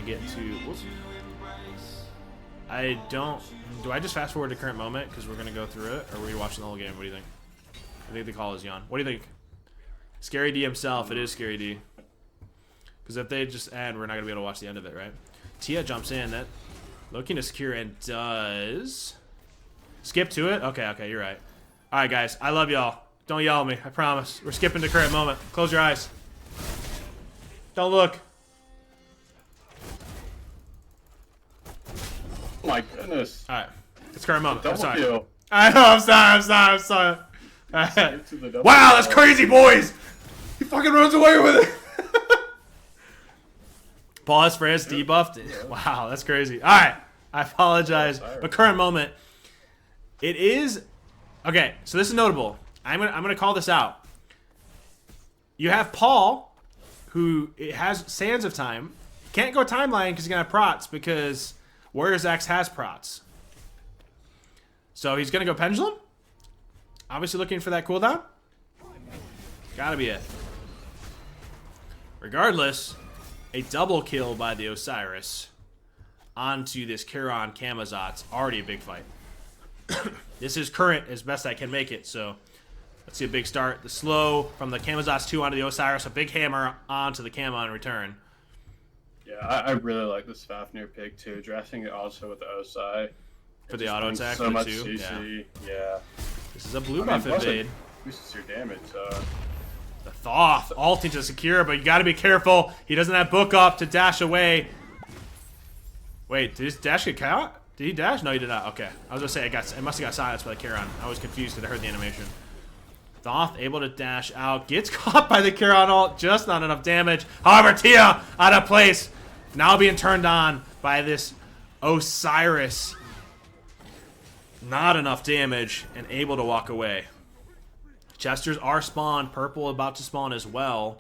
get to... Whoops. I don't... Do I just fast forward to current moment because we're going to go through it? Or are we watching the whole game? What do you think? I think the call is yawn. What do you think? ScaryD himself. It is ScaryD. Because if they just end, we're not going to be able to watch the end of it, right? Tia jumps in. That looking to secure and does... Skip to it? Okay, you're right. Alright, guys. I love y'all. Don't yell at me. I promise. We're skipping to current moment. Close your eyes. Don't look. Oh my goodness. Alright. It's current moment. I'm sorry. Kill. I know, I'm sorry. Wow, that's crazy, boys! He fucking runs away with it! Pause for his debuffed. Wow, that's crazy. Alright, I apologize. But current moment, it is... Okay, so this is notable. I'm gonna call this out. You have Paul, who has Sands of Time. Can't go timeline because he's gonna have prots because Warriors X has prots. So he's gonna go Pendulum. Obviously looking for that cooldown. Gotta be it. Regardless, a double kill by the Osiris onto this Charon Camazot's already a big fight. This is current as best I can make it, so let's see a big start. The slow from the Camazot's 2 onto the Osiris, a big hammer onto the Cama in return. Yeah, I really like this Fafnir pick too. Drafting it also with the Osai. For the auto attack, so much too. CC. Yeah. This is a blue buff invade. Boosts your damage, so. The Thoth ulting to secure, but you gotta be careful. He doesn't have book up to dash away. Wait, did his dash get caught? Did he dash? No, he did not. Okay. I was gonna say it must have got silenced by the Charon. I was confused because I heard the animation. Thoth able to dash out. Gets caught by the Charon ult. Just not enough damage. However, Tia out of place. Now being turned on by this Osiris. Not enough damage and able to walk away. Chesters are spawned. Purple about to spawn as well.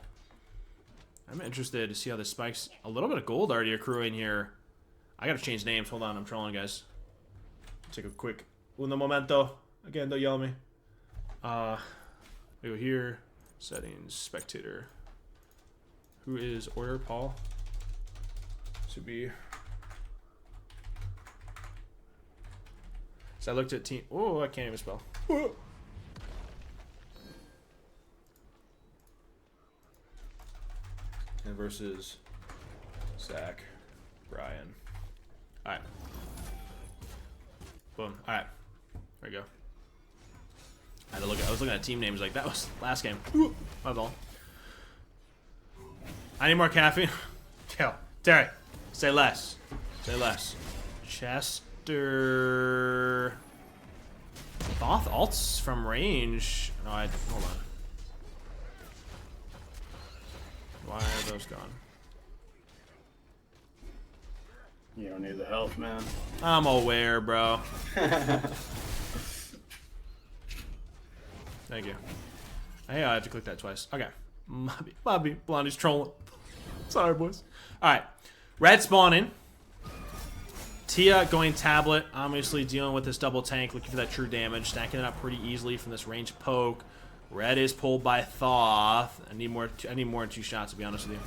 I'm interested to see how this spikes. A little bit of gold already accruing here. I gotta change names. Hold on, I'm trolling, guys. Take a quick uno momento. Again, don't yell at me. We go here. Settings, spectator. Who is Order Paul? To be. So I looked at team. Oh, I can't even spell. Whoa. And versus Zach, Brian. All right. Boom. All right. There you go. I was looking at team names like that was last game. My ball. I need more caffeine. Yo, Terry, say less. Say less. Chester. Thoth alts from range. No, hold on. Why are those gone? You don't need the health, man. I'm aware, bro. Thank you. Hey, I have to click that twice. Okay. Bobby, Blondie's trolling. Sorry, boys. Alright. Red spawning. Tia going tablet. Obviously dealing with this double tank. Looking for that true damage. Stacking it up pretty easily from this range poke. Red is pulled by Thoth. I need more than 2 shots, to be honest with you.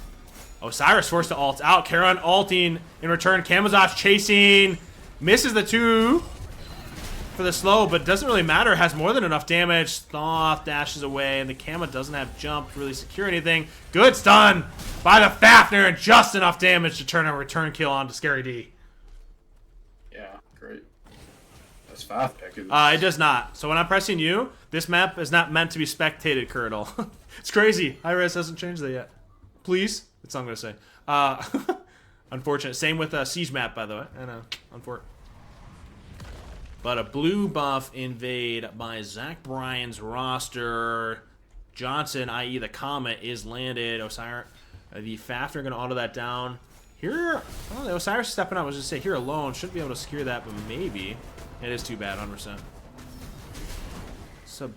Osiris forced to ult out. Charon ulting. In return, Camazot's chasing. Misses the 2 for the slow, but doesn't really matter. Has more than enough damage. Thoth dashes away, and the Cama doesn't have jump to really secure anything. Good stun by the Fafnir, and just enough damage to turn a return kill onto ScaryD. Yeah, great. That's Faf pick. It does not. So when I'm pressing you, this map is not meant to be spectated, Curdle. It's crazy. Hi-Res hasn't changed that yet. Please? That's all I'm going to say. Unfortunate. Same with Siege map, by the way. I know. Unfortunate. But a blue buff invade by Zach Bryan's roster. Johnson, i.e. the Comet, is landed. Osiris, the Fafnir going to auto that down. Here, oh, the Osiris is stepping up. I was just say here alone. Shouldn't be able to secure that, but maybe. It is too bad, 100%. So,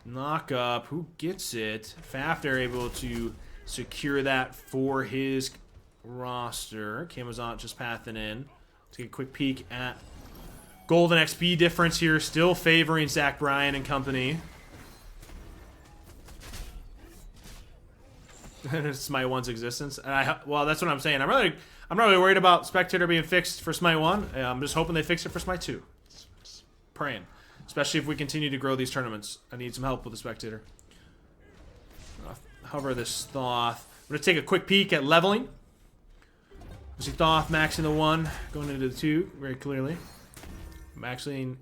knock up. Who gets it? Fafnir able to secure that for his roster. Camazot just pathing in. Take a quick peek at golden XP difference here. Still favoring Zach Bryan and company. Smite 1's existence. And well, that's what I'm saying. I'm not really worried about Spectator being fixed for Smite 1. I'm just hoping they fix it for Smite 2. Just praying. Especially if we continue to grow these tournaments. I need some help with the Spectator. Hover this Thoth. I'm going to take a quick peek at leveling. I see Thoth maxing the 1, going into the 2 very clearly. I'm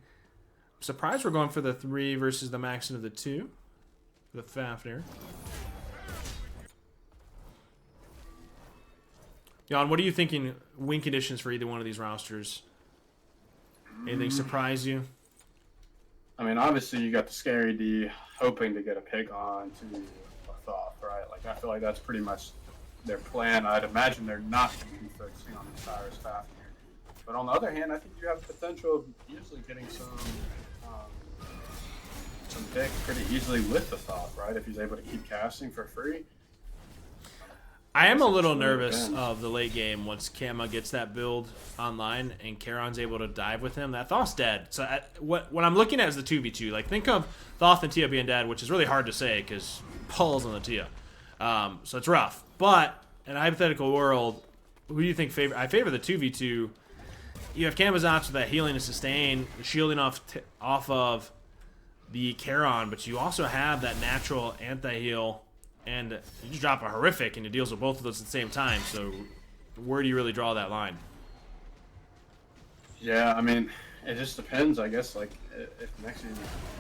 surprised we're going for the 3 versus the maxing of the 2. The Fafnir. Jan, what are you thinking win conditions for either one of these rosters? Anything surprise you? I mean, obviously you got the ScaryD hoping to get a pick on to a Thoth, right? Like, I feel like that's pretty much their plan. I'd imagine they're not going to be focusing on the Cyrus Fafnir. But on the other hand, I think you have the potential of usually getting some pick pretty easily with the Thoth, right? If he's able to keep casting for free. I am a little nervous of the late game once Kama gets that build online and Charon's able to dive with him. That Thoth's dead. So what I'm looking at is the 2v2. Like, think of Thoth and Tia being dead, which is really hard to say because Paul's on the Tia. So it's rough. But in a hypothetical world, who do you think favor? I favor the 2v2. You have Camazotz with that healing and sustain, shielding off of the Charon, but you also have that natural anti-heal, and you just drop a horrific and it deals with both of those at the same time. So where do you really draw that line? Yeah, I mean, it just depends, I guess. Like, if Mexi's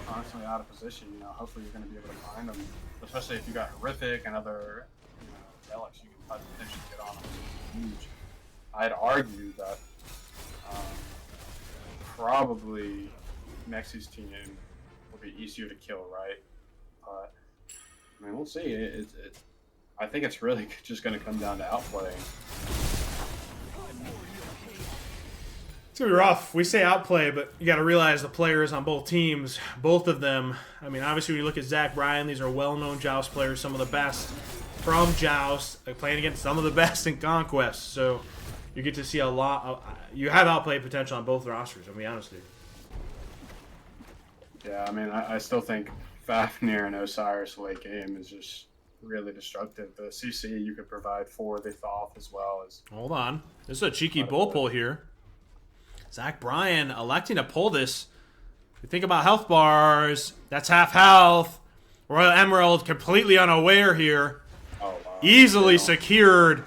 constantly out of position, you know, hopefully you're going to be able to find them, especially if you got horrific and other, you know, relics you can potentially get on them. Huge. I'd argue that probably Mexi's team will be easier to kill, right? But I mean, we'll see. I think it's really just going to come down to outplaying. It's going to be rough. We say outplay, but you got to realize the players on both teams, both of them. I mean, obviously, when you look at Zach Bryan, these are well-known Joust players, some of the best from Joust, playing against some of the best in Conquest. So you get to see a lot of, you have outplay potential on both rosters, I'll be honest with you. Yeah, I mean, I still think Fafnir and Osiris late game is just really destructive. The CC you could provide for the Thoth as well as. Hold on. This is a cheeky bull pull here. Zach Bryan electing to pull this. You think about health bars. That's half health. Royal Emerald completely unaware here. Oh, wow. Easily secured.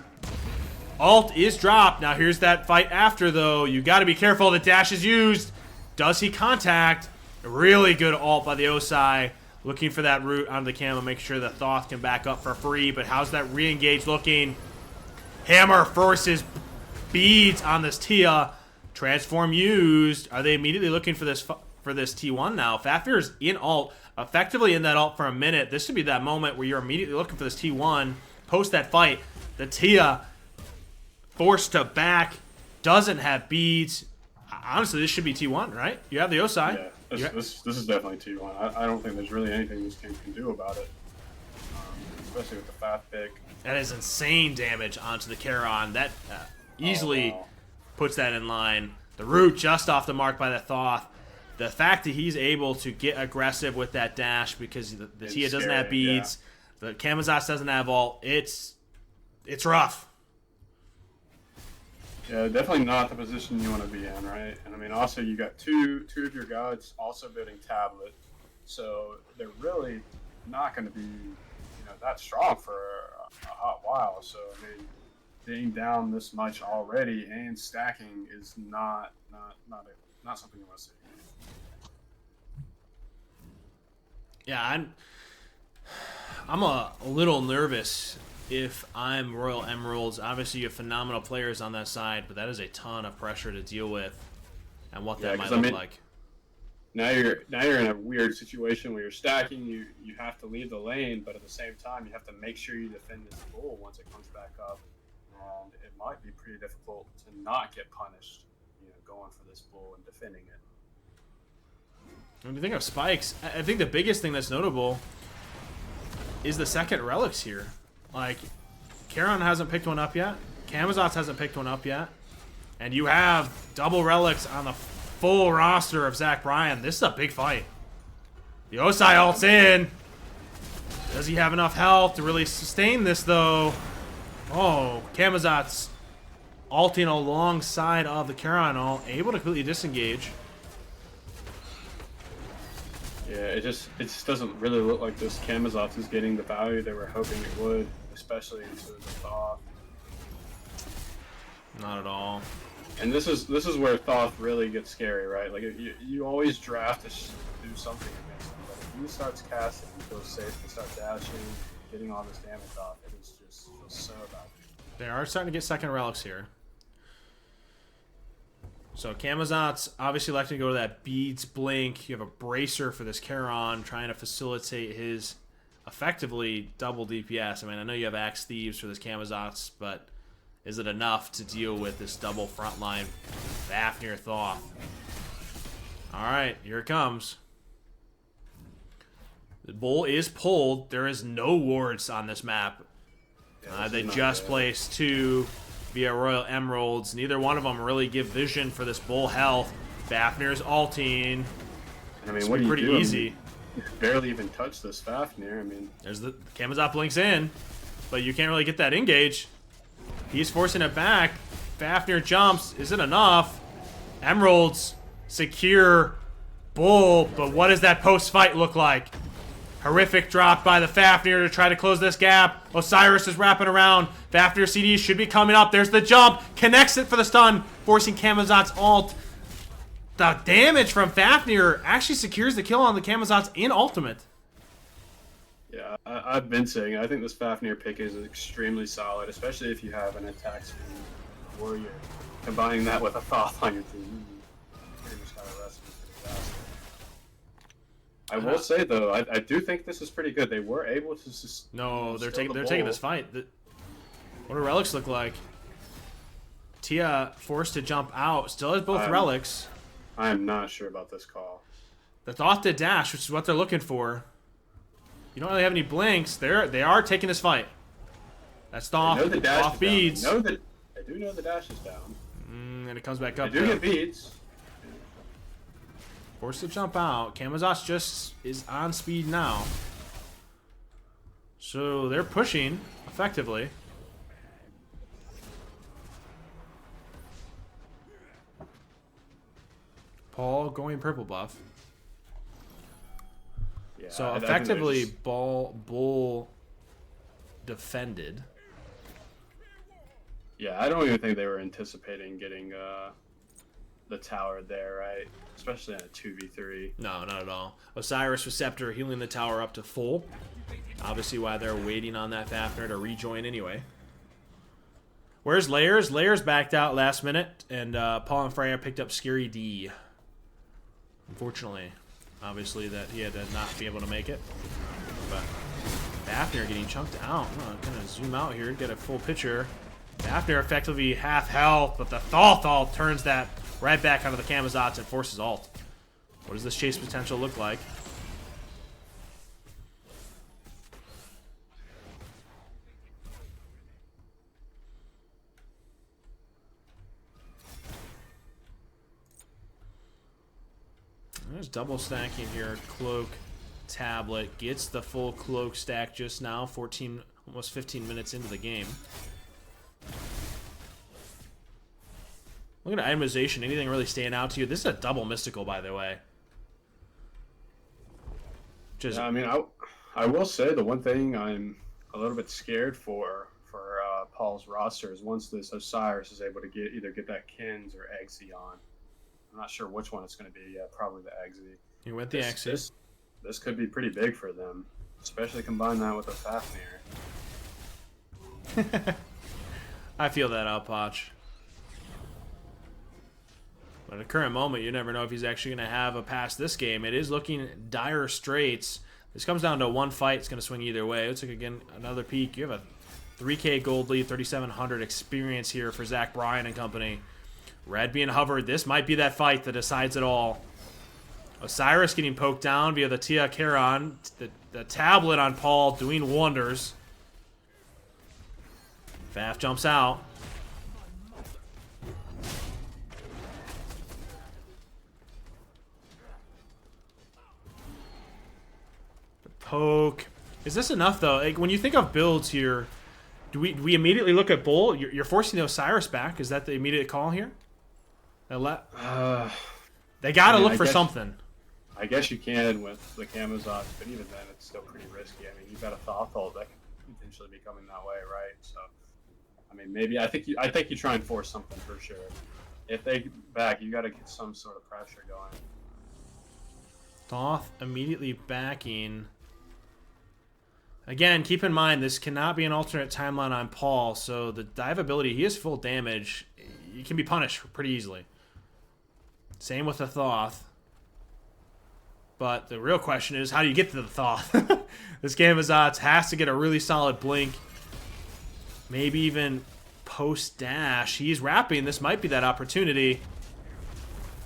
Alt is dropped. Now here's that fight after, though. You got to be careful. The dash is used. Does he contact? A really good ult by the Osai. Looking for that root onto the camo. Make sure the Thoth can back up for free. But how's that re-engage looking? Hammer forces beads on this Tia. Transform used. Are they immediately looking for this T1 now? Fafnir's in ult. Effectively in that ult for a minute. This should be that moment where you're immediately looking for this T1. Post that fight. The Tia forced to back. Doesn't have beads. Honestly, this should be T1, right? You have the Osai. Yeah, this is definitely T1. I don't think there's really anything this team can do about it. Especially with the Faf pick. That is insane damage onto the Charon. That easily puts that in line. The root just off the mark by the Thoth. The fact that he's able to get aggressive with that dash because the Tia doesn't have beads. Yeah. The Camazotz doesn't have ult. It's rough. Yeah, definitely not the position you want to be in, right? And I mean, also you got two of your gods also building tablet, so they're really not going to be, that strong for a hot while. So I mean, being down this much already and stacking is not something you want to see. Yeah, I'm a little nervous if I'm Royal Emeralds. Obviously, you have phenomenal players on that side, but that is a ton of pressure to deal with, and what that might look like. Now you're in a weird situation where you're stacking. You have to leave the lane, but at the same time, you have to make sure you defend this bull once it comes back up, and it might be pretty difficult to not get punished, going for this bull and defending it. When you think of spikes, I think the biggest thing that's notable is the second relics here. Like, Charon hasn't picked one up yet. Camazotz hasn't picked one up yet. And you have double relics on the full roster of Zach Bryan. This is a big fight. The Osai ult's in. Does he have enough health to really sustain this, though? Oh, Camazot's ulting alongside of the Charon ult, able to completely disengage. Yeah, it just doesn't really look like this Camazotz is getting the value they were hoping it would, especially into the Thoth. Not at all. And this is where Thoth really gets scary, right? Like you always draft to do something against him, but if he starts casting, he feels safe and start dashing, getting all this damage off. It is just feels so bad. They are starting to get second relics here. So Camazotz obviously electing to go to that Beads Blink. You have a Bracer for this Charon, trying to facilitate his effectively double DPS. I mean, I know you have Axe Thieves for this Camazotz, but is it enough to deal with this double frontline Fafnir Thoth? Alright, here it comes. The bull is pulled. There is no wards on this map. They just placed 2 via Royal Emeralds. Neither one of them really give vision for this bull health. Fafnir's ulting. I mean, what do you pretty do? easy. I mean, you barely even touch this Fafnir. I mean, There's the Camazotz blinks in, but you can't really get that engage. He's forcing it back. Fafnir jumps. Is it enough? Emeralds secure bull, but what does that post-fight look like? Horrific drop by the Fafnir to try to close this gap. Osiris is wrapping around. Fafnir CD should be coming up. There's the jump. Connects it for the stun, forcing Camazotz ult. The damage from Fafnir actually secures the kill on the Camazotz in ultimate. yeah, I've been saying I think this Fafnir pick is extremely solid, especially if you have an attack speed warrior. Combining that with a Thoth on your team, pretty much got a recipe for disaster. I will say though, I do think this is pretty good. They were able to No, they're taking bull. this fight. What do relics look like? Tia forced to jump out. Still has both relics. I am not sure about this call. The Thoth did dash, which is what they're looking for. You don't really have any blinks. They are taking this fight. That's Thoth. I know the dash Thoth is beads. down. I do know the dash is down. And it comes back I up. do get beads. Forced to jump out. Camazotz just is on speed now. So they're pushing effectively. Paul going purple buff. Yeah, So I think effectively, just- bull defended. Yeah, I don't even think they were anticipating getting the tower there, right? Especially in a 2v3. No, not at all. Osiris Receptor healing the tower up to full. Obviously why they're waiting on that Fafnir to rejoin anyway. Where's Layers? Layers backed out last minute, and Paul and Freya picked up ScaryD. Unfortunately, obviously that he had to not be able to make it. But Fafnir getting chunked out. I'm gonna zoom out here to get a full picture. Fafnir effectively half health, but the Thoth ult turns that right back onto the Camazotz and forces ult. What does this chase potential look like? There's double stacking here. Cloak, tablet. Gets the full cloak stack just now. 14, almost 15 minutes into the game. Look at itemization. Anything really stand out to you? This is a double mystical, by the way. Just, Yeah, I mean, I will say the one thing I'm a little bit scared for Paul's roster is once this Osiris is able to either get that Kins or Eggsy on. I'm not sure which one it's going to be. Yeah, probably the Eggsy. you went the Eggsy. This could be pretty big for them, especially combine that with the Fafnir. I feel that out, Poch. But at the current moment, you never know if he's actually going to have a pass this game. It is looking dire straits. This comes down to one fight. It's going to swing either way. Let's take, again, another peek. You have a 3K gold lead, 3,700 experience here for Zach Bryan and company. Red being hovered. This might be that fight that decides it all. Osiris getting poked down via the Tia Charon. The tablet on Paul doing wonders. Faf jumps out. The poke. Is this enough though? Like when you think of builds here, do we immediately look at Bull? You're forcing the Osiris back. Is that the immediate call here? They gotta look for something. I guess you can with the Camazotz, but even then, it's still pretty risky. I mean, you've got a Thothol that could potentially be coming that way, right? So, I mean, maybe I think you try and force something for sure. If they back, you got to get some sort of pressure going. Thoth immediately backing. Again, keep in mind this cannot be an alternate timeline on Paul. So the dive ability, he is full damage. He can be punished pretty easily. Same with the Thoth. But the real question is, how do you get to the Thoth? This Camazotz has to get a really solid blink. Maybe even post-dash. He's wrapping. This might be that opportunity.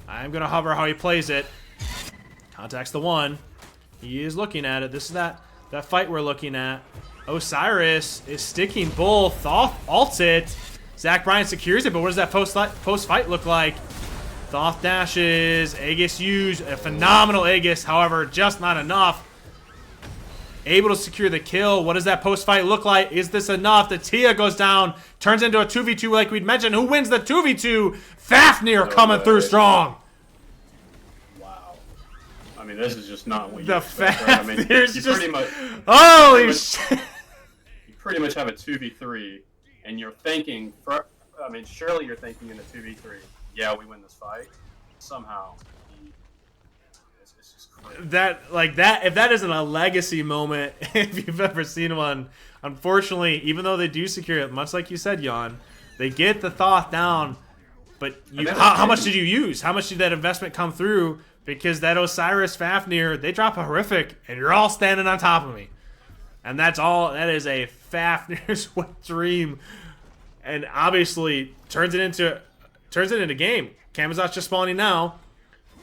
I'm going to hover how he plays it. Contacts the 1. He is looking at it. This is that fight we're looking at. Osiris is sticking Bull. Thoth ults it. Zach Bryan secures it, but what does that post-fight look like? Thoth dashes, Aegis used, a phenomenal Aegis, however, just not enough. Able to secure the kill. What does that post-fight look like? Is this enough? The Tia goes down, turns into a 2v2 like we'd mentioned. Who wins the 2v2? Fafnir coming through strong. Wow. I mean, this is just not what you the expect, right? I mean, Fafnir's you just... pretty much, Holy shit. You pretty much have a 2v3, and you're thinking, I mean, surely you're thinking in a 2v3, yeah, we win this fight. Somehow, it's just crazy. If that isn't a legacy moment, if you've ever seen one, unfortunately, even though they do secure it, much like you said, Jan, they get the Thoth down, but how much did you use? How much did that investment come through? Because that Osiris Fafnir, they drop a horrific, and you're all standing on top of me. And that's all. That is a Fafnir's wet dream. And obviously, turns it into game. Camazotz just spawning now.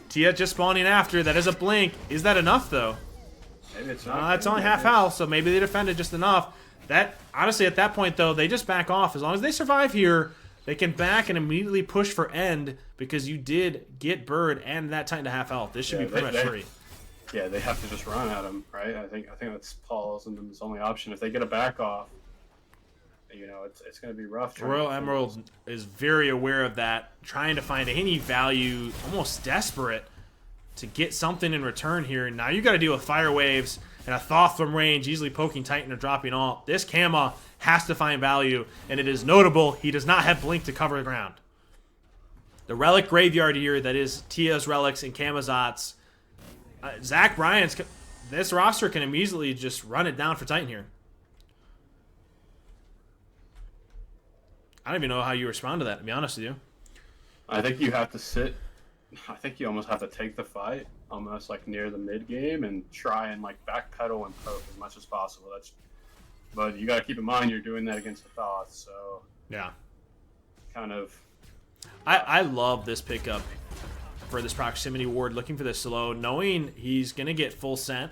Tia just spawning after. That is a blink. Is that enough, though? Maybe it's not. It's only half health, so maybe they defended just enough. That honestly, at that point, though, they just back off. As long as they survive here, they can back and immediately push for end because you did get Bird and that Titan to half health. This should be pretty much free. Yeah, they have to just run at him, right? I think that's Paul's and his only option. If they get a back off, you know, it's going to be rough. Royal Emerald is very aware of that, trying to find any value, almost desperate to get something in return here. Now you got to deal with fire waves and a Thoth from range, easily poking Titan or dropping alt. This Kama has to find value, and it is notable he does not have Blink to cover the ground. The Relic graveyard here, that is Tia's Relics and Camazotz. Zach Bryan's, this roster can immediately just run it down for Titan here. I don't even know how you respond to that, to be honest with you. I think you have to sit. I think you almost have to take the fight, almost like near the mid game, and try and like backpedal and poke as much as possible. But you got to keep in mind you're doing that against the Thoth, so yeah, kind of. I love this pickup for this proximity ward, looking for this slow, knowing he's gonna get full scent,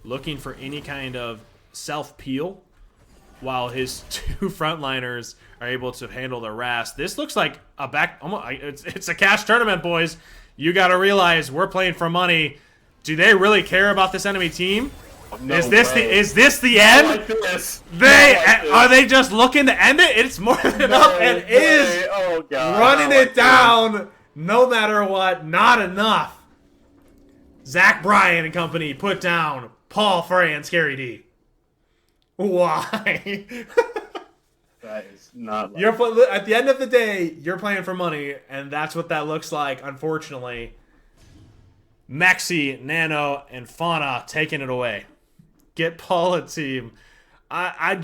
looking for any kind of self peel, while his two frontliners are able to handle the rest. This looks like a it's a cash tournament, boys. You got to realize we're playing for money. Do they really care about this enemy team? No is this the end? Like this. Are they just looking to end it? It's more than enough and is running it down no matter what. Not enough. Zach Bryan and company put down Paul Frey and ScaryD. Why? That is not. Like at the end of the day, you're playing for money, and that's what that looks like. Unfortunately, Mexi, Nano, and Fauna taking it away. Get Paul a team. I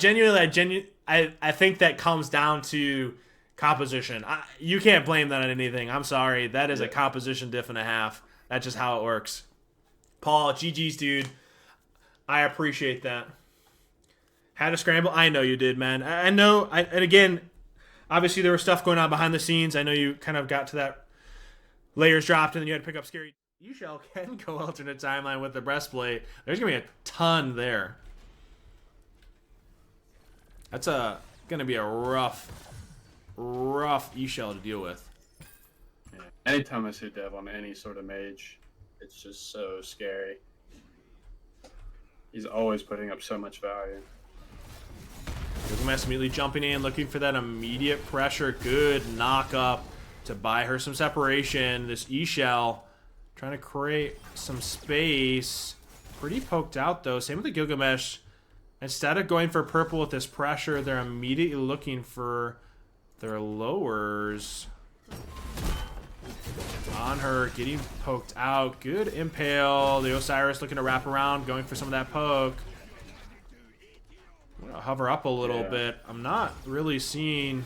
think that comes down to composition. You can't blame that on anything. I'm sorry. That is a composition diff and a half. That's just how it works. Paul, GG's, dude. I appreciate that. Had a scramble? I know you did, man. I know. And again, obviously there was stuff going on behind the scenes. I know you kind of got to that layers dropped and then you had to pick up Scary. You can go alternate timeline with the breastplate. There's going to be a ton there. That's going to be a rough E-shell to deal with. Yeah. Anytime I see Dev on any sort of mage, it's just so scary. He's always putting up so much value. Gilgamesh immediately jumping in, looking for that immediate pressure. Good knock up to buy her some separation. This E-Shell trying to create some space. Pretty poked out though. Same with the Gilgamesh. Instead of going for purple with this pressure, they're immediately looking for their lowers. On her, getting poked out. Good impale. The Osiris looking to wrap around, going for some of that poke. I'm gonna hover up a little bit. I'm not really seeing...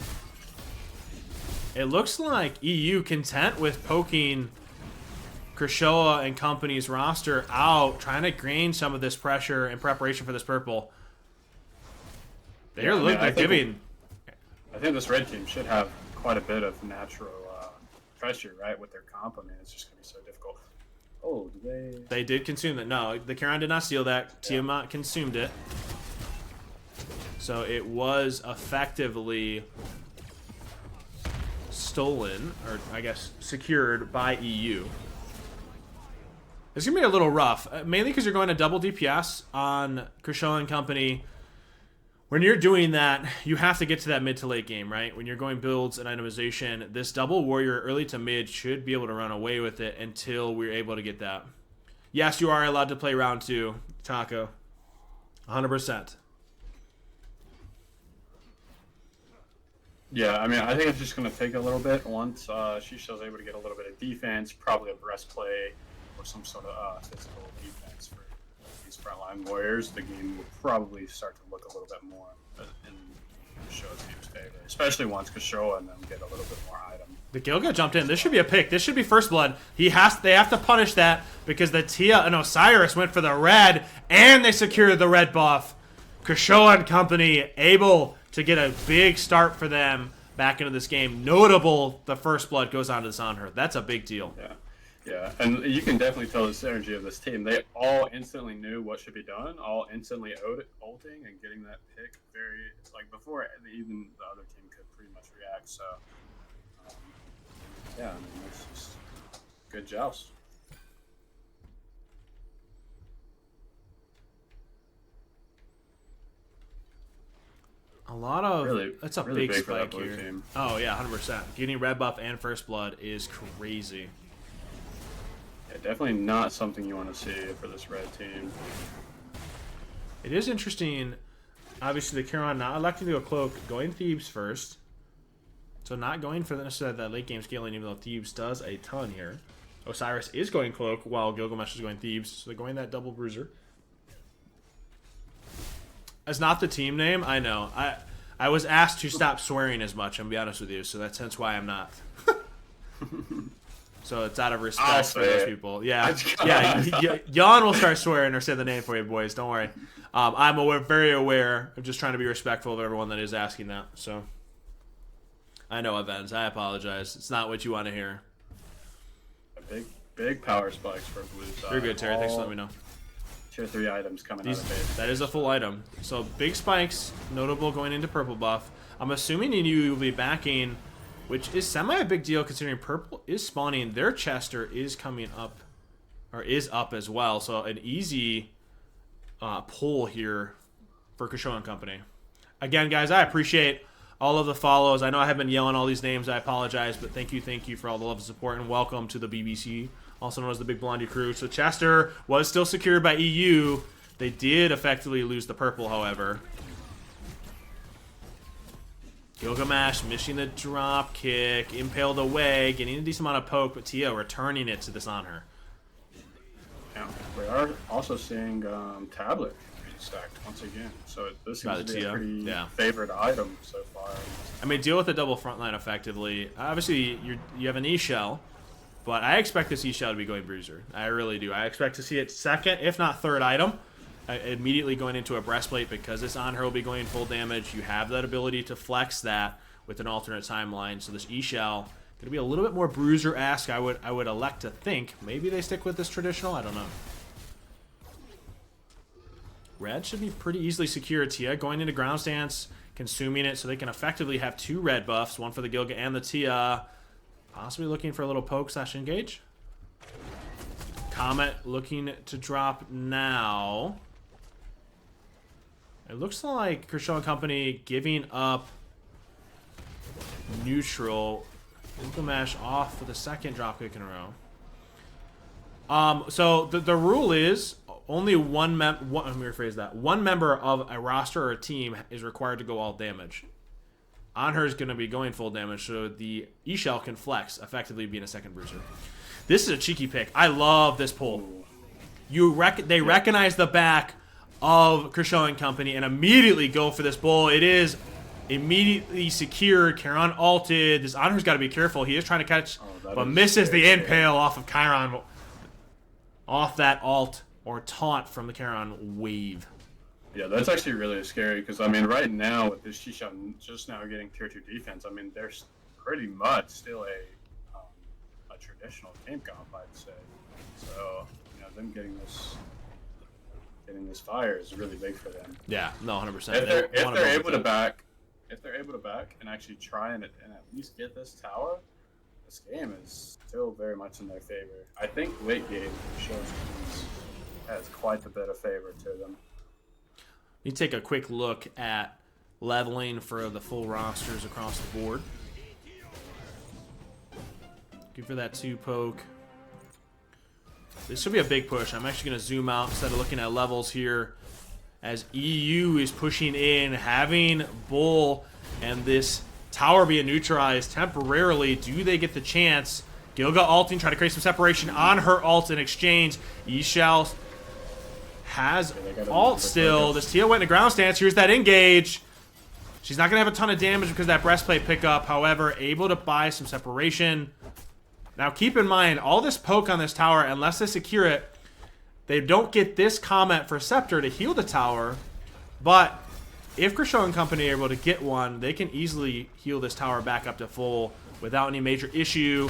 It looks like EU content with poking Kershaw and company's roster out, trying to gain some of this pressure in preparation for this purple. They're giving... I think this red team should have quite a bit of natural pressure, right, with their comp. I mean, it's just going to be so difficult. Oh, did they... They did consume that. No, the Charon did not steal that. Tiamat consumed it. So it was effectively stolen, or I guess secured by EU. It's going to be a little rough, mainly because you're going to double DPS on Kershaw and company. When you're doing that, you have to get to that mid to late game, right? When you're going builds and itemization, this double warrior early to mid should be able to run away with it until we're able to get that. Yes, you are allowed to play round 2, Taco. 100%. Yeah, I mean, I think it's just going to take a little bit. Once Shisha's able to get a little bit of defense, probably a breastplate or some sort of physical defense for these frontline warriors, the game will probably start to look a little bit more in Kishou's team's favor, especially once Kishou and them get a little bit more item. The Gilga jumped in. This should be a pick. This should be first blood. They have to punish that because the Tia and Osiris went for the red and they secured the red buff. Kishou and company able to get a big start for them back into this game. Notable, the first blood goes on to Sanher. That's a big deal. Yeah, and you can definitely tell the synergy of this team. They all instantly knew what should be done, all instantly ulting and getting that pick it's like before even the other team could pretty much react. So, yeah, I mean, it's just good joust. A lot of really, that's a really big big spike for that blue here. team. Oh yeah, 100%. Getting red buff and first blood is crazy. Yeah, definitely not something you want to see for this red team. It is interesting. Obviously, the Charon not electing to go cloak, going Thebes first. So not going for necessarily that late game scaling, even though Thebes does a ton here. Osiris is going cloak while Gilgamesh is going Thebes, so they're going that double bruiser. That's not the team name, I know. I was asked to stop swearing as much, I'm gonna be honest with you, so that's hence why I'm not. So it's out of respect for those people. Yeah, Jan will start swearing or say the name for you, boys. Don't worry. I'm very aware. I'm just trying to be respectful of everyone that is asking that. So I know, Evans. I apologize. It's not what you want to hear. Big power spikes for blue side. You're good, Terry. Thanks for letting me know. Tier 3 items coming out of base. That is a full item. So big spikes, notable going into purple buff. I'm assuming you will be backing, which is semi a big deal considering purple is spawning. Their Chester is coming up, or is up as well. So an easy pull here for Kishou and company. Again, guys, I appreciate all of the follows. I know I have been yelling all these names. I apologize, but thank you for all the love and support, and welcome to the BBC, also known as the Big Blondie crew. So Chester was still secured by EU. They did effectively lose the purple, however. Gilgamesh missing the drop kick, impaled away, getting a decent amount of poke, but Tia returning it to Dishonor. Yeah, we are also seeing Tablet being stacked once again. So this seems to be a pretty favorite item so far. I mean, deal with the double frontline effectively. Obviously, you have an E-Shell, but I expect this E-Shell to be going Bruiser. I really do. I expect to see it second, if not third item. Immediately going into a breastplate because this on her will be going full damage. You have that ability to flex that with an alternate timeline. So this E-Shell going to be a little bit more Bruiser-esque. I would elect to think. Maybe they stick with this traditional. I don't know. Red should be pretty easily secured. Tia going into ground stance, consuming it so they can effectively have two red buffs, one for the Gilga and the Tia. Possibly looking for a little poke / engage. Comet looking to drop now. It looks like Kershaw and Company giving up neutral. Gilgamesh off for the second dropkick in a row. So the rule is only let me rephrase that. One member of a roster or a team is required to go all damage. Anher is going to be going full damage, so the E-Shell can flex, effectively being a second bruiser. This is a cheeky pick. I love this pull. They recognize the back of Kershaw and Company and immediately go for this bull. It is immediately secured. Chiron ulted. This Anher's got to be careful. He is trying to catch, but misses the impale off of Chiron. Off that ult or taunt from the Chiron wave. Yeah, that's actually really scary because, I mean, right now with this Shisha just now getting tier 2 defense, I mean, there's pretty much still a traditional game comp, I'd say. So, you know, them getting this fire is really big for them. Yeah, no, 100%. If they're able to back and actually try and at least get this tower, this game is still very much in their favor. I think late game has quite a bit of favor to them. You take a quick look at leveling for the full rosters across the board. Give for that 2 poke. This should be a big push. I'm actually going to zoom out instead of looking at levels here. As EU is pushing in, having Bull and this tower being neutralized temporarily. Do they get the chance? Gilga ulting, try to create some separation on her ult in exchange. Yishao has ult still. This Tia went into ground stance. Here's that engage. She's not going to have a ton of damage because of that breastplate pickup. However, able to buy some separation. Now, keep in mind, all this poke on this tower, unless they secure it, they don't get this comment for Scepter to heal the tower. But if Kershaw and Company are able to get one, they can easily heal this tower back up to full without any major issue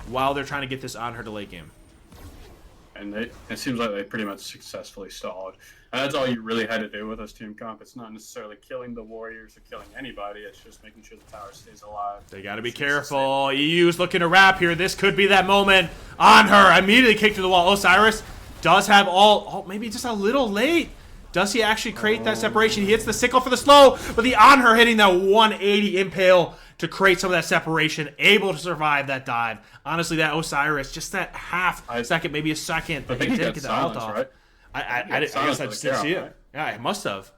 while they're trying to get this on her to late game. And it seems like they pretty much successfully stalled. And that's all you really had to do with this team comp. It's not necessarily killing the warriors or killing anybody. It's just making sure the tower stays alive. They got to be careful. EU's looking to wrap here. This could be that moment on her. Immediately kicked to the wall. Osiris does have all. Oh, maybe just a little late. Does he actually create that separation? He hits the sickle for the slow, but the on her hitting that 180 impale to create some of that separation, able to survive that dive. Honestly, that Osiris, just that half second, maybe a second, I think he did get the ult off. Right? I guess I just didn't see it. Right? Yeah, it must have.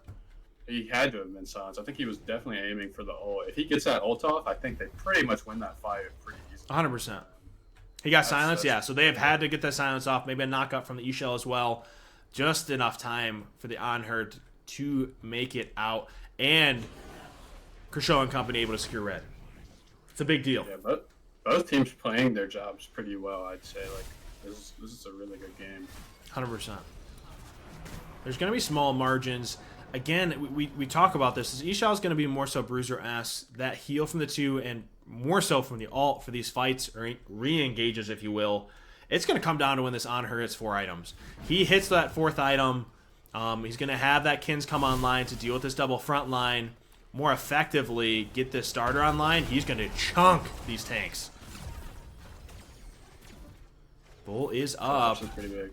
He had to have been silenced. I think he was definitely aiming for the ult. If he gets that ult off, I think they pretty much win that fight pretty easily. 100%. He got silenced, yeah. So they have had to get that silence off. Maybe a knockout from the E-Shell as well. Just enough time for the on-her to make it out. And Kershaw and Company able to secure red. It's a big deal. Yeah, but both teams playing their jobs pretty well, I'd say. Like, this is a really good game. 100%. There's going to be small margins. Again, we talk about this. E-Shell is going to be more so Bruiser-esque. That heal from the 2 and more so from the ult for these fights, or re-engages, if you will. It's going to come down to when this on her hits 4 items. He hits that 4th item. He's going to have that Kins come online to deal with this double front line more effectively, get this starter online. He's going to chunk these tanks. Bull is up. That's pretty big.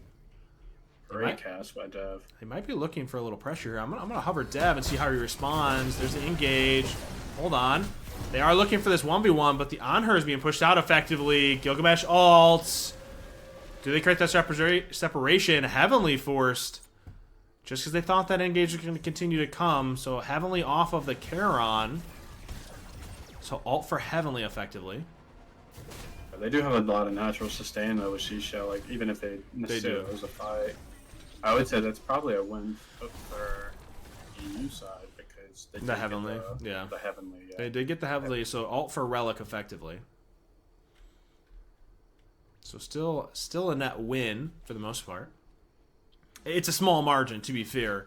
Great cast by Dev. They might be looking for a little pressure. I'm gonna hover Dev and see how he responds. There's the engage. Hold on. They are looking for this 1v1, but the on-her is being pushed out effectively. Gilgamesh ults. Do they create that separation? Heavenly forced. Just because they thought that engage was going to continue to come. So Heavenly off of the Charon. So ult for Heavenly effectively. They do have a lot of natural sustain though with Shisha. Like even if they necessarily lose a fight, I would say that's probably a win for EU side because they the Heavenly, the Heavenly. Yeah. They did get the Heavenly, so ult for Relic effectively. So still a net win for the most part. It's a small margin, to be fair,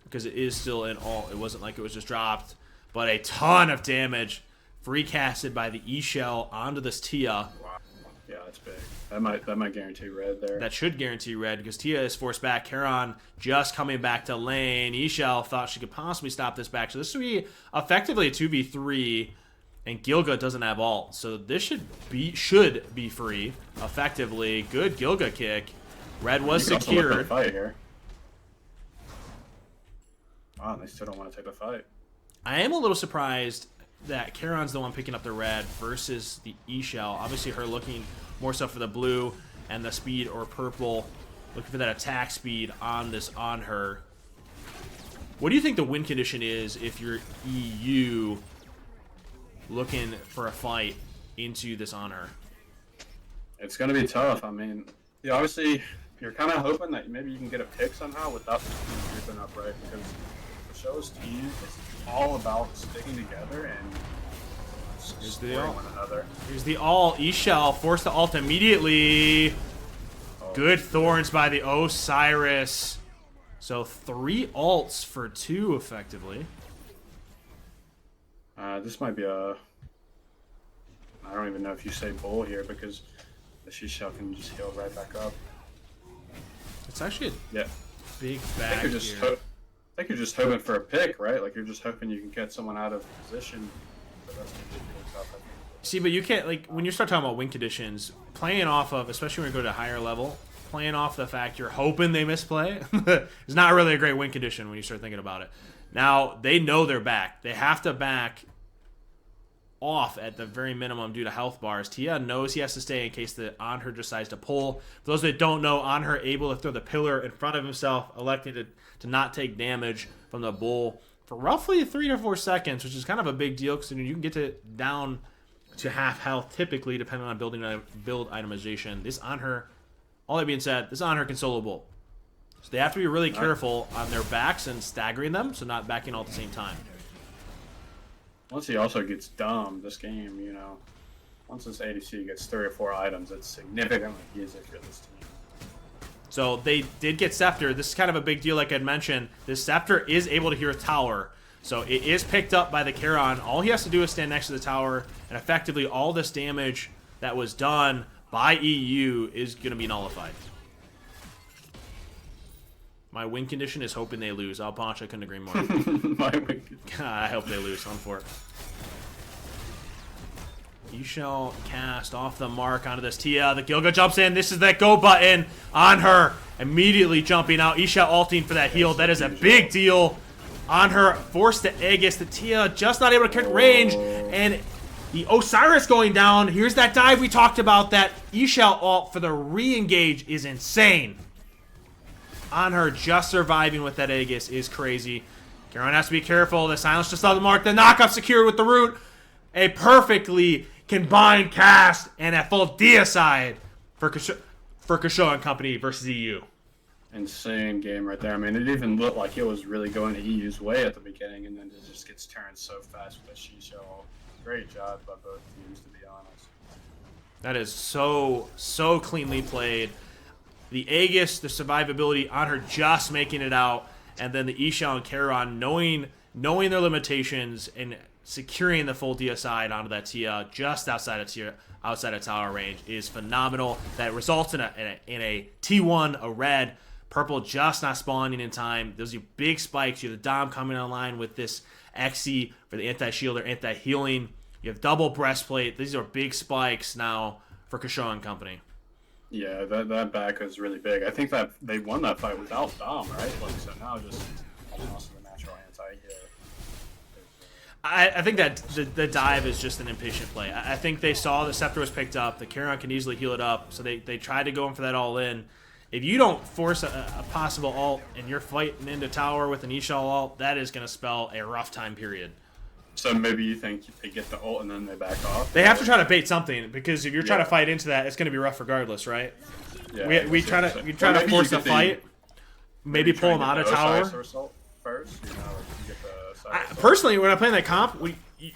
because it is still an ult. It wasn't like it was just dropped, but a ton of damage free casted by the E-Shell onto this Tia. Wow. Yeah, that's big. That might guarantee red there. That should guarantee red because Tia is forced back. Charon just coming back to lane. E-Shell thought she could possibly stop this back. So this would be effectively a 2v3, and Gilga doesn't have ult. So this should be free effectively. Good Gilga kick. Red was secured. Fight here. Wow, they still don't want to take the fight. I am a little surprised that Charon's the one picking up the red versus the E-Shell. Obviously, her looking more so for the blue and the speed, or purple, looking for that attack speed on her. What do you think the win condition is if you're EU looking for a fight into this on her? It's going to be tough. I mean, yeah, obviously, you're kind of hoping that maybe you can get a pick somehow without the team grouping up, right? Because the show's team is all about sticking together and supporting one another. Here's the ult. E-Shell forced the ult immediately. Oh, Good thorns by the Osiris. So 3 ults for 2 effectively. This might be a... I don't even know if you say bull here because the she-shell can just heal right back up. It's actually a big bag I think you're just hoping for a pick, right? Like you're just hoping you can get someone out of position. But that's gonna be really tough, I think. See, but you can't, like, when you start talking about win conditions, playing off of, especially when you go to a higher level, playing off the fact you're hoping they misplay is not really a great win condition when you start thinking about it. Now, they know they're back. They have to back off at the very minimum due to health bars. Tia knows he has to stay in case the Anher decides to pull. For those that don't know, Anher able to throw the pillar in front of himself, electing to not take damage from the bull for roughly 3 to 4 seconds, which is kind of a big deal because you can get to down to half health typically, depending on build itemization. This Anher, all that being said, this Anher can solo bull. So they have to be really careful on their backs and staggering them, so not backing all at the same time. Once he also gets dumb, this game, you know, once this ADC gets 3 or 4 items, it's significantly easier for this team. So they did get Scepter. This is kind of a big deal, like I'd mentioned. This Scepter is able to hear a tower. So it is picked up by the Charon. All he has to do is stand next to the tower, and effectively all this damage that was done by EU is going to be nullified. My win condition is hoping they lose. Alpancha couldn't agree more. My win. I hope they lose. On for it. You shall cast off the mark onto this Tia. The Gilga jumps in. This is that go button on her. Immediately jumping out. Isha ulting for that heal. That is a big deal on her. Forced to Aegis. The Tia just not able to kick range. And the Osiris going down. Here's that dive we talked about. That Isha ult for the re-engage is insane. On her, just surviving with that Aegis is crazy. Charon has to be careful. The silence just off the mark. The knockup secured with the root. A perfectly combined cast and a full deicide for Kasho and company versus EU. Insane game right there. I mean, it even looked like it was really going to EU's way at the beginning, and then it just gets turned so fast with the Shisho. Great job by both teams, to be honest. That is so cleanly played. The Aegis, the survivability on her just making it out, and then the Isha and Charon knowing their limitations and securing the full deicide onto that Tia just outside of tower range is phenomenal. That results in a T1, a red. Purple just not spawning in time. Those are big spikes. You have the Dom coming online with this XE for the anti-shield or anti-healing. You have double breastplate. These are big spikes now for Kasho and company. Yeah, that back is really big. I think that they won that fight without Dom, right? Like, so now just almost the natural anti-hit. I think that the dive is just an impatient play. I think they saw the Scepter was picked up. The Charon can easily heal it up, so they tried to go in for that all-in. If you don't force a possible ult and you're fighting into tower with an Ishal ult, that is going to spell a rough time period. So maybe you think they get the ult and then they back off? They have to try to bait something, because if you're trying to fight into that, it's going to be rough regardless, right? Yeah, we try to force a fight. Maybe pull them out of tower. First, you know, you get the personally, when I'm playing that comp,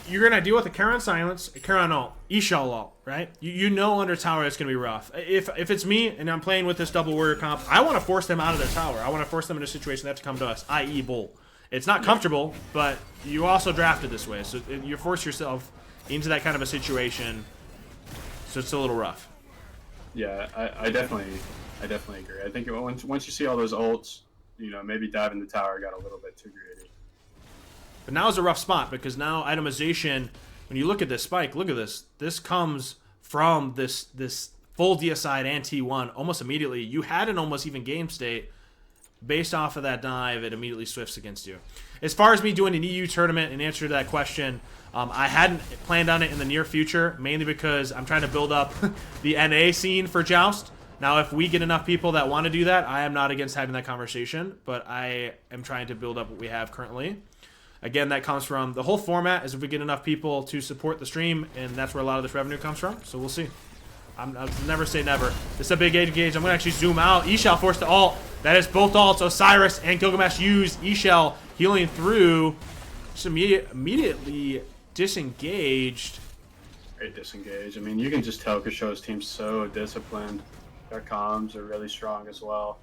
you're going to deal with a Charon silence, a Charon ult, Ishal ult, right? You know under tower it's going to be rough. If it's me and I'm playing with this double warrior comp, I want to force them out of their tower. I want to force them into a situation they have to come to us, i.e. bull. It's not comfortable, but you also drafted this way, so you force yourself into that kind of a situation, so it's a little rough. Yeah, I definitely agree. I think once you see all those ults, you know, maybe diving the tower got a little bit too greedy. But now is a rough spot, because now itemization, when you look at this spike, look at this. This comes from this full deicide and T1 almost immediately. You had an almost even game state. based off of that dive, it immediately swifts against you. As far as me doing an EU tournament, in answer to that question, I hadn't planned on it in the near future, mainly because I'm trying to build up the NA scene for Joust. Now, if we get enough people that want to do that, I am not against having that conversation, but I am trying to build up what we have currently. Again, that comes from the whole format is if we get enough people to support the stream, and that's where a lot of this revenue comes from, so we'll see. I'll never say never. This is a big engage. I'm going to actually zoom out. E-Shell forced to ult. That is both ults. Osiris and Gilgamesh use E-Shell healing through. Just immediately disengaged. Great disengage. I mean, you can just tell Kasho's team's so disciplined. Their comms are really strong as well.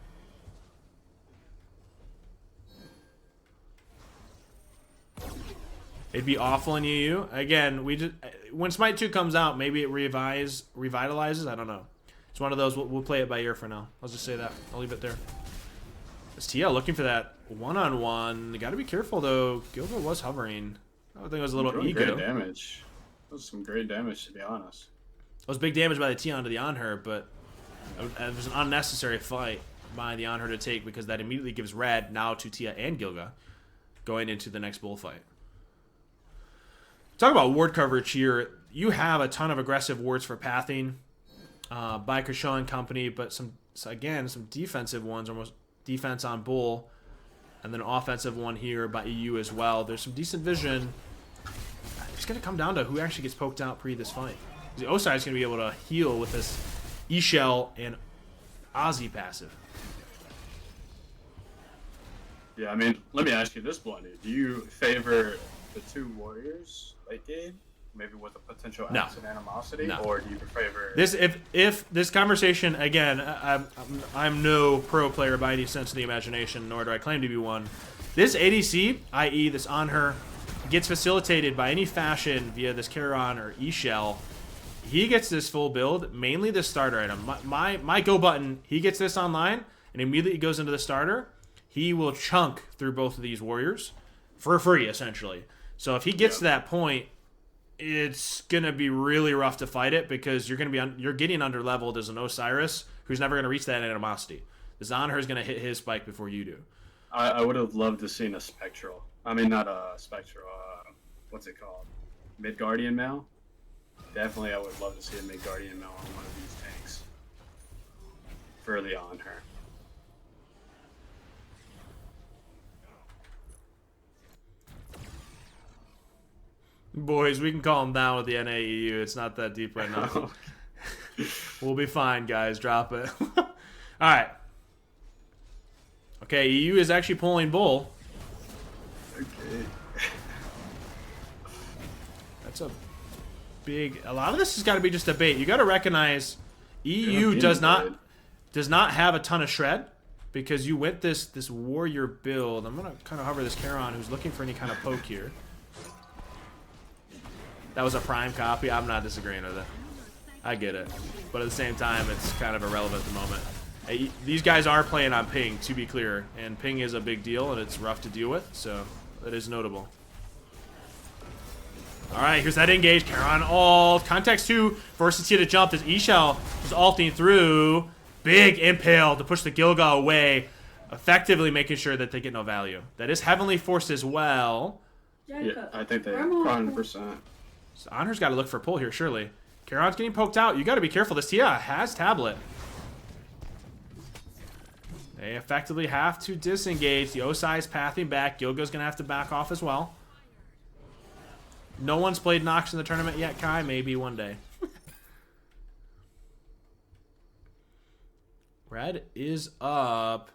It'd be awful in EU. Again, when Smite 2 comes out, maybe it revitalizes. I don't know. It's one of those. We'll play it by ear for now. I'll just say that. I'll leave it there. It's TL looking for that one-on-one. You got to be careful though. Gilga was hovering. I think it was a little ego. Great damage. That was some great damage, to be honest. It was big damage by the T onto the on-her, but it was an unnecessary fight by the on-her to take because that immediately gives red now to Tia and Gilga going into the next bullfight. Talk about ward coverage here. You have a ton of aggressive wards for pathing by Kasho and company, but some defensive ones, almost defense on bull, and then an offensive one here by EU as well. There's some decent vision. It's going to come down to who actually gets poked out pre this fight. The Osai is going to be able to heal with this E-Shell and Ozzy passive. Yeah, I mean, let me ask you this, Blondie. Do you favor the two warriors late game, maybe with a potential acid animosity, or do you favor this? If this conversation again, I'm no pro player by any sense of the imagination, nor do I claim to be one. This ADC, i.e., this on her, gets facilitated by any fashion via this Charon or E-Shell. He gets this full build, mainly the starter item. My go button, he gets this online and immediately goes into the starter. He will chunk through both of these warriors for free, essentially. So if he gets to that point, it's gonna be really rough to fight it because you're getting under leveled as an Osiris who's never gonna reach that animosity. The Zonher is gonna hit his spike before you do. I would have loved to seen a spectral. I mean, not a spectral. What's it called? Mid-Guardian Mail. Definitely, I would love to see a Mid-Guardian Mail on one of these tanks for the on her. Boys, we can calm down with the NAEU. It's not that deep right now. We'll be fine, guys. Drop it. All right. Okay, EU is actually pulling bull. Okay. That's a big... A lot of this has got to be just a bait. You got to recognize EU does not have a ton of shred because you went this warrior build. I'm going to kind of hover this Charon who's looking for any kind of poke here. That was a prime copy. I'm not disagreeing with it. I get it. But at the same time, it's kind of irrelevant at the moment. Hey, these guys are playing on ping, to be clear. And ping is a big deal, and it's rough to deal with. So, that is notable. Alright, here's that engage. Charon ult. Context 2 forces Tia to jump. This E-Shell is ulting through. Big impale to push the Gilga away. Effectively making sure that they get no value. That is heavily forced as well. Yeah, I think they 100%. So Honor's got to look for a pull here, surely. Charon's getting poked out. You got to be careful. This Tia has tablet. They effectively have to disengage. The Osai is pathing back. Gilga's going to have to back off as well. No one's played Nox in the tournament yet, Kai. Maybe one day. Red is up.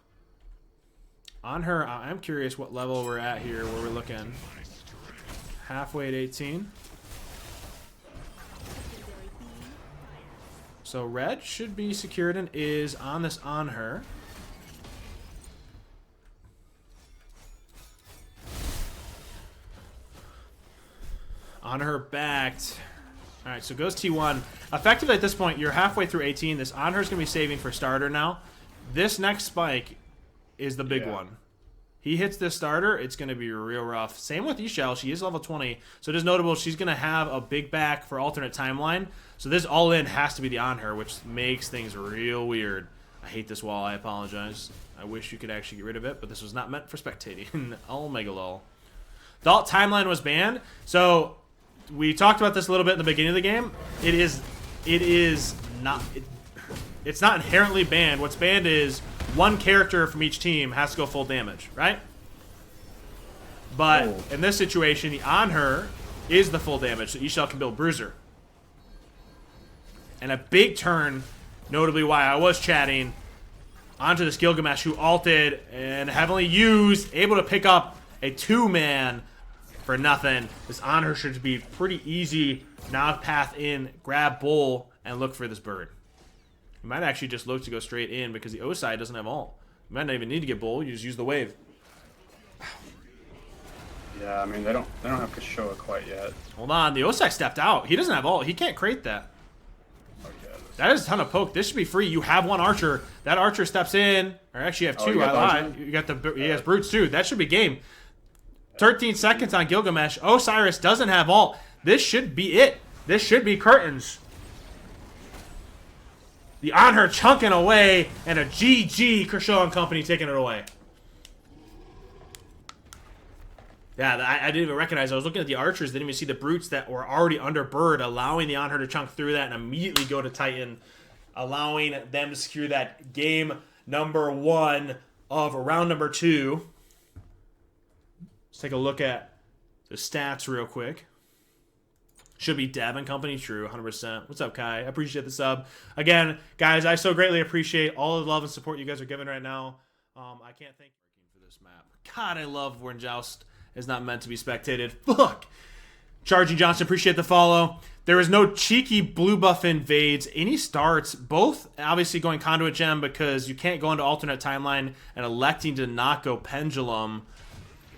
On her, I'm curious what level we're at here, where we're looking. Halfway at 18. So red should be secured and is on this on her. On her backed. Alright, so goes T1. Effectively at this point, you're halfway through 18. This on her is going to be saving for starter now. This next spike is the big one. He hits this starter, it's going to be real rough. Same with E-Shell. She is level 20. So it is notable she's going to have a big back for alternate timeline. So this all-in has to be the on her, which makes things real weird. I hate this wall. I apologize. I wish you could actually get rid of it, but this was not meant for spectating. Oh, mega lol. The alt timeline was banned. So we talked about this a little bit in the beginning of the game. It's not inherently banned. What's banned is one character from each team has to go full damage, right? But in this situation, the on her is the full damage, so Ishal can build Bruiser. And a big turn, notably why I was chatting, onto this Gilgamesh who ulted and heavily used, able to pick up a 2-man for nothing. This on her should be pretty easy. Now path in, grab Bull, and look for this bird. You might actually just look to go straight in because the O side doesn't have ult. You might not even need to get Bull, you just use the wave. Yeah, I mean they don't have Kashoa quite yet. Hold on, the Osai stepped out. He doesn't have ult. He can't crate that. Okay, That is a ton of poke. This should be free. You have one archer. That archer steps in, or actually you have two. I lied. You got the he has brutes too. That should be game. 13 seconds on Gilgamesh. Osiris doesn't have ult. This should be it. This should be curtains. The on her chunking away, and a GG Kershaw and company taking it away. Yeah, I didn't even recognize. I was looking at the archers, didn't even see the brutes that were already under bird, allowing the on her to chunk through that and immediately go to Titan, allowing them to secure that game number 1 of round number 2. Let's take a look at the stats real quick. Should be Dev and company, true, 100%. What's up, Kai? I appreciate the sub. Again, guys, I so greatly appreciate all the love and support you guys are giving right now. I can't thank you for this map. God, I love when Joust is not meant to be spectated. Fuck! Charging Johnson, appreciate the follow. There is no cheeky blue buff invades. Any starts, both obviously going Conduit Gem because you can't go into alternate timeline and electing to not go Pendulum.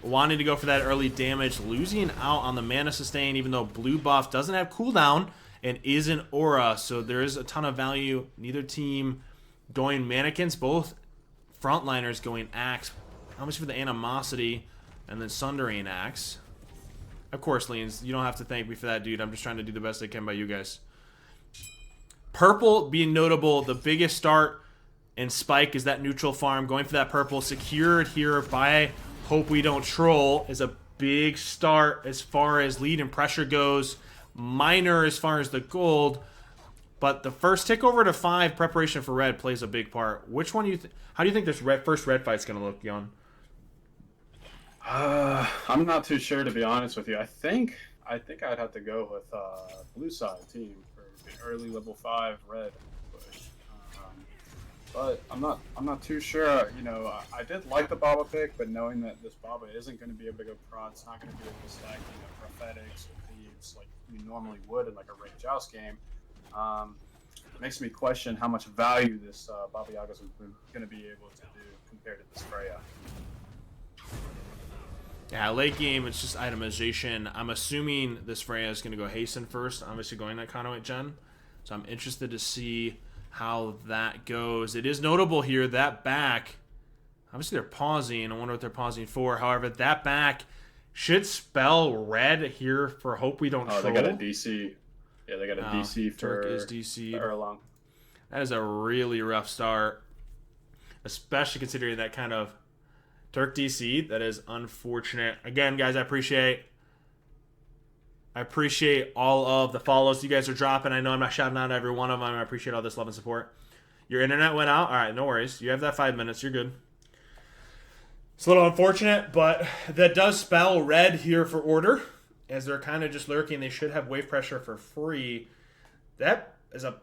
Wanting to go for that early damage, losing out on the mana sustain, even though blue buff doesn't have cooldown and is an aura, so there is a ton of value. Neither team going mannequins, both frontliners going axe. Obviously for the animosity, and then sundering axe. Of course, Leans, you don't have to thank me for that, dude. I'm just trying to do the best I can by you guys. Purple being notable, the biggest start in Spike is that neutral farm. Going for that purple, secured here by Hope We Don't Troll is a big start as far as lead and pressure goes. Minor as far as the gold. But the first tick over to 5 preparation for red plays a big part. Which one do you how do you think this first red fight's going to look, Jan? I'm not too sure, to be honest with you. I think I'd have to go with blue side team for the early level 5 red push. But I'm not too sure. You know, I did like the Baba pick, but knowing that this Baba isn't going to be able to go prod, it's not going to be able to stack, you know, prophetics or thieves like you normally would in like a ranked joust game. It makes me question how much value this Baba Yaga is going to be able to do compared to this Freya. Yeah, late game, it's just itemization. I'm assuming this Freya is going to go Hasten first, obviously going that Conduit Gen. So I'm interested to see how that goes. It is notable here, that back, obviously they're pausing. I wonder what they're pausing for. However, that back should spell red here for Hope We Don't Troll. They got a DC. Yeah, they got a DC for Turk is DC. Erlang. That is a really rough start, especially considering that kind of Turk DC. That is unfortunate. Again, guys, I appreciate all of the follows you guys are dropping. I know I'm not shouting out every one of them. I appreciate all this love and support. Your internet went out? All right, no worries. You have that 5 minutes. You're good. It's a little unfortunate, but that does spell red here for order, as they're kind of just lurking. They should have wave pressure for free. That is a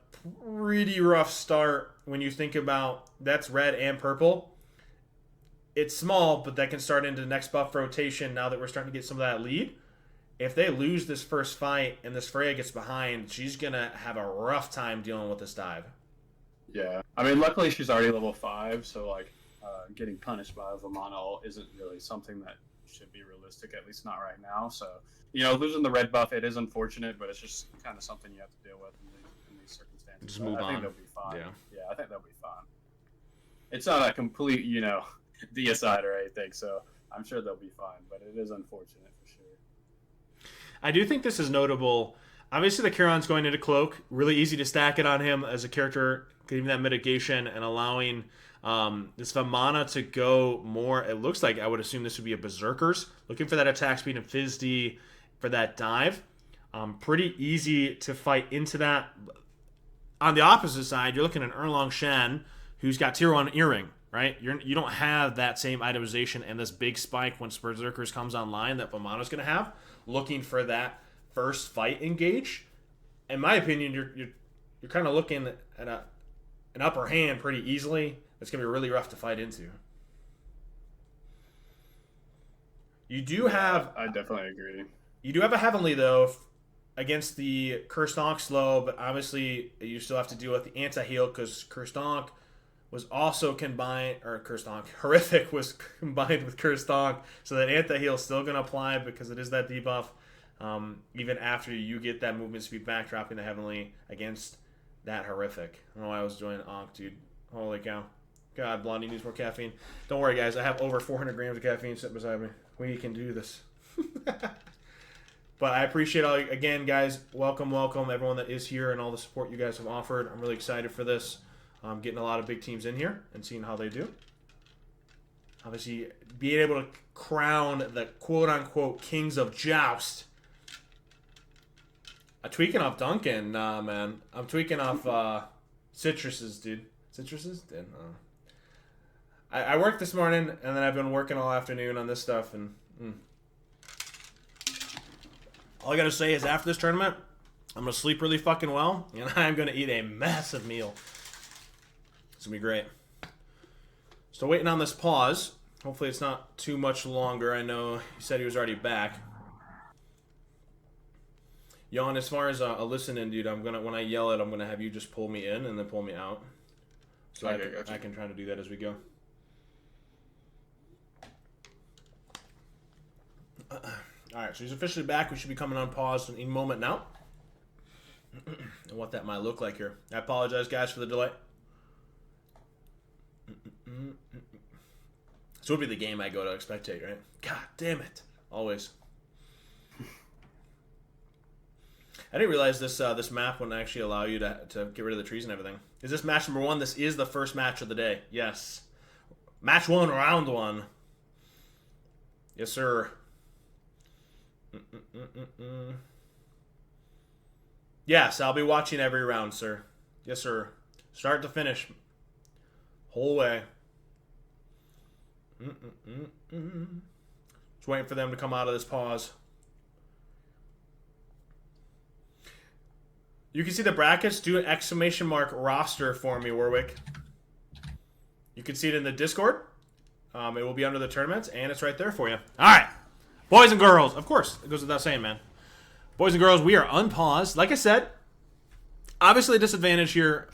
pretty rough start when you think about that's red and purple. It's small, but that can start into the next buff rotation now that we're starting to get some of that lead. If they lose this first fight and this Freya gets behind, she's going to have a rough time dealing with this dive. Yeah. I mean, luckily she's already level 5, so, like, getting punished by a Vamana isn't really something that should be realistic, at least not right now. So, you know, losing the red buff, it is unfortunate, but it's just kind of something you have to deal with in these circumstances. Just move on. I think they'll be fine. Yeah, I think they'll be fine. It's not a complete, you know, deicide or anything, so I'm sure they'll be fine, but it is unfortunate for sure. I do think this is notable. Obviously, the Charon's going into Cloak. Really easy to stack it on him as a character, giving that mitigation and allowing this Vamana to go more. It looks like I would assume this would be a Berserkers. Looking for that attack speed and Fizz D for that dive. Pretty easy to fight into that. On the opposite side, you're looking at Erlong Shen, who's got Tier 1 Earring, right? You don't have that same itemization and this big spike when Berserkers comes online that Vamana's going to have. Looking for that first fight engage. In my opinion, you're kind of looking at an upper hand pretty easily. It's going to be really rough to fight into. You do have... I definitely agree. You do have a Heavenly, though, against the Cursed Ankh slow, but obviously you still have to deal with the anti-heal because Cursed Ankh was also combined, or Cursed Ankh, Horrific was combined with Cursed Ankh, so that anti-heal is still going to apply because it is that debuff, even after you get that movement speed back, dropping the Heavenly against that Horrific. I don't know why I was doing Ankh, dude. Holy cow. God, Blondie needs more caffeine. Don't worry, guys. I have over 400 grams of caffeine sitting beside me. We can do this. But I appreciate all, again, guys, welcome, everyone that is here and all the support you guys have offered. I'm really excited for this. Getting a lot of big teams in here and seeing how they do. Obviously, being able to crown the quote-unquote kings of Joust. I'm tweaking off Duncan. Nah, man. I'm tweaking off Citruses, dude. Citruses? I worked this morning, and then I've been working all afternoon on this stuff, and... All I gotta say is after this tournament, I'm gonna sleep really fucking well, and I'm gonna eat a massive meal. It's gonna be great. Still waiting on this pause. Hopefully it's not too much longer. I know he said he was already back. Yon, as far as a listen-in, dude, I'm gonna, when I yell it, I'm gonna have you just pull me in and then pull me out. So okay, I can try to do that as we go. Alright, so he's officially back. We should be coming on pause in a moment now. And what that might look like here. I apologize, guys, for the delay. So it would be the game I go to spectate, right? God damn it. Always. I didn't realize this this map wouldn't actually allow you to get rid of the trees and everything. Is this match number 1? This is the first match of the day. Yes. Match 1, round 1. Yes, sir. Yes, I'll be watching every round, sir. Yes, sir. Start to finish. Whole way. Just waiting for them to come out of this pause. You can see the brackets. Do an exclamation mark roster for me, Warwick. You can see it in the Discord. It will be under the tournaments, and it's right there for you. All right. Boys and girls. Of course. It goes without saying, man. Boys and girls, we are unpaused. Like I said, obviously a disadvantage here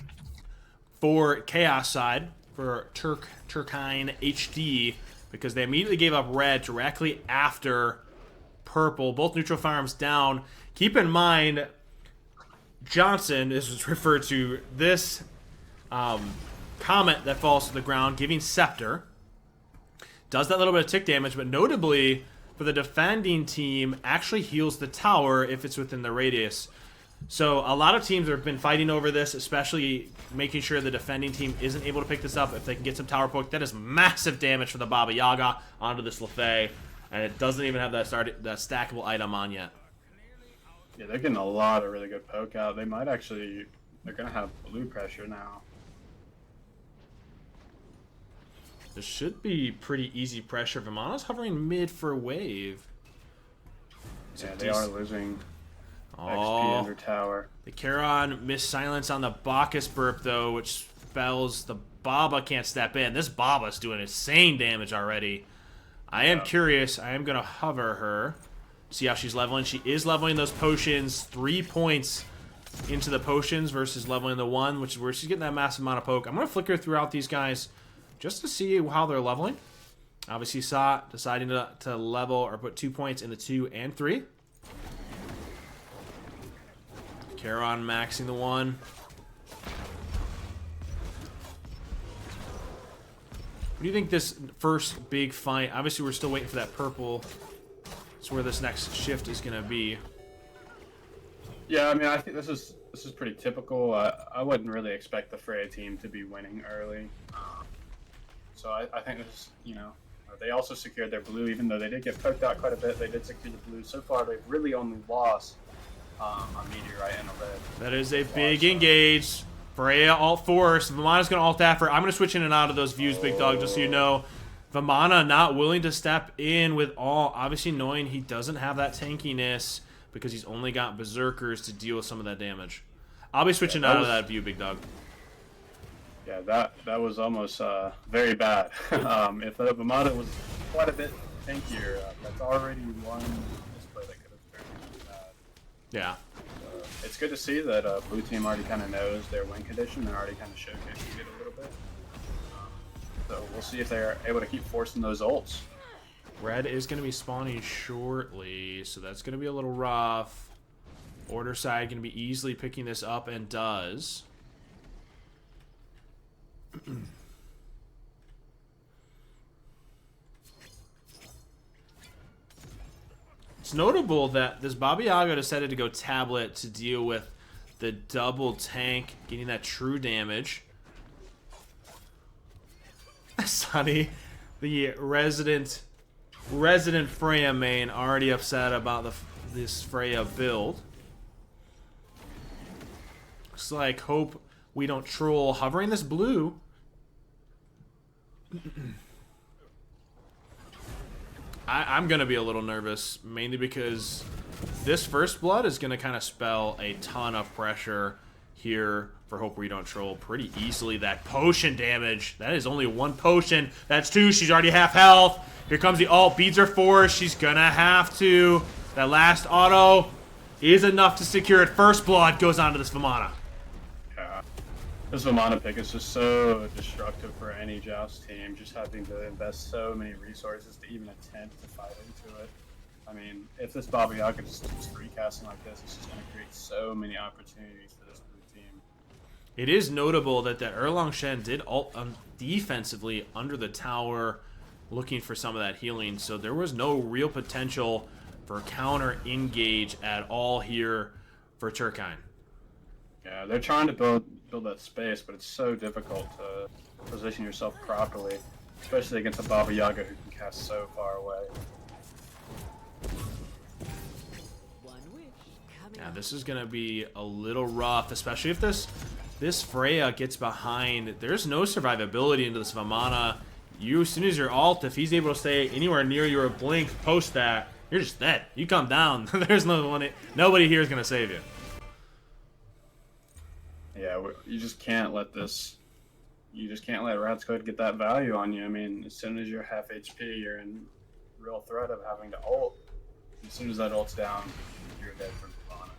for Chaos side, for Turkine HD, because they immediately gave up red directly after purple. Both neutral farms down. Keep in mind, Johnson is referred to this comet that falls to the ground, giving Scepter. Does that little bit of tick damage, but notably for the defending team, actually heals the tower if it's within the radius. So a lot of teams have been fighting over this, especially making sure the defending team isn't able to pick this up if they can get some tower poke. That is massive damage for the Baba Yaga onto this Lefay, and it doesn't even have that stackable item on yet. Yeah, they're getting a lot of really good poke out. They might actually... They're going to have blue pressure now. This should be pretty easy pressure. Vamana's hovering mid for wave. Yeah, they are losing XP under tower. The Charon missed silence on the Bacchus burp, though, which spells the Baba can't step in. This Baba's doing insane damage already. I am curious. I am going to hover her. See how she's leveling. She is leveling those potions. 3 points into the potions versus leveling the 1, which is where she's getting that massive amount of poke. I'm going to flicker throughout these guys just to see how they're leveling. Obviously, Sa deciding to level or put 2 points into 2 and 3. Charon maxing the 1. What do you think this first big fight? Obviously, we're still waiting for that purple. That's where this next shift is going to be. Yeah, I mean, I think this is pretty typical. I wouldn't really expect the Freya team to be winning early. So I think this is, you know, they also secured their blue, even though they did get poked out quite a bit. They did secure the blue. So far, they've really only lost a Meteorite and a red. That is a big engage. Freya alt force. Vamana's going to alt after. I'm going to switch in and out of those views, big dog, just so you know. Vamana not willing to step in with all. Obviously knowing he doesn't have that tankiness because he's only got berserkers to deal with some of that damage. I'll be switching out of that view, big dog. Yeah, that was almost very bad. If the Vamana was quite a bit tankier, that's already one display that could have turned really bad. Yeah. It's good to see that blue team already kind of knows their win condition. They're already kind of showcasing it a little bit. So we'll see if they're able to keep forcing those ults. Red is going to be spawning shortly, so that's going to be a little rough. Order side going to be easily picking this up and does. It's notable that this Baba Yaga decided to go tablet to deal with the double tank, getting that true damage. Sonny, the resident Freya main, already upset about this Freya build. Looks like hope we don't troll hovering this blue. I'm going to be a little nervous, mainly because this first blood is going to kind of spell a ton of pressure here for Hope We Don't Troll pretty easily. That potion damage, that is only one potion. That's two. She's already half health. Here comes the ult. Beads are forced. She's going to have to. That last auto is enough to secure it. First blood goes on to this Vamana. This Vamana pick is just so destructive for any Joust team, just having to invest so many resources to even attempt to fight into it. I mean, if this Baba Yaga just keeps recasting like this, it's just going to create so many opportunities for this blue team. It is notable that Erlang Shen did ult defensively under the tower, looking for some of that healing, so there was no real potential for counter engage at all here for Turkine. Yeah, they're trying to build that space, but it's so difficult to position yourself properly, especially against a Baba Yaga who can cast so far away. Yeah, this is gonna be a little rough, especially if this Freya gets behind. There's no survivability into this Vamana. As soon as your ult, if he's able to stay anywhere near your blink post that, you're just dead. You come down. There's nobody here is gonna save you. Yeah, you just can't let this. You just can't let Rat's Code get that value on you. I mean, as soon as you're half HP, you're in real threat of having to ult. As soon as that ult's down, you're dead from Vamana.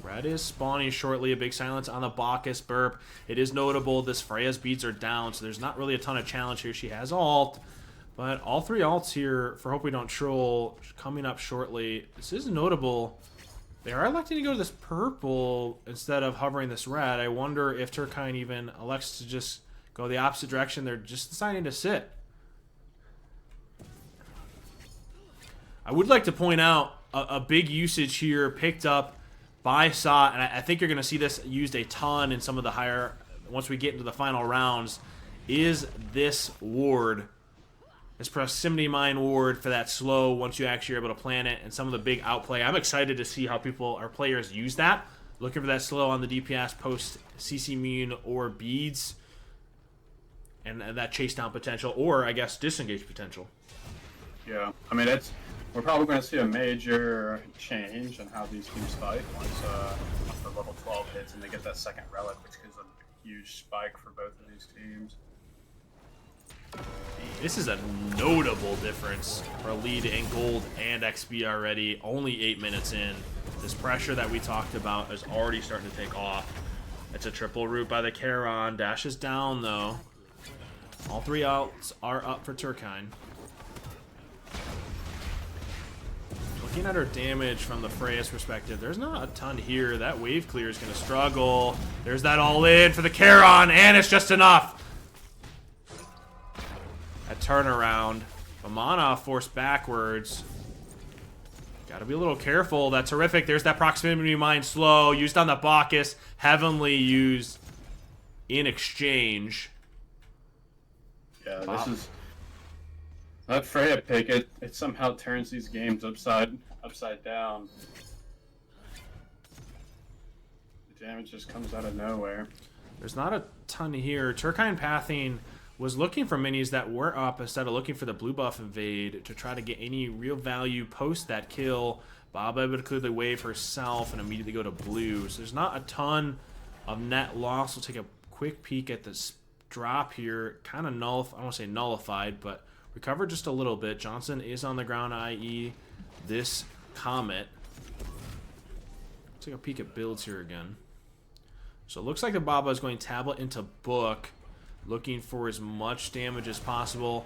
Red is spawning shortly. A big silence on the Bacchus burp. It is notable this Freya's beads are down, so there's not really a ton of challenge here. She has ult, but all three ults here for Hope We Don't Troll coming up shortly. This is notable. They are electing to go to this purple instead of hovering this red. I wonder if Turkine even elects to just go the opposite direction. They're just deciding to sit. I would like to point out a big usage here picked up by Sa, and I think you're going to see this used a ton in some of the higher, once we get into the final rounds, is this ward. This proximity mine ward for that slow once you actually are able to plan it, and some of the big outplay. I'm excited to see how our players use that. Looking for that slow on the DPS post CC immune or beads, and that chase down potential, or I guess disengage potential. Yeah, I mean we're probably going to see a major change in how these teams fight once the level 12 hits and they get that second relic, which gives a huge spike for both of these teams. This is a notable difference for lead in gold and XP already. Only 8 minutes in. This pressure that we talked about is already starting to take off. It's a triple root by the Charon. Dash is down though. All three outs are up for Turkine. Looking at her damage from the Freya's perspective, there's not a ton here. That wave clear is going to struggle. There's that all in for the Charon, and it's just enough. A turnaround. Vamana forced backwards. Gotta be a little careful. That's horrific. There's that proximity mine slow. Used on the Bacchus. Heavenly used in exchange. Yeah, this is... That Freya pick, it somehow turns these games upside down. The damage just comes out of nowhere. There's not a ton here. Turkine Pathing was looking for minis that were up instead of looking for the blue buff invade to try to get any real value post that kill. Baba able to clear the way for herself and immediately go to blue. So there's not a ton of net loss. We'll take a quick peek at this drop here. Kind of I don't want to say nullified, but recovered just a little bit. Johnson is on the ground, i.e. this Comet. Let's take a peek at builds here again. So it looks like the Baba is going tablet into book, looking for as much damage as possible.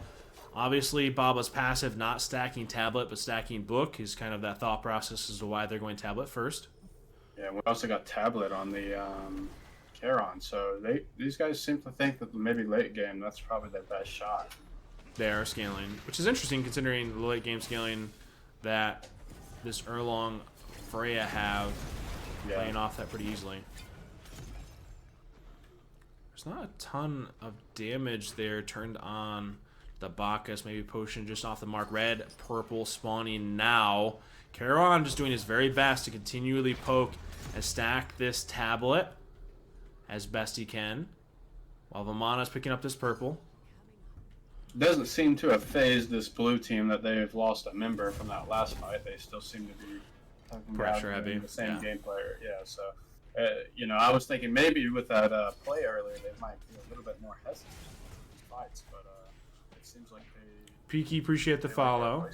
Obviously, Baba's passive, not stacking tablet, but stacking book is kind of that thought process as to why they're going tablet first. Yeah, we also got tablet on the Charon, so these guys seem to think that maybe late game, that's probably their best shot. They are scaling, which is interesting considering the late game scaling that this Erlong Freya have, playing off that pretty easily. There's not a ton of damage there turned on the Bacchus. Maybe potion just off the mark. Red, purple spawning now. Charon just doing his very best to continually poke and stack this tablet as best he can. While Vamana's picking up this purple. Doesn't seem to have phased this blue team that they've lost a member from that last fight. They still seem to be pressure heavy. The same game player. Yeah, so you know, I was thinking maybe with that play earlier they might be a little bit more hesitant in these fights, but it seems like they. Peaky, appreciate the follow.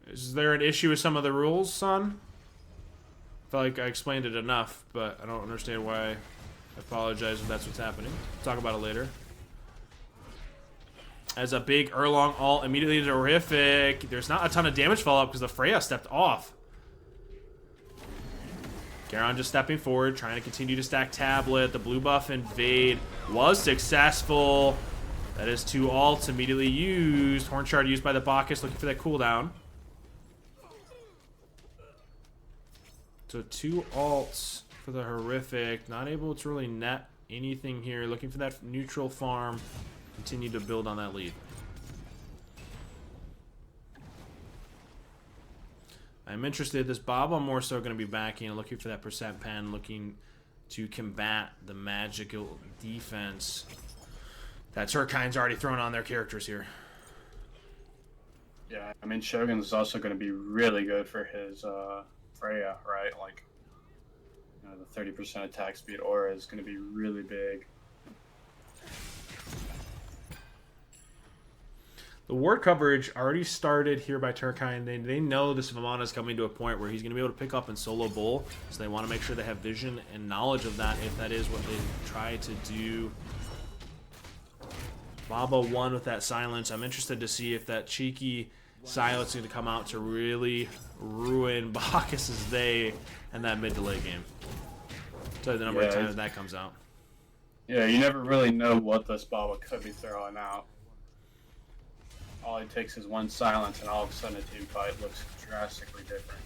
Is there an issue with some of the rules, son? I feel like I explained it enough, but I don't understand why. I apologize if that's what's happening. We'll talk about it later. As a big Erlong ult, immediately terrific. There's not a ton of damage follow-up because the Freya stepped off. Charon just stepping forward, trying to continue to stack tablet. The blue buff invade was successful. That is 2 ults immediately used. Horn Shard used by the Bacchus, looking for that cooldown. So 2 ults for the horrific. Not able to really net anything here. Looking for that neutral farm. Continue to build on that lead. I'm interested. This Baba more so going to be backing and looking for that percent pen, looking to combat the magical defense that Turkine's already thrown on their characters here. Yeah, I mean, Shogun's also going to be really good for his Freya, right? Like, you know, the 30% attack speed aura is going to be really big. The ward coverage already started here by Turkine. They know this Vamana is coming to a point where he's going to be able to pick up in solo bull, so they want to make sure they have vision and knowledge of that if that is what they try to do. Baba won with that silence. I'm interested to see if that cheeky silence is going to come out to really ruin Bacchus's day in that mid-delay game. I'll tell you the number of times that comes out. Yeah, you never really know what this Baba could be throwing out. All it takes is one silence, and all of a sudden a team fight looks drastically different.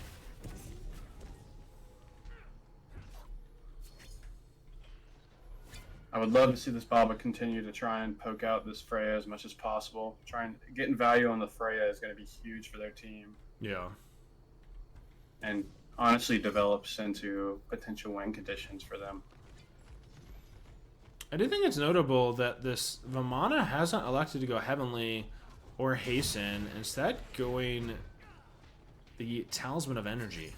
I would love to see this Baba continue to try and poke out this Freya as much as possible. Getting value on the Freya is going to be huge for their team. Yeah. And honestly develops into potential win conditions for them. I do think it's notable that this Vamana hasn't elected to go Heavenly or Hasten, instead going the Talisman of Energy.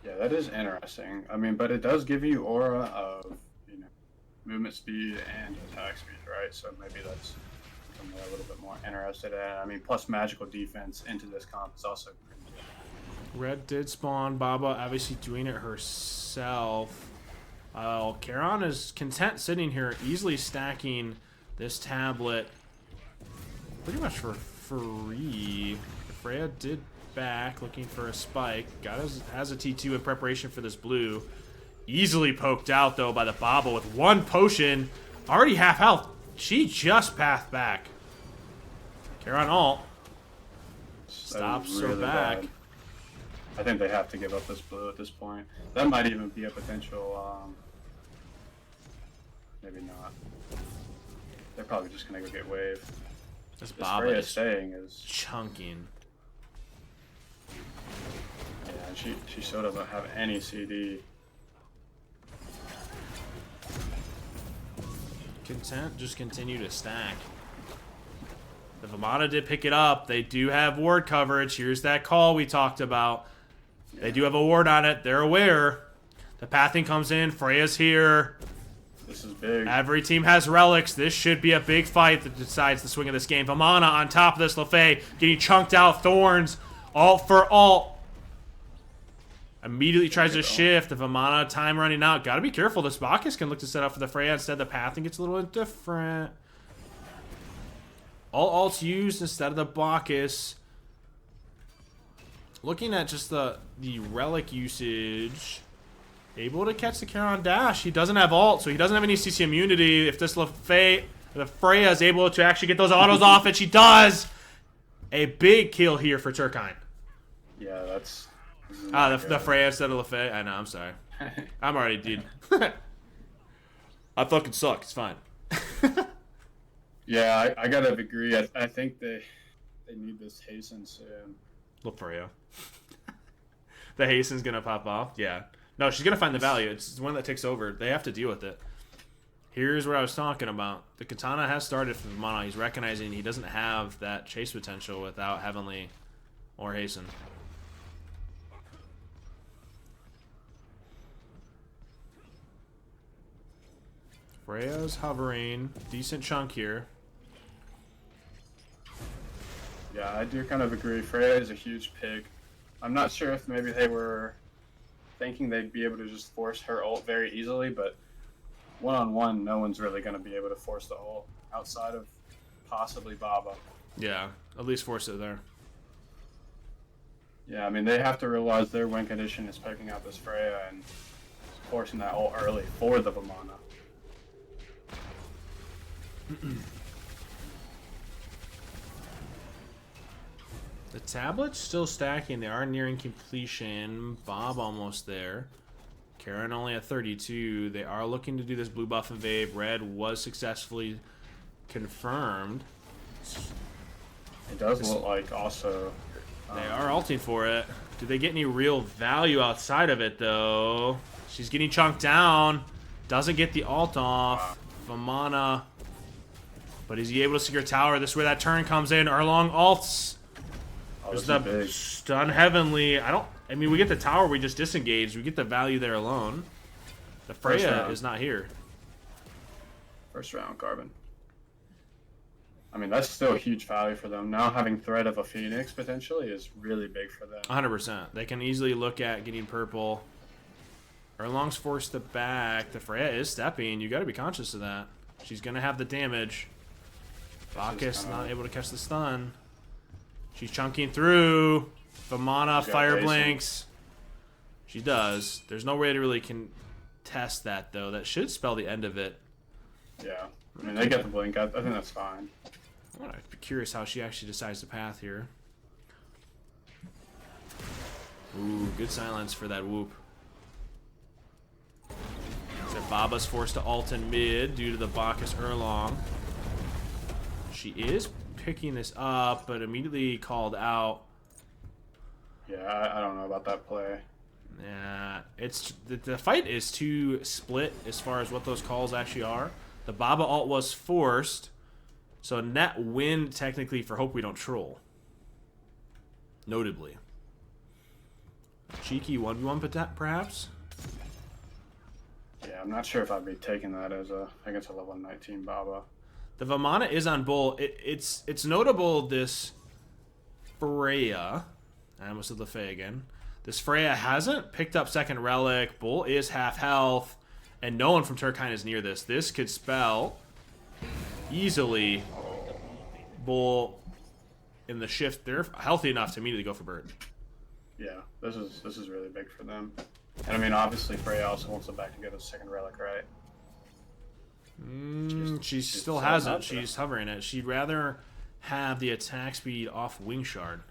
Yeah, that is interesting. I mean, but it does give you aura of, you know, movement speed and attack speed, right? So maybe that's something I'm a little bit more interested in. I mean, plus magical defense into this comp is also pretty good. Red did spawn. Baba obviously doing it herself. Charon is content sitting here, easily stacking this tablet pretty much for free. Freya did back, looking for a spike. Has a T2 in preparation for this blue. Easily poked out, though, by the Baba with one potion. Already half health. She just pathed back. Karen ult. Stops her back. Bad. I think they have to give up this blue at this point. That might even be a potential, maybe not. They're probably just gonna go get wave. This Baba is staying is chunking. Yeah, and she still doesn't have any CD. Content, just continue to stack. The Vamana did pick it up. They do have ward coverage. Here's that call we talked about. Yeah. They do have a ward on it. They're aware. The pathing comes in. Freya's here. This is big. Every team has relics. This should be a big fight that decides the swing of this game. Vamana on top of this. LaFay getting chunked out. Thorns. Alt for alt. Immediately tries to shift. The Vamana time running out. Gotta be careful. This Bacchus can look to set up for the Freya. Instead, the pathing gets a little bit different. All alts used instead of the Bacchus. Looking at just the relic usage. Able to catch the Charon dash. He doesn't have ult, so he doesn't have any CC immunity. If this the Freya is able to actually get those autos off, and she does. A big kill here for Turkine. Yeah, that's... the Freya instead of LaFay. I know, I'm sorry. I'm already, dude. I fucking suck. It's fine. Yeah, I gotta agree. I think they need this hasten soon. LaFreya. The hasten's gonna pop off. Yeah. No, she's gonna find the value. It's the one that takes over. They have to deal with it. Here's what I was talking about. The Katana has started for Vamana. He's recognizing he doesn't have that chase potential without Heavenly or Hasten. Freya's hovering. Decent chunk here. Yeah, I do kind of agree. Freya is a huge pig. I'm not sure if maybe they were thinking they'd be able to just force her ult very easily, but one-on-one, no one's really going to be able to force the ult outside of possibly Baba. Yeah, at least force it there. Yeah, I mean, they have to realize their win condition is picking out this Freya and forcing that ult early for the Vamana. The tablet's still stacking. They are nearing completion. Bob almost there. Karen only at 32. They are looking to do this blue buff invade. Red was successfully confirmed. It does look like also... They are ulting for it. Do they get any real value outside of it, though? She's getting chunked down. Doesn't get the ult off. Vamana. But is he able to secure tower? This is where that turn comes in. Erlong ults. There's the stun Heavenly. I mean, we get the tower, we just disengage. We get the value there alone. The Freya is not here. First round, Carbon. I mean, that's still a huge value for them. Now having threat of a Phoenix, potentially, is really big for them. 100%. They can easily look at getting purple. Erlong's forced to back. The Freya is stepping. You got to be conscious of that. She's going to have the damage. Bacchus not able to catch the stun. She's chunking through. Vamana fire blinks. She does. There's no way to really contest that, though. That should spell the end of it. Yeah. I mean, they get the blink. I think that's fine. I'm curious how she actually decides to path here. Ooh, good silence for that whoop. So Baba's forced to ult in mid due to the Bacchus Erlong. She is picking this up, but immediately called out. Yeah, I don't know about that play. Yeah, it's the fight is too split as far as what those calls actually are. The Baba ult was forced, so net win technically for Hope We Don't Troll. Notably. Cheeky 1v1 perhaps? Yeah, I'm not sure if I'd be taking that as against a level 19 Baba. The Vamana is on Bull. It's notable this Freya. I almost said LaFay again. This Freya hasn't picked up second relic. Bull is half health. And no one from Turkine is near this. This could spell easily Bull in the shift. They're healthy enough to immediately go for bird. Yeah, this is really big for them. And I mean, obviously, Freya also wants it back to go to the second relic, right? She still has it. She's hovering it. She'd rather have the attack speed off Wing Shard.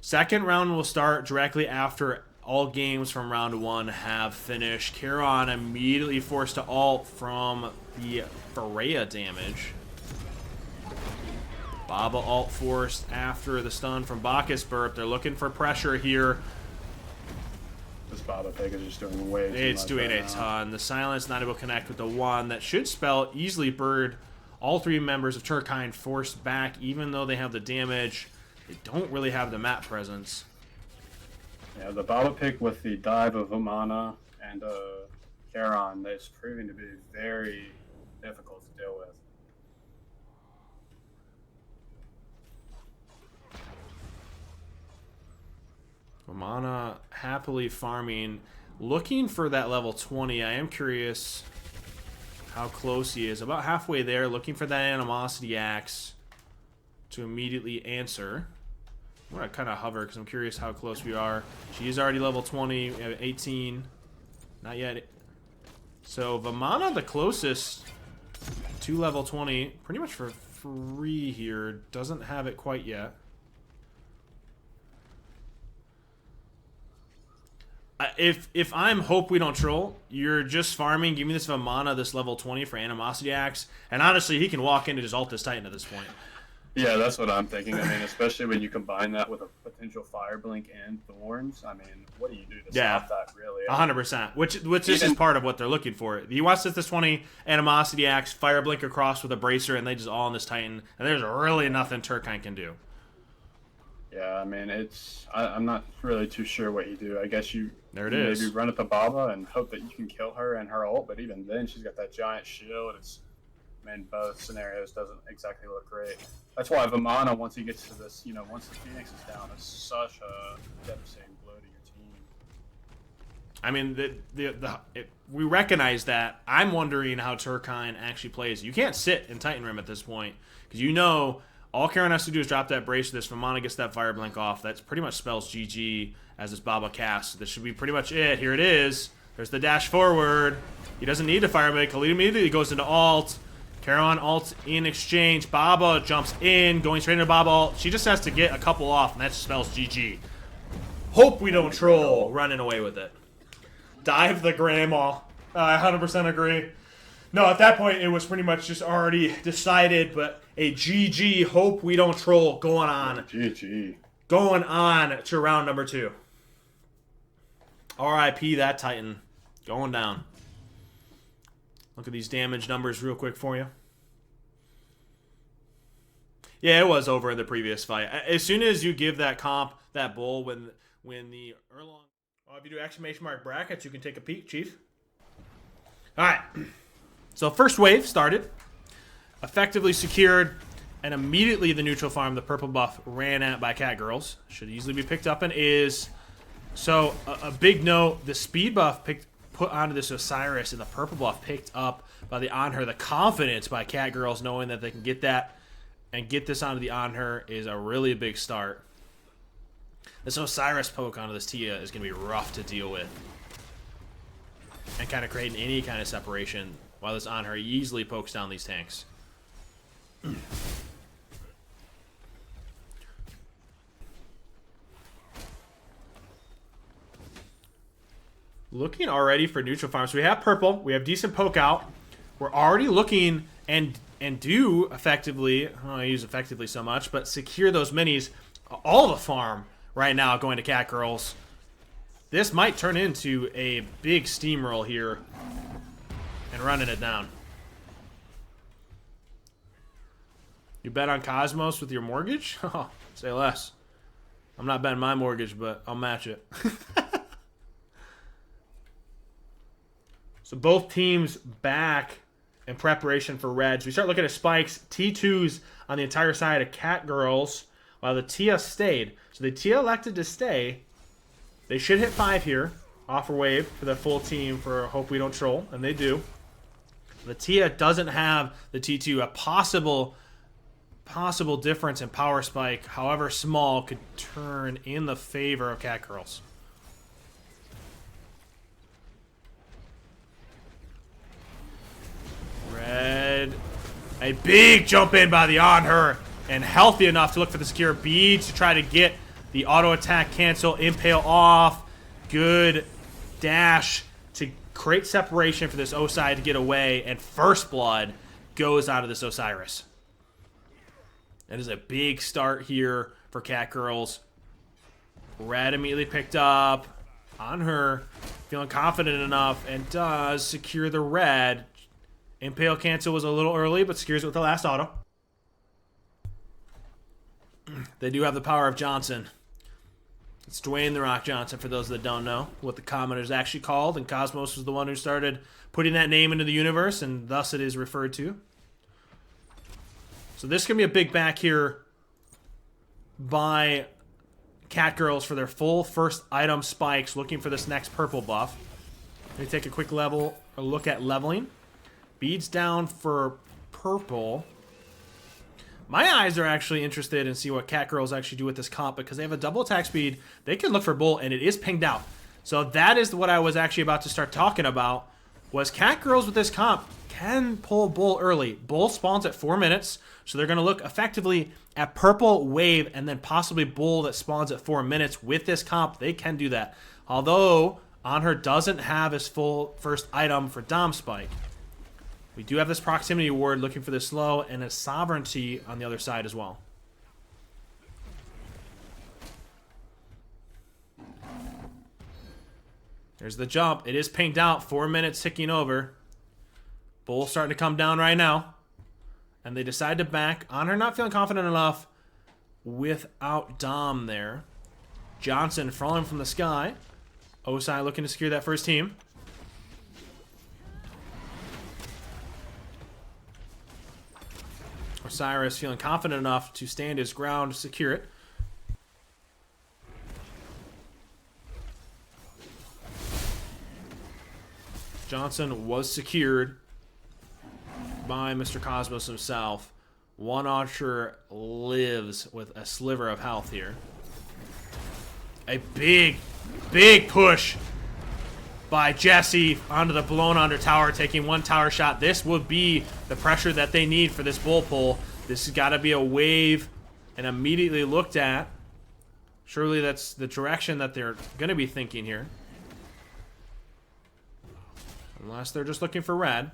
Second round will start directly after all games from round 1 have finished. Charon immediately forced to ult from the Freya damage. Baba ult forced after the stun from Bacchus Burp. They're looking for pressure here. This Baba pick is just doing way too much. It's doing a ton. The silence not able to connect with the one that should spell easily bird. All 3 members of Turkine forced back, even though they have the damage. They don't really have the map presence. Yeah, the Baba pick with the dive of Umana and Charon is proving to be very difficult to deal with. Umana happily farming, looking for that level 20. I am curious how close he is. About halfway there, looking for that Animosity Axe to immediately answer. I'm going to kind of hover because I'm curious how close we are. She is already level 20. We have 18. Not yet. So Vamana, the closest to level 20, pretty much for free here. Doesn't have it quite yet. If I'm Hope We Don't Troll, you're just farming. Give me this Vamana, this level 20 for Animosity Axe. And honestly, he can walk in and just ult this Titan at this point. Yeah, that's what I'm thinking. I mean, especially when you combine that with a potential Fire Blink and Thorns. I mean, what do you do to stop that, really? 100%. Which this is part of what they're looking for. He wants this 20 Animosity Axe, Fire Blink across with a Bracer, and they just all on this Titan. And there's really nothing Turkine can do. Yeah, I mean, I'm not really too sure what you do. I guess you maybe run at the Baba and hope that you can kill her and her ult, but even then, she's got that giant shield. In both scenarios doesn't exactly look great. That's why Vamana, once he gets to this, once the Phoenix is down, is such a devastating blow to your team. I mean, we recognize that. I'm wondering how Turkine actually plays. You can't sit in Titan Rim at this point, because all Charon has to do is drop that brace. This Vamana gets that Fire Blink off. That pretty much spells GG as this Baba casts. This should be pretty much it. Here it is. There's the dash forward. He doesn't need to Fire Blink. Khalid immediately goes into ult. Charon ult in exchange. Baba jumps in, going straight into Baba ult. She just has to get a couple off, and that spells GG. Hope We Don't Troll running away with it. Dive the grandma. I 100% agree. No, at that point, it was pretty much just already decided, but a GG, Hope We Don't Troll going on. GG. Going on to round number 2. RIP that Titan. Going down. Look at these damage numbers real quick for you. Yeah, it was over in the previous fight. As soon as you give that comp, that bull, when the Erlong... Well, if you do exclamation mark brackets, you can take a peek, Chief. Alright. So first wave started. Effectively secured. And immediately the neutral farm, the purple buff, ran at by Cat Girls. Should easily be picked up and is. So, a big note, the speed buff put onto this Osiris and the purple buff picked up by the On Her. The confidence by Cat Girls knowing that they can get that and get this onto the On Her is a really big start. This Osiris poke onto this Tia is going to be rough to deal with. And kind of creating any kind of separation while this On Her easily pokes down these tanks. Looking already for neutral farms. So we have purple. We have decent poke out. We're already looking and do effectively, I don't know, I use effectively so much, but secure those minis. All the farm right now going to Cat Girls. This might turn into a big steamroll here and running it down. You bet on Cosmos with your mortgage? Oh, say less. I'm not betting my mortgage, but I'll match it. So both teams back in preparation for Reds. We start looking at spikes. T2s on the entire side of Cat Girls, while the Tia stayed. So the Tia elected to stay. They should hit 5 here. Offer wave for the full team for Hope We Don't Troll, and they do. The Tia doesn't have the T2. A possible difference in power spike, however small, could turn in the favor of Cat Girls. Red. A big jump in by the On Her. And healthy enough to look for the secure beads to try to get the auto attack cancel. Impale off. Good dash to create separation for this Osai to get away. And first blood goes out of this Osiris. That is a big start here for Cat Girls. Red immediately picked up. On Her. Feeling confident enough and does secure the red. Impale cancel was a little early, but secures it with the last auto. They do have the power of Johnson. It's Dwayne The Rock Johnson, for those that don't know what the comet is actually called. And Cosmos was the one who started putting that name into the universe, and thus it is referred to. So this can be a big back here by Cat Girls for their full first item spikes, looking for this next purple buff. Let me take a quick look at leveling. Beads down for purple. My eyes are actually interested in see what Cat Girls actually do with this comp, because they have a double attack speed. They can look for Bull, and it is pinged out. So that is what I was actually about to start talking about, was Cat Girls with this comp can pull Bull early. Bull spawns at 4 minutes, so they're going to look effectively at purple wave and then possibly Bull that spawns at 4 minutes. With this comp, they can do that. Although, On Her doesn't have his full first item for Dom Spike. We do have this proximity ward looking for the slow and a sovereignty on the other side as well. There's the jump. It is pinged out. 4 minutes ticking over. Bull starting to come down right now. And they decide to back. On Her not feeling confident enough without Dom there. Johnson falling from the sky. Osai looking to secure that first team. Osiris feeling confident enough to stand his ground to secure it. Johnson was secured by Mr. Cosmos himself. One Archer lives with a sliver of health here. A big push by Jesse onto the blown under tower, taking one tower shot. This would be the pressure that they need for this bull pull. This has got to be a wave and immediately looked at. Surely that's the direction that they're going to be thinking here. Unless they're just looking for red.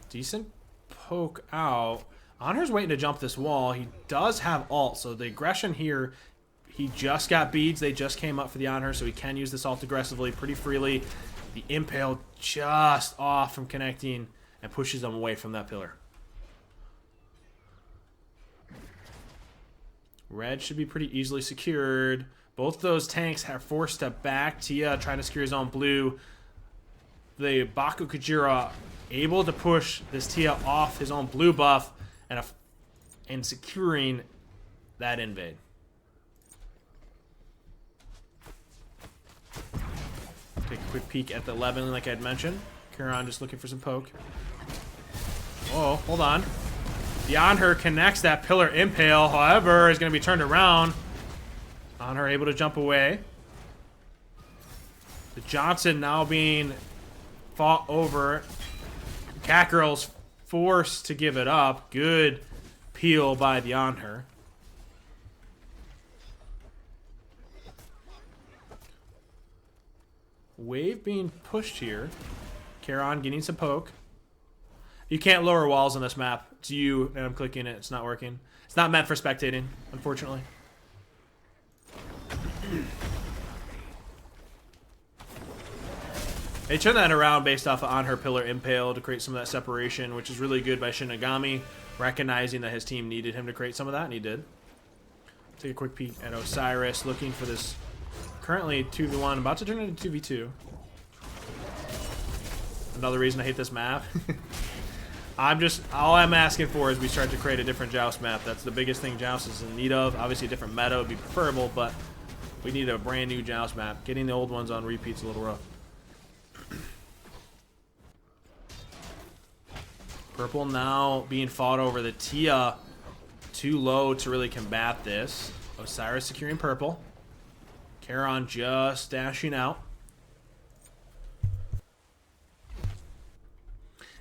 Decent poke out. Honor's waiting to jump this wall. He does have ult, so the aggression here, he just got beads. They just came up for the Honor, so he can use this ult aggressively pretty freely. The Impale just off from connecting and pushes them away from that pillar. Red should be pretty easily secured. Both those tanks have forced to back. Tia trying to secure his own blue. The Baku Kujira able to push this Tia off his own blue buff and securing that invade. Take a quick peek at the 11 like I had mentioned. Kuron just looking for some poke. Oh, hold on. Beyond her connects that pillar Impale, however, is going to be turned around. On her able to jump away. The Johnson now being fought over. Catgirl's forced to give it up. Good peel by the On Her. Wave being pushed here. Charon getting some poke. You can't lower walls on this map. It's you, and I'm clicking it. It's not working. It's not meant for spectating, unfortunately. They turned that around based off of On Her Pillar Impale to create some of that separation, which is really good by Shinigami, recognizing that his team needed him to create some of that, and he did. Take a quick peek at Osiris, looking for this currently 2v1, about to turn into 2v2. Another reason I hate this map. All I'm asking for is we start to create a different Joust map. That's the biggest thing Joust is in need of. Obviously a different meta would be preferable, but we need a brand new Joust map. Getting the old ones on repeat's a little rough. Purple now being fought over. The Tia too low to really combat this. Osiris securing purple. Charon just dashing out.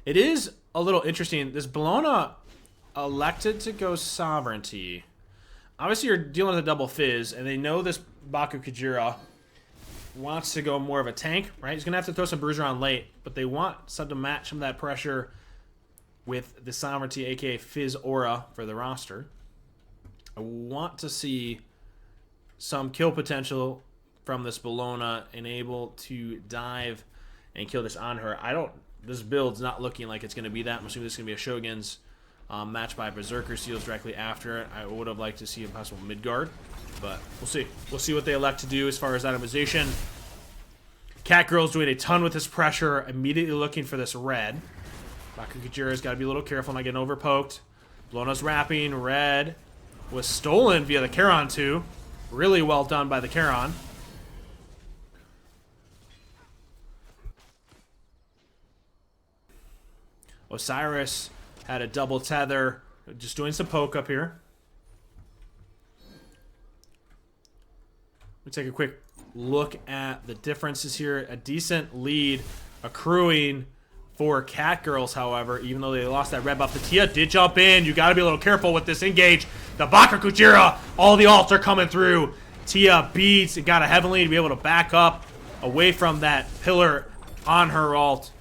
It is a little interesting. This Bologna elected to go Sovereignty. Obviously, you're dealing with a double fizz, and they know this Baku Kujira wants to go more of a tank, right? He's going to have to throw some Bruiser on late, but they want some to match some of that pressure with the Sovereignty, aka Fizz Aura, for the roster. I want to see some kill potential from this Bologna and able to dive and kill this on her. This build's not looking like it's going to be that. I'm assuming this is going to be a Shogun's matched by Berserker Seals directly after it. I would have liked to see a possible Midgard, but we'll see. We'll see what they elect to do as far as itemization. Catgirl's doing a ton with this pressure, immediately looking for this red. Baku Kujira's got to be a little careful not getting overpoked. Bologna's wrapping. Red was stolen via the Charon too. Really well done by the Charon. Osiris had a double tether. Just doing some poke up here. Let's take a quick look at the differences here. A decent lead accruing for Catgirls, however, even though they lost that red buff. The Tia did jump in. You got to be a little careful with this engage. The Baku Kujira, all the ults are coming through. Tia beats. It got a heavenly to be able to back up away from that pillar on her ult.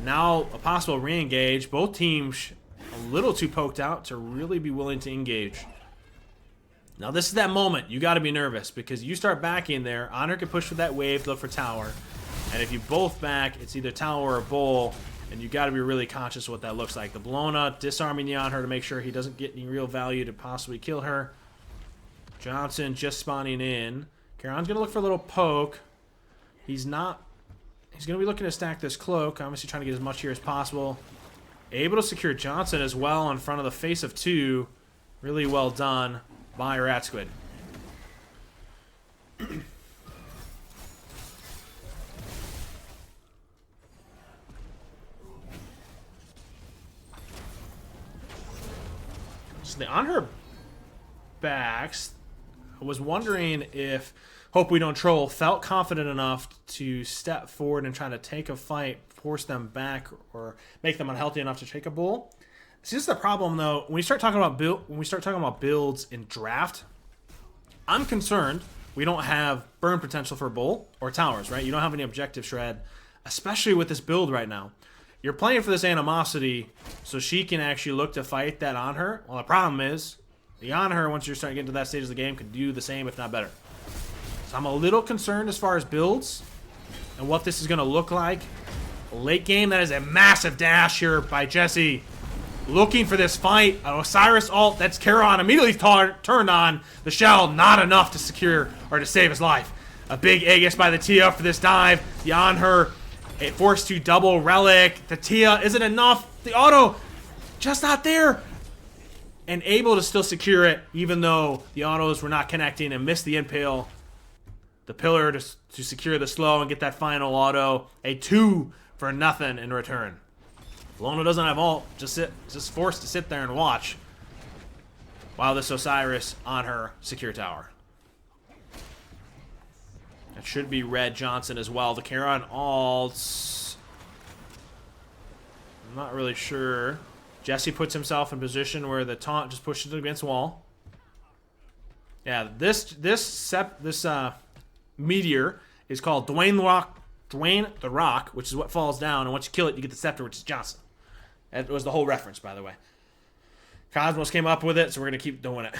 Now a possible re-engage. Both teams a little too poked out to really be willing to engage. Now this is that moment. You got to be nervous because you start backing there. Honor can push for that wave to look for tower. And if you both back, it's either tower or bowl. And you got to be really conscious of what that looks like. The Bologna disarming the on her to make sure he doesn't get any real value to possibly kill her. Johnson just spawning in. Charon's going to look for a little poke. He's not. He's going to be looking to stack this cloak. Obviously trying to get as much here as possible. Able to secure Johnson as well in front of the face of two. Really well done by Rat Squid. So on her backs, I was wondering if Hope We Don't Troll felt confident enough to step forward and try to take a fight, force them back, or make them unhealthy enough to take a bull. See, this is the problem though. When we start talking about builds in draft, I'm concerned we don't have burn potential for bull or towers, right? You don't have any objective shred, especially with this build right now. You're playing for this animosity so she can actually look to fight that on her. Well, the problem is the on her, once you're starting to get into that stage of the game, can do the same, if not better. So I'm a little concerned as far as builds and what this is going to look like. Late game, that is a massive dash here by Jesse. Looking for this fight. An Osiris ult, that's Charon immediately turned on. The shell, not enough to secure or to save his life. A big Aegis by the Tia for this dive. The on her, it forced to double Relic. The Tia isn't enough. The auto, just not there. And able to still secure it, even though the autos were not connecting and missed the impale. The pillar to secure the slow and get that final auto. A 2 for nothing in return. Bologna doesn't have ult, just forced to sit there and watch while this Osiris on her secure tower. That should be Red Johnson as well. The Charon ults. I'm not really sure. Jesse puts himself in position where the taunt just pushes it against the wall. Yeah, this meteor is called Dwayne the Rock, which is what falls down, and once you kill it, you get the scepter, which is Johnson. That was the whole reference, by the way. Cosmos came up with it, so we're going to keep doing it.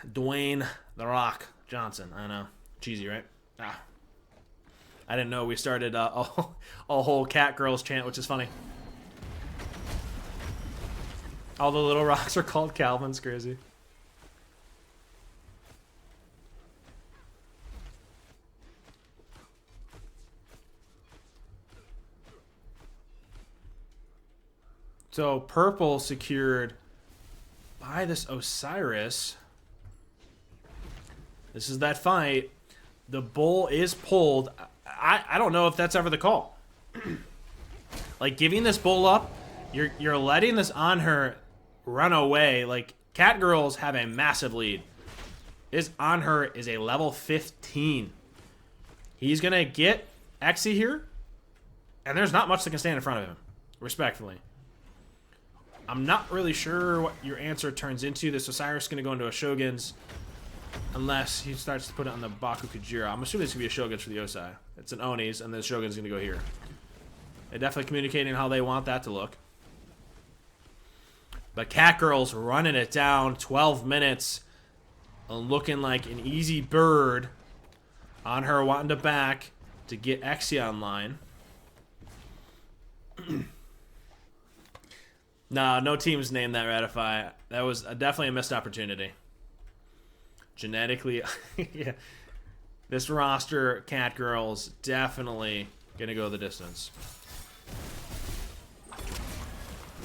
Dwayne the Rock Johnson. I know. Cheesy, right? Ah. I didn't know we started a whole Cat Girls chant, which is funny. All the little rocks are called Calvin's crazy. So purple secured by this Osiris. This is that fight. The bull is pulled. I don't know if that's ever the call. Like giving this bull up, you're letting this on her run away. Like Cat Girls have a massive lead. This on her is a level 15. He's gonna get Exy here, and there's not much that can stand in front of him. Respectfully. I'm not really sure what your answer turns into. This Osiris is going to go into a Shogun's unless he starts to put it on the Baku Kujira. I'm assuming it's going to be a Shogun's for the Osai. It's an Oni's, and the Shogun's going to go here. They're definitely communicating how they want that to look. But Cat Girl's running it down. 12 minutes. Looking like an easy bird on her, wanting to back to get Exia online. Nah, no teams named that Ratify. That was definitely a missed opportunity. Genetically, yeah. This roster, Cat Girl's definitely gonna go the distance.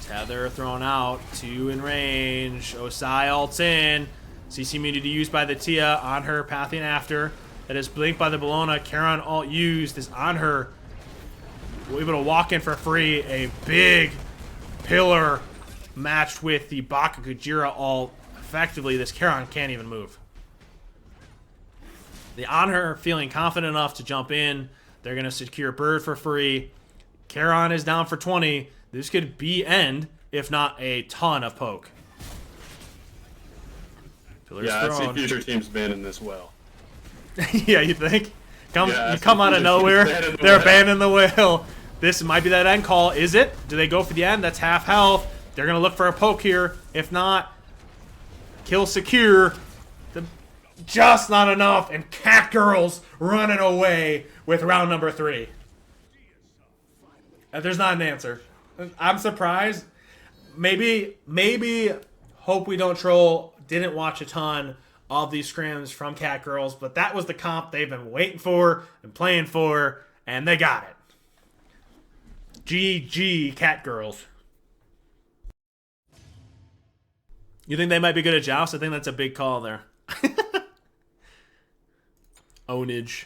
Tether thrown out, 2 in range. Osai ults in. CC immunity used by the Tia on her, pathing after. That is blinked by the Bologna. Charon ult used is on her. We're able to walk in for free. A big pillar matched with the Baka Kujira ult. Effectively, this Charon can't even move. The on her feeling confident enough to jump in. They're going to secure Bird for free. Charon is down for 20. This could be end, if not a ton of poke. Pillar's yeah, thrown. I see future teams banning this well. Yeah, you think? Yeah, you come out of nowhere, they're banning the whale. This might be that end call. Is it? Do they go for the end? That's half health. They're going to look for a poke here. If not, kill secure. Just not enough. And Cat Girl's running away with round number 3. There's not an answer. I'm surprised. Maybe Hope We Don't Troll didn't watch a ton of these scrims from Cat Girls, but that was the comp they've been waiting for and playing for, and they got it. GG, Cat Girls. You think they might be good at Joust? I think that's a big call there. Ownage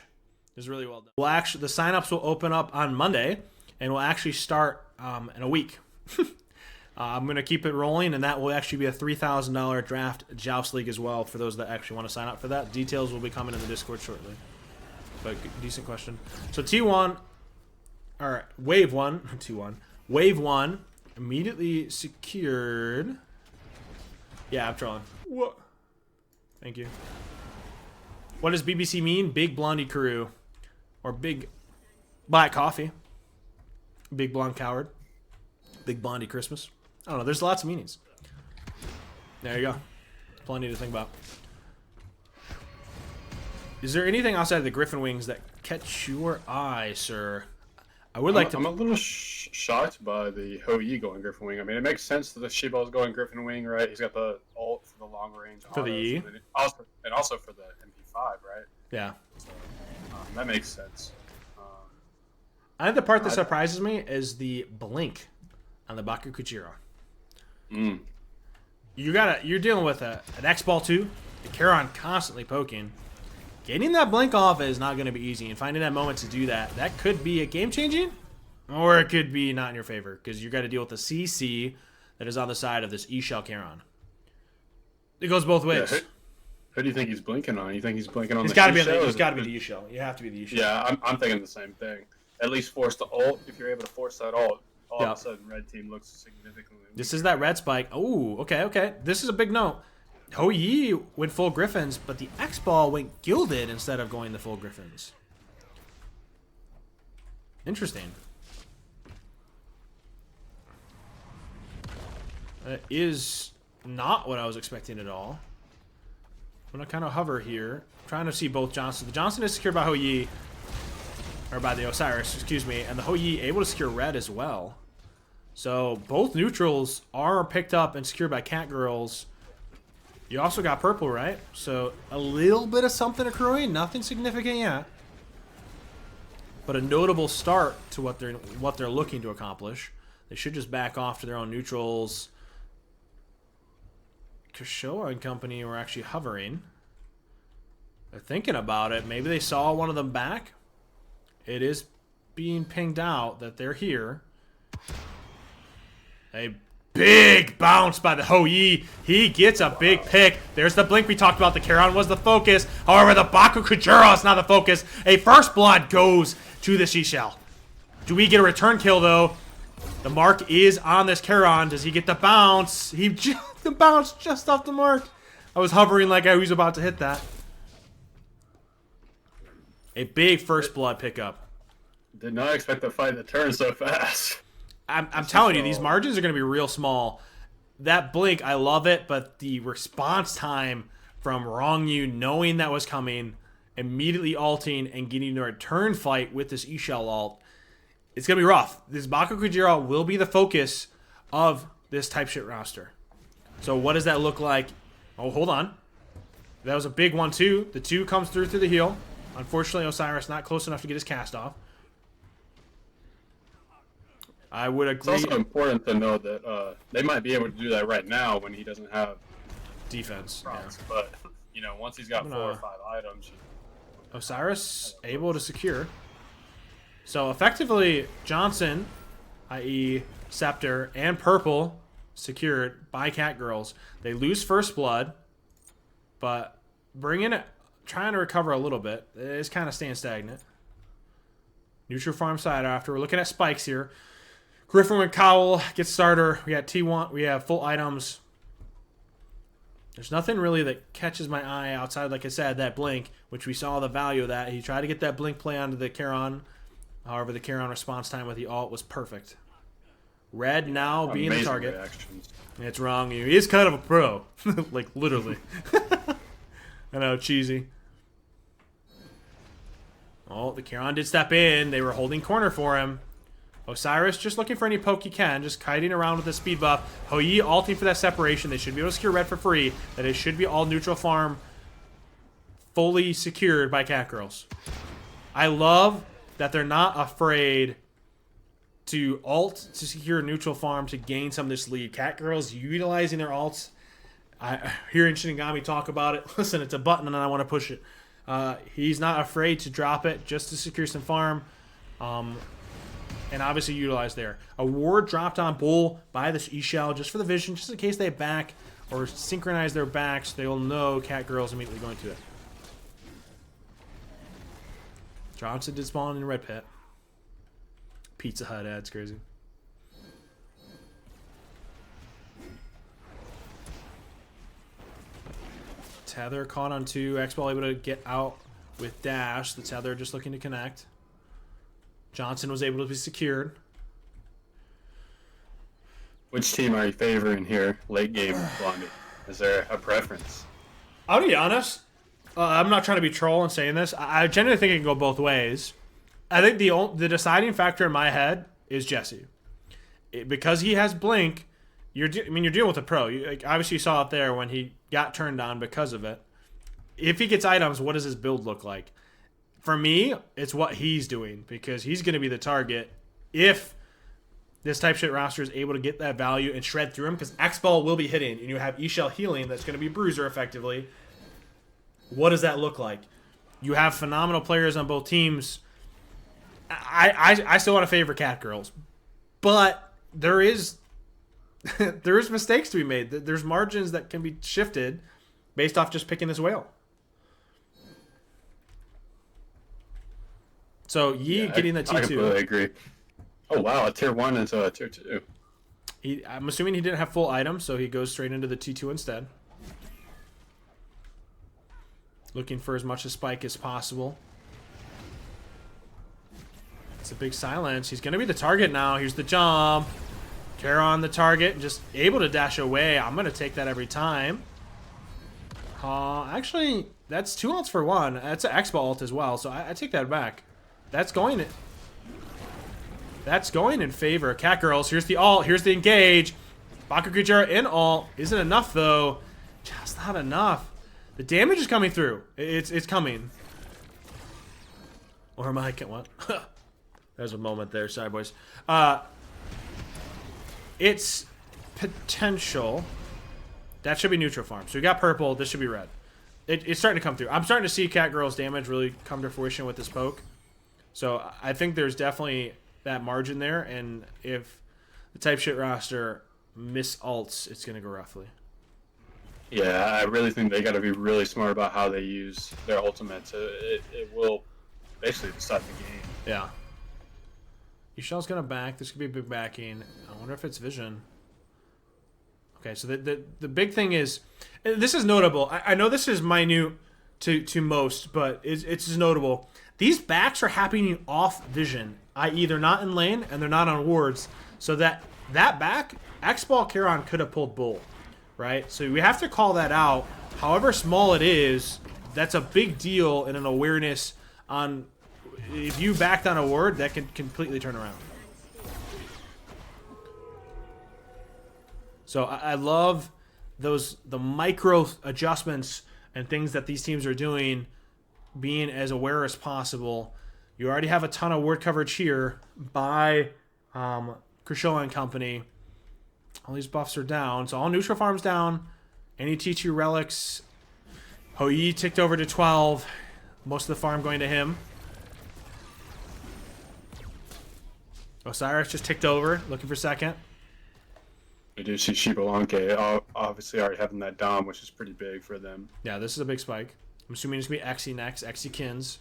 is really well done. We'll actually, the signups will open up on Monday, and we'll actually start in a week. I'm going to keep it rolling, and that will actually be a $3,000 draft Joust League as well for those that actually want to sign up for that. Details will be coming in the Discord shortly. But decent question. So T1, or Wave 1, T1, Wave 1 immediately secured. Yeah, I'm trolling. What? Thank you. What does BBC mean? Big Blondie Crew. Or Big Black Coffee. Big Blonde Coward. Big Blondie Christmas. I don't know. There's lots of meanings. There you go. Plenty to think about. Is there anything outside of the Griffin Wings that catch your eye, sir? I would like to... I'm a little shocked by the Hou-Yi going Griffin Wing. I mean, it makes sense that the Shibo's going Griffin Wing, right? He's got the ult for the long range. For the Yi? And also for the MP5, right? Yeah. So, that makes sense. I think the part that surprises me is the blink on the Baku Kujira. You're dealing with an X-Ball too. The Charon constantly poking. Getting that blink off is not going to be easy, and finding that moment to do that could be a game-changing, or it could be not in your favor, because you got to deal with the CC that is on the side of this E-Shell Charon. It goes both ways. Yeah, who do you think he's blinking on? You think he's blinking on He's the got to be the E-Shell. You have to be the E-Shell. Yeah, I'm thinking the same thing. At least force the ult. If you're able to force that ult, all of a sudden red team looks significantly weaker. This is that red spike. Oh, okay. This is a big note. Hou-Yi went full Griffins, but the X-Ball went Gilded instead of going the full Griffins. Interesting. That is not what I was expecting at all. I'm going to kind of hover here. I'm trying to see both Johnsons. The Johnson is secured by Hou-Yi. Or by the Osiris, excuse me. And the Hou-Yi able to secure red as well. So both neutrals are picked up and secured by Cat Girls. You also got purple, right? So a little bit of something accruing. Nothing significant yet. But a notable start to what they're looking to accomplish. They should just back off to their own neutrals. Kashoa and company were actually hovering. They're thinking about it. Maybe they saw one of them back. It is being pinged out that they're here. A big bounce by the Hou-Yi. He gets a big pick. There's the blink we talked about. The Charon was the focus. However, the Baku Kujira is not the focus. A first blood goes to the Seashell. Do we get a return kill, though? The mark is on this Charon. Does he get the bounce? He the bounce just off the mark. I was hovering like I was about to hit that. A big first blood pickup. Did not expect the fight to turn so fast. I'm telling you, these margins are going to be real small. That blink, I love it, but the response time from Ronngyu knowing that was coming, immediately ulting and getting a return fight with this E-Shell ult, it's going to be rough. This Bakugujira will be the focus of this type shit roster. So what does that look like? Oh, hold on. That was a big one, too. The 2 comes through the heal. Unfortunately, Osiris not close enough to get his cast off. I would agree. It's also important to know that they might be able to do that right now when he doesn't have defense. Yeah. But, you know, once he's got 4 or 5 items... Osiris able to secure. So effectively, Johnson, i.e. Scepter, and Purple secured by Cat Girls. They lose first blood, but bringing it, trying to recover a little bit. It's kind of staying stagnant. Neutral farm side after. We're looking at spikes here. Griffin with Cowl gets starter. We got T1. We have full items. There's nothing really that catches my eye outside, like I said, that blink, which we saw the value of that. He tried to get that blink play onto the Charon. However, the Charon response time with the ult was perfect. Red now being the target. Reactions. It's wrong. He is kind of a pro. Like, literally. I know, cheesy. Oh, the Charon did step in. They were holding corner for him. Osiris just looking for any poke he can, just kiting around with the speed buff. Hou-Yi ulting for that separation. They should be able to secure red for free. That it should be all neutral farm fully secured by Cat Girls. I love that they're not afraid to ult to secure neutral farm to gain some of this lead. Cat Girls utilizing their ults. Hearing Shinigami talk about it. Listen, it's a button and I want to push it. He's not afraid to drop it just to secure some farm. And obviously utilized there. A ward dropped on Bull by this E-Shell just for the vision, just in case they back or synchronize their backs. They'll know Cat Girl's immediately going to it. Johnson did spawn in Red Pit. Pizza Hut ads, crazy. Tether caught on 2. X-Ball able to get out with Dash. The Tether just looking to connect. Johnson was able to be secured. Which team are you favoring here, late game, Blondie? Is there a preference? I'll be honest. I'm not trying to be troll in saying this. I genuinely think it can go both ways. I think the deciding factor in my head is Jesse. Because he has Blink, you're dealing with a pro. Obviously, you saw it there when he got turned on because of it. If he gets items, what does his build look like? For me, it's what he's doing because he's going to be the target if this type shit roster is able to get that value and shred through him because X-Ball will be hitting and you have E-Shell healing that's going to be Bruiser effectively. What does that look like? You have phenomenal players on both teams. I still want to favor Cat Girls, but there is mistakes to be made. There's margins that can be shifted based off just picking this whale. So getting the T2. I completely agree. Oh wow, a tier 1 into a tier 2. I'm assuming he didn't have full items, so he goes straight into the T2 instead. Looking for as much a spike as possible. It's a big silence. He's going to be the target now. Here's the jump. Charon the target, just able to dash away. I'm going to take that every time. Actually, that's 2 ults for 1. That's an X-Ball ult as well, so I take that back. That's going in favor of Cat Girls. Here's the ult. Here's the engage. Bakugujira in ult. Isn't enough, though. Just not enough. The damage is coming through. It's coming. Or am I... What? There's a moment there. Sorry, boys. It's potential. That should be neutral farm. So we got purple. This should be red. It's starting to come through. I'm starting to see Cat Girl's damage really come to fruition with this poke. So I think there's definitely that margin there. And if the type shit roster miss ults, it's going to go roughly. Yeah, I really think they got to be really smart about how they use their ultimates. It will basically decide the game. Yeah. Yishel's gonna back. This could be a big backing. I wonder if it's vision. Okay, so the big thing is, this is notable. I know this is minute to most, but it's just notable. These backs are happening off vision, i.e. they're not in lane and they're not on wards. So that back, X-Ball Charon could have pulled bull, right? So we have to call that out. However small it is, that's a big deal in an awareness on, if you backed on a ward, that can completely turn around. So I love the micro adjustments and things that these teams are doing, being as aware as possible. You already have a ton of ward coverage here by Kershaw and company. All these buffs are down. So all neutral farms down. Any T2 relics. Hou ticked over to 12. Most of the farm going to him. Osiris just ticked over, looking for second. I do see SoloOrTroll obviously already having that dom, which is pretty big for them. Yeah, this is a big spike. I'm assuming it's going to be Xe next. Xe Kins.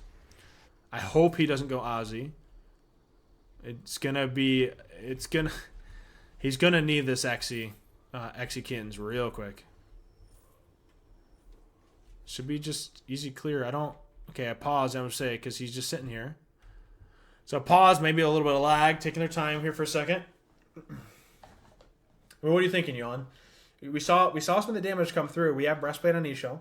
I hope he doesn't go Ozzy. It's going to be... He's going to need this Xe Kins real quick. Should be just easy clear. Okay, I paused, I'm going to say, because he's just sitting here. So pause, maybe a little bit of lag, taking their time here for a second. Well, what are you thinking, Yon? We saw some of the damage come through. We have breastplate on Isho.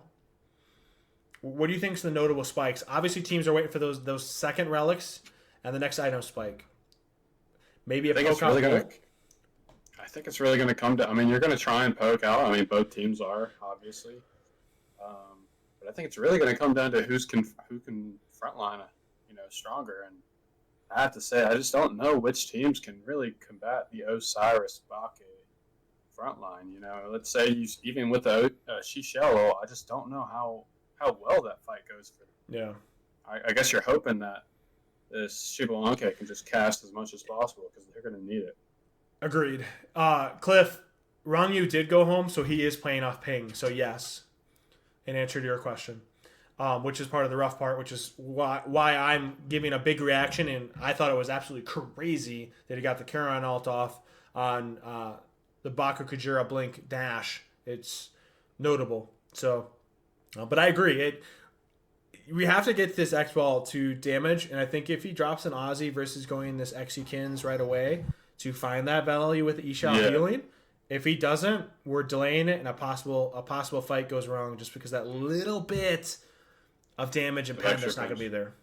What do you think is the notable spikes? Obviously, teams are waiting for those second relics and the next item spike. Maybe a poke out. I think it's really going to come to. I mean, you're going to try and poke out. I mean, both teams are obviously, but I think it's really going to come down to who can frontline, stronger. And I have to say, I just don't know which teams can really combat the Osiris Bake frontline. Let's say even with the Shishelo, I just don't know how well that fight goes for them. Yeah. I guess you're hoping that this SoloOrTroll can just cast as much as possible because they're going to need it. Agreed. Cliff, Ronngyu did go home, so he is playing off ping. So yes, in answer to your question, which is part of the rough part, which is why I'm giving a big reaction, and I thought it was absolutely crazy that he got the Charon ult off on the Baku Kujira blink dash. It's notable. So, but I agree. We have to get this X-Ball to damage, and I think if he drops an Aussie versus going this Xe Kins right away to find that value with the Isha healing, if he doesn't, we're delaying it, and a possible fight goes wrong just because that little bit of damage and pen that's not going to be there.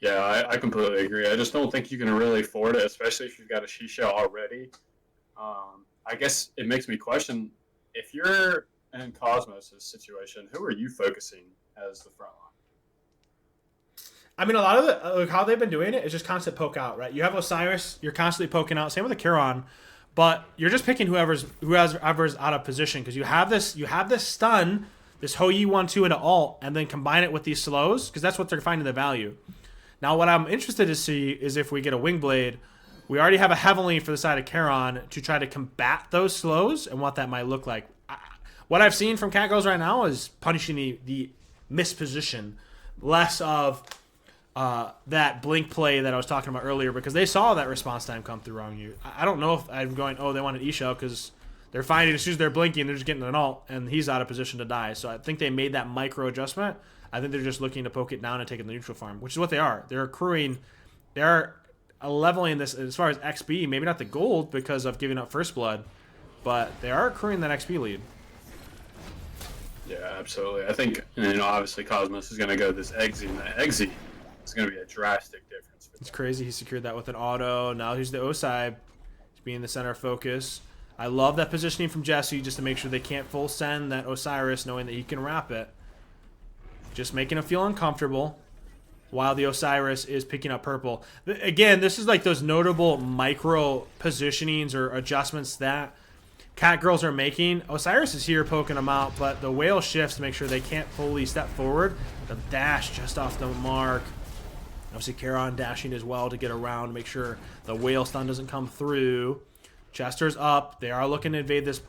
Yeah, I completely agree. I just don't think you can really afford it, especially if you've got a Shisha already. I guess it makes me question, if you're in Cosmos' situation, who are you focusing as the front line? I mean, a lot of how they've been doing it is just constant poke out, right? You have Osiris, you're constantly poking out. Same with the Charon, but you're just picking whoever's out of position because you have this stun, this Hou 1-2 into ult, and then combine it with these slows because that's what they're finding the value. Now, what I'm interested to see is if we get a Wingblade. We already have a Heavenly for the side of Charon to try to combat those slows and what that might look like. What I've seen from Cat Girls right now is punishing the misposition, less of that blink play that I was talking about earlier because they saw that response time come through Ronngyu. I don't know if I'm going, they wanted Isha because they're finding as soon as they're blinking, they're just getting an ult, and he's out of position to die. So I think they made that micro adjustment. I think they're just looking to poke it down and take it the neutral farm, which is what they are. They're accruing. They're leveling this as far as XP, maybe not the gold because of giving up First Blood, but they are accruing that XP lead. Yeah, absolutely. I think, obviously Cosmos is going to go this Xe, and that Xe is going to be a drastic difference. It's crazy. He secured that with an auto. Now he's the Osai. He's being the center of focus. I love that positioning from Jesse just to make sure they can't full send that Osiris knowing that he can wrap it. Just making him feel uncomfortable while the Osiris is picking up purple. Again, this is like those notable micro positionings or adjustments that Cat Girls are making. Osiris is here poking them out, but the whale shifts to make sure they can't fully step forward. The dash just off the mark. Obviously, Charon dashing as well to get around, make sure the whale stun doesn't come through. Chester's up. They are looking to invade this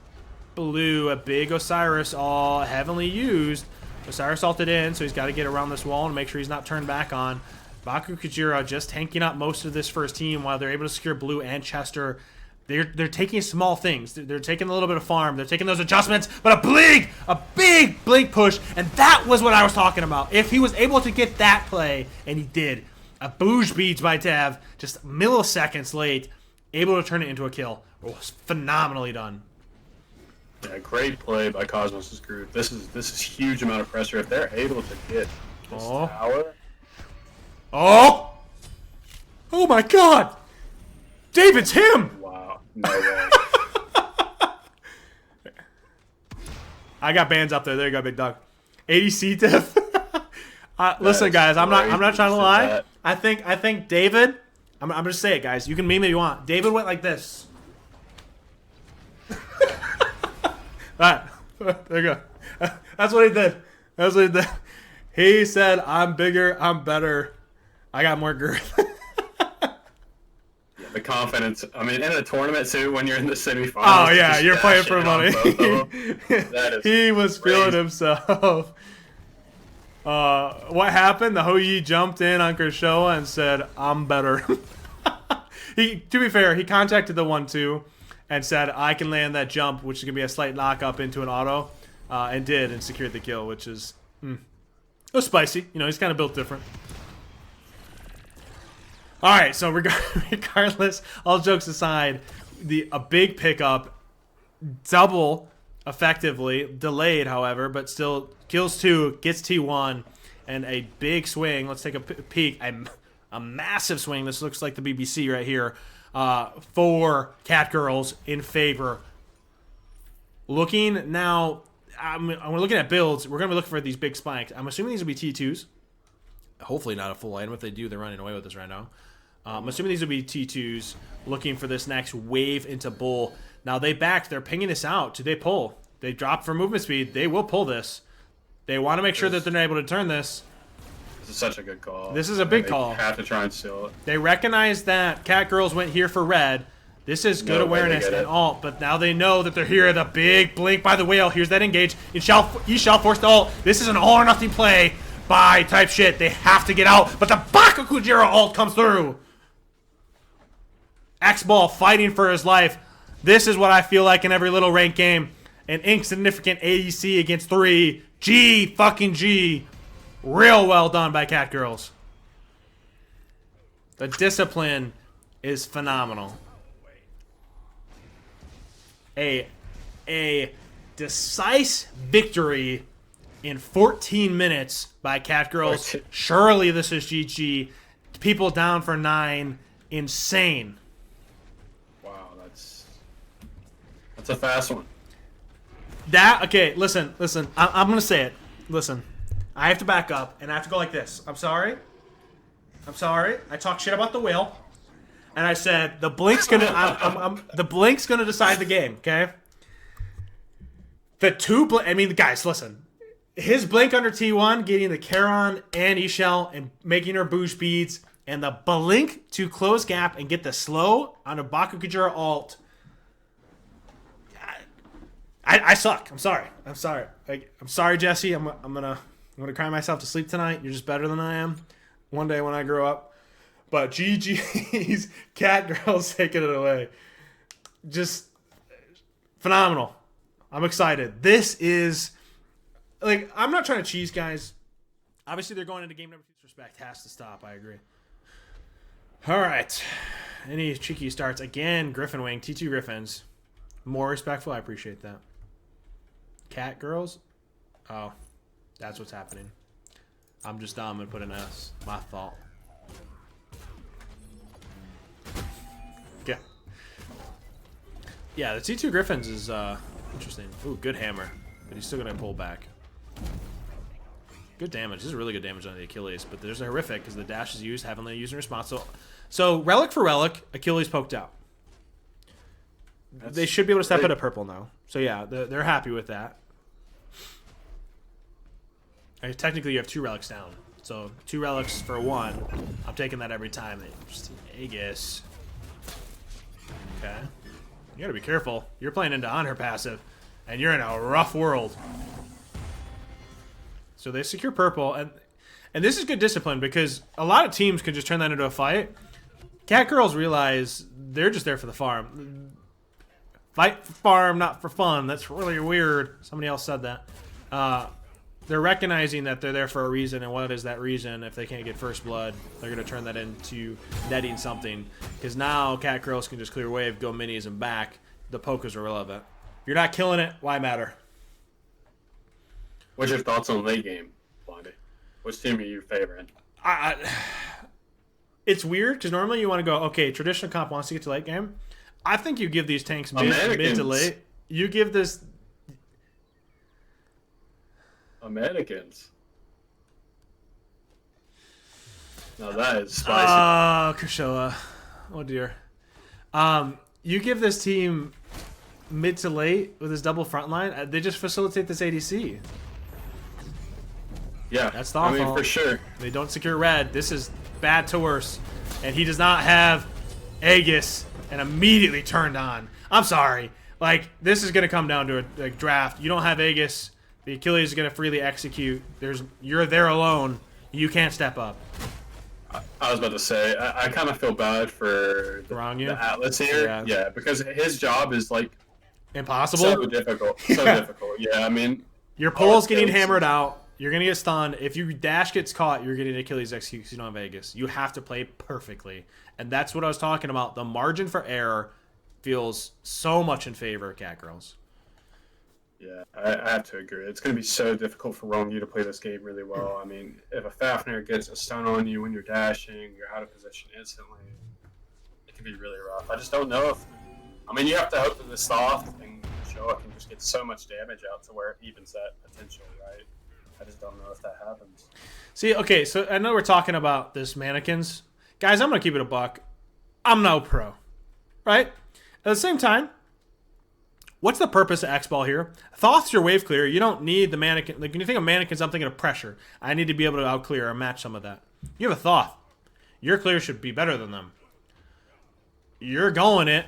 blue. A big Osiris all heavily used. Osiris ulted in, so he's got to get around this wall and make sure he's not turned back on. Baku Kujira just tanking up most of this first team while they're able to secure blue and Chester. They're taking small things. They're taking a little bit of farm. They're taking those adjustments, but a big blink push, and that was what I was talking about. If he was able to get that play, and he did, a booge beats by Tav, just milliseconds late, able to turn it into a kill. It was phenomenally done. Yeah, great play by Cosmos' group. This is huge amount of pressure. If they're able to get this tower. Oh my God! David's him! Wow, no way. I got bands up there. There you go, big dog. ADC diff. Listen, guys, I'm not trying to lie. I think David. I'm gonna say it, guys. You can meme it if you want. David went like this. Alright, there you go. That's what he did. That's what he did. He said, "I'm bigger. I'm better. I got more girth." The confidence. I mean, in a tournament too, when you're in the semifinals. Oh yeah, you're playing for money. He was crazy. feeling himself. What happened? The Houyi jumped in on Kershaw and said, "I'm better." To be fair, he contacted the 1-2 and said, "I can land that jump, which is gonna be a slight knock up into an auto," and did, and secured the kill, which is it was spicy. You know, he's kind of built different. All right, so regardless, all jokes aside, a big pickup, double effectively, delayed, however, but still kills 2, gets T1, and a big swing. Let's take a peek. A massive swing. This looks like the BBC right here for Cat Girls in favor. Looking now, we're looking at builds. We're going to be looking for these big spikes. I'm assuming these will be T2s. Hopefully not a full item. If they do, they're running away with us right now. I'm assuming these will be T2s, looking for this next wave into bull. Now they backed. They're pinging this out. Do they pull? They drop for movement speed. They will pull this. They want to make sure that they're able to turn this. This is such a good call. This is a big call. They have to try and steal it. They recognize that Cat Girls went here for red. This is good awareness and ult, but now they know that they're here. The big blink by the whale. Here's that engage. He shall force the ult. This is an all or nothing play by type shit. They have to get out, but the Baku Kujira ult comes through. X-Ball fighting for his life. This is what I feel like in every little ranked game. An insignificant ADC against 3. G. Real well done by Cat Girls. The discipline is phenomenal. A decisive victory in 14 minutes by Cat Girls. Surely this is GG. People down for 9. Insane. Wow, that's a fast one. Okay, listen. I'm gonna say it. Listen, I have to back up, and I have to go like this. I'm sorry. I talked shit about the whale, and I said the blink's gonna. The blink's gonna decide the game. Okay. I mean, guys, listen. His blink under T1, getting the Charon and Ishel and making her boost beads, and the blink to close gap and get the slow on a Baku Kujira ult. I suck. I'm sorry. I'm sorry, Jesse. I'm gonna cry myself to sleep tonight. You're just better than I am. One day when I grow up. But GG's Cat Girls taking it away. Just phenomenal. I'm excited. This is I'm not trying to cheese, guys. Obviously, they're going into game number 2. Respect has to stop. I agree. All right. Any cheeky starts again? Griffin Wing, T2 Griffins. More respectful. I appreciate that. Cat Girls? Oh, that's what's happening. I'm just dumb and put an S. My fault. Yeah. Yeah, the T2 Griffins is interesting. Ooh, good hammer. But he's still going to pull back. Good damage. This is really good damage on the Achilles. But there's a horrific because the dash is used. Haven't used in response. So Relic for Relic. Achilles poked out. They should be able to step into purple now. So yeah, they're happy with that. Technically, you have 2 relics down. So 2 relics for 1. I'm taking that every time. Just Aegis. Okay. You gotta be careful. You're playing into Honor passive, and you're in a rough world. So they secure purple, and And this is good discipline because a lot of teams can just turn that into a fight. Cat girls realize they're just there for the farm. Fight for farm, not for fun. That's really weird. Somebody else said that. They're recognizing that they're there for a reason, and what is that reason? If they can't get first blood, they're going to turn that into netting something. Because now cat girls can just clear wave, go minis, and back. The poke is irrelevant. If you're not killing it, why matter? What's your thoughts on late game, Blondie? Which team are you favoring? It's weird because normally you want to go, okay, traditional comp wants to get to late game. I think you give these tanks mid to late. You give this... Americans. Now that is spicy. Kershaw. Oh, dear. You give this team mid to late with his double front line, they just facilitate this ADC. Yeah, that's thoughtful. I mean, for sure. They don't secure red. This is bad to worse. And he does not have Aegis and immediately turned on. I'm sorry. Like, this is going to come down to a draft. You don't have Aegis. The Achilles is going to freely execute. You're there alone. You can't step up. I was about to say, I kind of feel bad for the Atlas here. Yeah, because his job is, like, impossible. So difficult. So difficult. Yeah, I mean, your pole's getting hammered out. You're going to get stunned. If your dash gets caught, you're getting Achilles execute because you don't have Aegis. You have to play perfectly. And that's what I was talking about. The margin for error feels so much in favor of cat girls. Yeah, I have to agree. It's going to be so difficult for Ronngyu to play this game really well. I mean, if a Fafnir gets a stun on you when you're dashing, you're out of position instantly, it can be really rough. I just don't know if... I mean, you have to hope that the soft and Showa can just get so much damage out to where it evens that potential, right? I just don't know if that happens. See, okay, so I know we're talking about this mannequins. Guys, I'm going to keep it a buck. I'm no pro, right? At the same time, what's the purpose of X-Ball here? Thoth's your wave clear. You don't need the mannequin. Like, when you think of mannequins, I'm thinking of pressure. I need to be able to out-clear or match some of that. You have a Thoth. Your clear should be better than them. You're going it.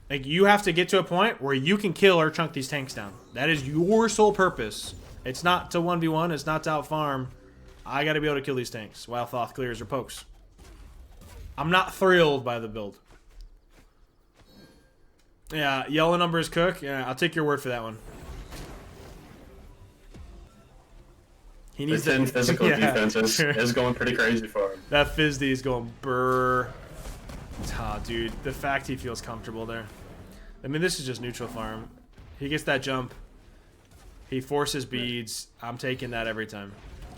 Like, you have to get to a point where you can kill or chunk these tanks down. That is your sole purpose. It's not to 1v1. It's not to out-farm. I got to be able to kill these tanks while Thoth clears or pokes. I'm not thrilled by the build. Yeah, yellow numbers cook. Yeah, I'll take your word for that one. He needs the 10 physical defense is going pretty crazy for him. That Fizdie is going brrr. Dude, the fact he feels comfortable there. I mean, this is just neutral farm. He gets that jump. He forces beads. I'm taking that every time.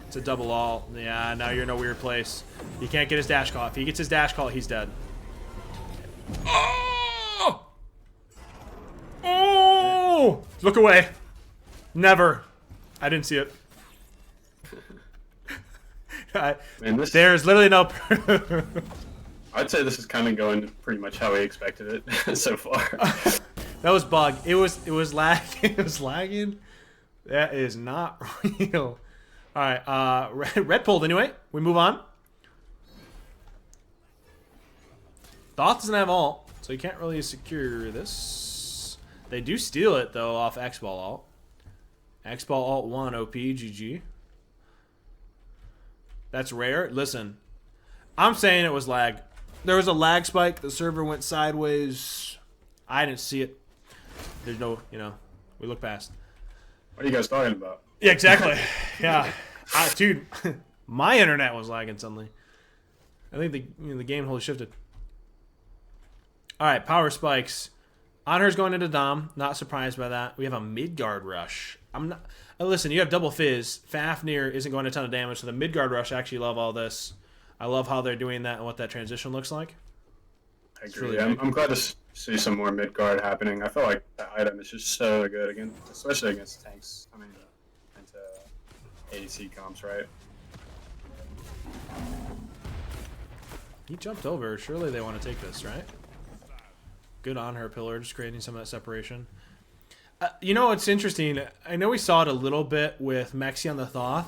It's a double ult. Yeah, now you're in a weird place. He can't get his dash call. If he gets his dash call, he's dead. Oh! Oh! Look away. Never. I didn't see it. There's literally no... I'd say this is kind of going pretty much how we expected it so far. That was bug. It was lagging. It was lagging. That is not real. All right. Red pulled anyway. We move on. Thoth doesn't have ult, so you can't really secure this. They do steal it though off X-Ball ult. X-Ball ult 1 OP GG. That's rare. Listen, I'm saying it was lag. There was a lag spike. The server went sideways. I didn't see it. There's no, we look past. What are you guys talking about? Yeah, exactly. Yeah. Dude, my internet was lagging suddenly. I think the game wholly shifted. All right, power spikes. Honor's going into Dom. Not surprised by that. We have a mid-guard rush. I'm not... listen, you have double fizz. Fafnir isn't going a ton of damage, so the mid-guard rush, I actually love all this. I love how they're doing that and what that transition looks like. I agree. Really I'm glad to see some more mid-guard happening. I feel like the item is just so good, again, especially against tanks. I mean, into ADC comps, right? He jumped over. Surely they want to take this, right? Good on her, Pillar, just creating some of that separation. You know what's interesting? I know we saw it a little bit with Mexi on the Thoth.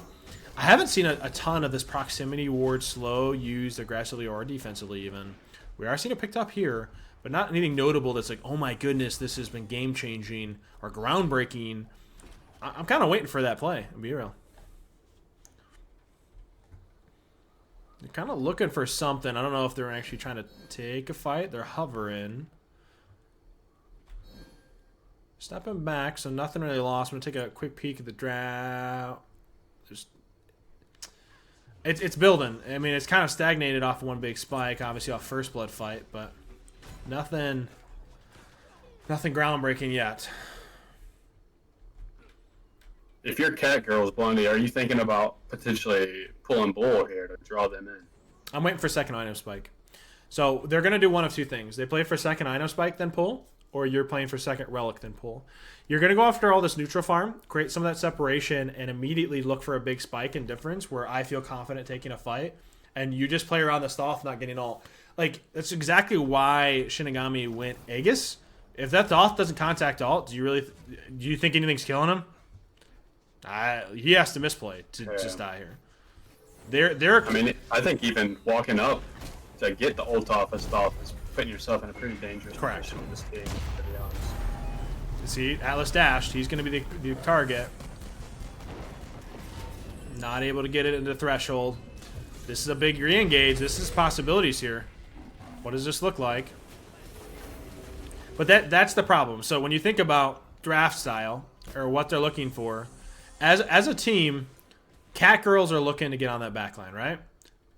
I haven't seen a ton of this proximity ward slow used aggressively or defensively even. We are seeing it picked up here, but not anything notable that's like, oh my goodness, this has been game-changing or groundbreaking. I'm kind of waiting for that play, to be real. They're kind of looking for something. I don't know if they're actually trying to take a fight. They're hovering. Stepping back, so nothing really lost. I'm going to take a quick peek at the draft. It's building. I mean, it's kind of stagnated off of one big spike, obviously off First Blood fight, but nothing groundbreaking yet. If you're Cat Girls, Blondie, are you thinking about potentially pulling Bull here to draw them in? I'm waiting for second item spike. So they're going to do one of two things. They play for second item spike, then pull, or you're playing for second relic, then pull. You're going to go after all this neutral farm, create some of that separation, and immediately look for a big spike and difference where I feel confident taking a fight, and you just play around the Thoth not getting ult. Like, that's exactly why Shinigami went Aegis. If that Thoth doesn't contact ult, do you think anything's killing him? He has to misplay to just die here. I mean, I think even walking up to get the ult off as Thoth is putting yourself in a pretty dangerous position in this game, to be honest. See, Atlas dashed. He's going to be the target. Not able to get it into the threshold. This is a big re-engage. This is possibilities here. What does this look like? But that's the problem. So when you think about draft style or what they're looking for, as a team, Cat Girls are looking to get on that back line, right?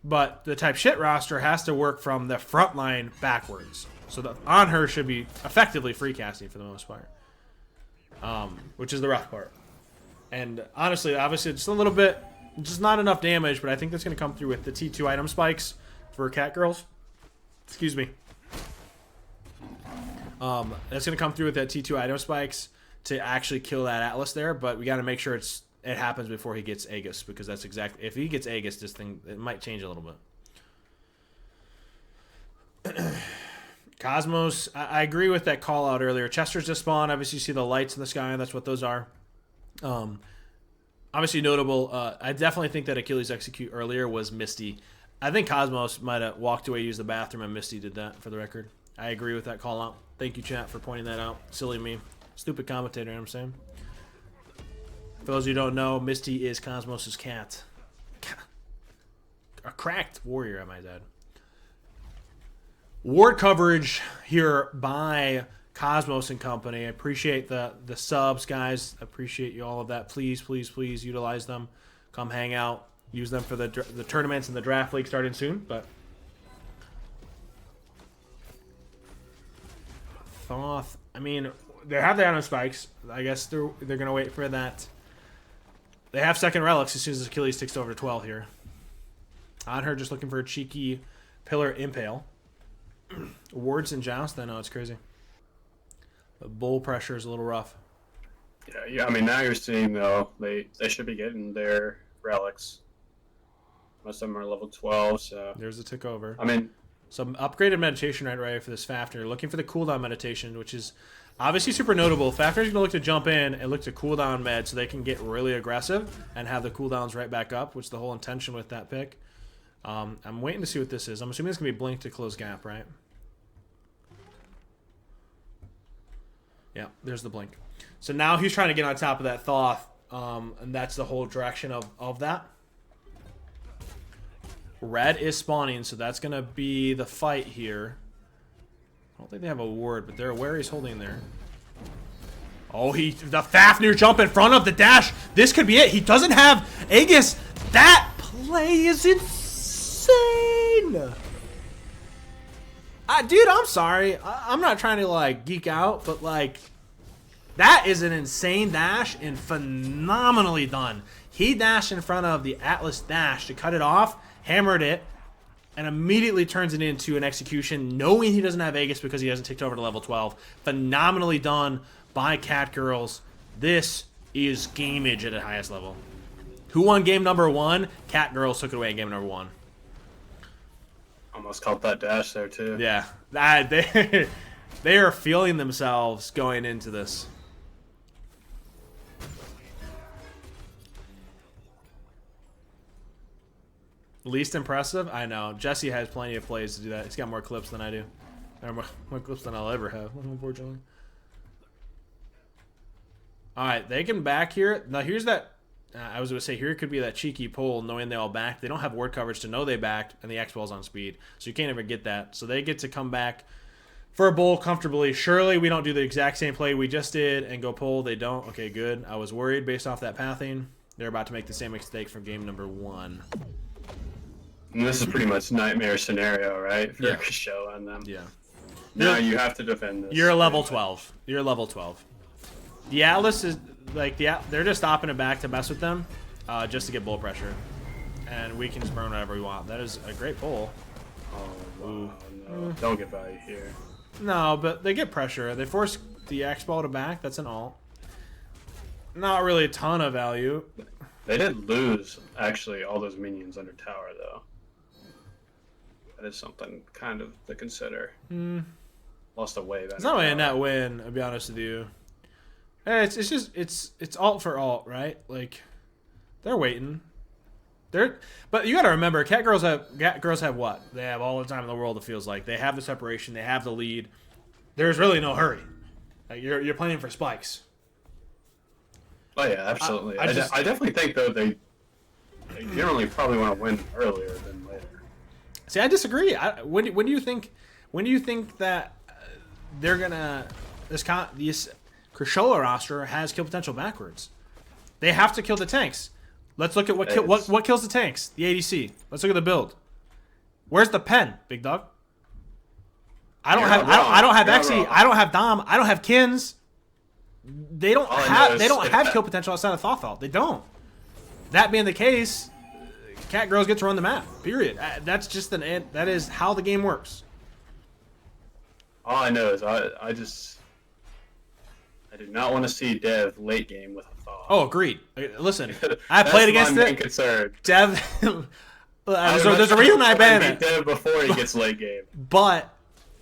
But the type shit roster has to work from the front line backwards. So the on her should be effectively free casting for the most part. Which is the rough part. And honestly, obviously, just a little bit, just not enough damage, but I think that's going to come through with the T2 item spikes for Cat Girls. Excuse me. That's going to come through with that T2 item spikes to actually kill that Atlas there, but we got to make sure it happens before he gets Aegis, because that's exactly, if he gets Aegis, this thing, it might change a little bit. Cosmos, I agree with that call out earlier. Chester's just spawned. Obviously, you see the lights in the sky, and that's what those are. Obviously notable. I definitely think that Achilles execute earlier was Misty. I think Cosmos might have walked away, used the bathroom, and Misty did that, for the record. I agree with that call out. Thank you, chat, for pointing that out. Silly me. Stupid commentator, you know what I'm saying? For those of you who don't know, Misty is Cosmos' cat. A cracked warrior, I might add. Ward coverage here by Cosmos and company. I appreciate the subs, guys. I appreciate you all of that. Please, please, please utilize them. Come hang out. Use them for the tournaments and the draft league starting soon. But Thoth, I mean, they have the item spikes. I guess they're gonna wait for that. They have second relics as soon as Achilles takes over to 12 here. On her, just looking for a cheeky pillar impale. Wards and Joust, I know it's crazy. The bull pressure is a little rough. Yeah. I mean, now you're seeing though they should be getting their relics. Most of them are level 12, so There's a tick over. I mean, some upgraded meditation right for this Fafnir. Looking for the cooldown meditation, which is obviously super notable. Fafnir's gonna look to jump in and look to cooldown med so they can get really aggressive and have the cooldowns right back up, which is the whole intention with that pick. I'm waiting to see what this is. I'm assuming it's going to be Blink to close gap, right? Yeah, there's the Blink. So now he's trying to get on top of that Thoth, and that's the whole direction of that. Red is spawning, so that's going to be the fight here. I don't think they have a ward, but they're aware he's holding there. Oh, the Fafnir jump in front of the dash. This could be it. He doesn't have Aegis. That play is insane. Dude, I'm sorry. I'm not trying to like geek out, but like that is an insane dash and phenomenally done. He dashed in front of the Atlas dash to cut it off, hammered it, and immediately turns it into an execution, knowing he doesn't have Aegis because he hasn't ticked over to level 12. Phenomenally done by Cat Girls. This is gameage at the highest level. Who won game number 1? Cat Girls took it away in game number 1. Almost caught that dash there too. Yeah, they are feeling themselves going into this. Least impressive? I know. Jesse has plenty of plays to do that. He's got more clips than I do. Or more clips than I'll ever have, unfortunately. Alright, they can back here. Now here's that I was going to say, here could be that cheeky pull, knowing they all backed. They don't have ward coverage to know they backed, and the X-Ball's on speed. So you can't ever get that. So they get to come back for a bull comfortably. Surely we don't do the exact same play we just did and go pull. They don't. Okay, good. I was worried based off that pathing. They're about to make the same mistake from game number 1. And this is pretty much nightmare scenario, right? For Yeah. show on them. Yeah. Now you have to defend this. You're a level 12. You're a level 12. The Atlas is like they're just stopping it back to mess with them, just to get bull pressure, and we can just burn whatever we want. That is a great pull. Oh wow, no! Don't get value here. No, but they get pressure. They force the X-Ball to back. That's an alt. Not really a ton of value. They did lose actually all those minions under tower though. That is something kind of to consider. Lost a wave. It's not really a net win, I'll be honest with you. It's just it's alt for alt, right? Like they're waiting. But you got to remember, cat girls have what? They have all the time in the world. It feels like they have the separation, they have the lead. There's really no hurry. Like you're playing for spikes. Oh yeah, absolutely. I definitely think though they generally probably want to win earlier than later. See, I disagree. When do you think that they're gonna this Krishola roster has kill potential backwards? They have to kill the tanks. Let's look at what kills the tanks. The ADC. Let's look at the build. Where's the pen, big dog? I don't have Exy. I don't have Dom. I don't have Kins. They don't have kill potential outside of Thothal. They don't. That being the case, cat girls get to run the map. Period. That's just that is how the game works. All I know is I do not want to see Dev late game with a thaw. Oh, agreed. Listen, I played against it. Concern. Dev. There's a reason I banned it. Dev before he gets late game. But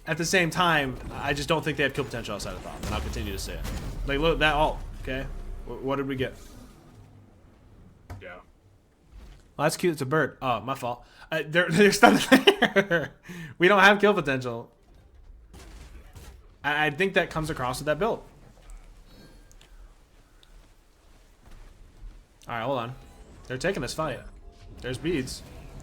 at the same time, I just don't think they have kill potential outside of Thoth, and I'll continue to say it. Like, look, that ult, okay? What did we get? Yeah. Well, that's cute. It's a bird. Oh, my fault. They're stuck there. We don't have kill potential. I think that comes across with that build. All right, hold on. They're taking this fight. There's beads.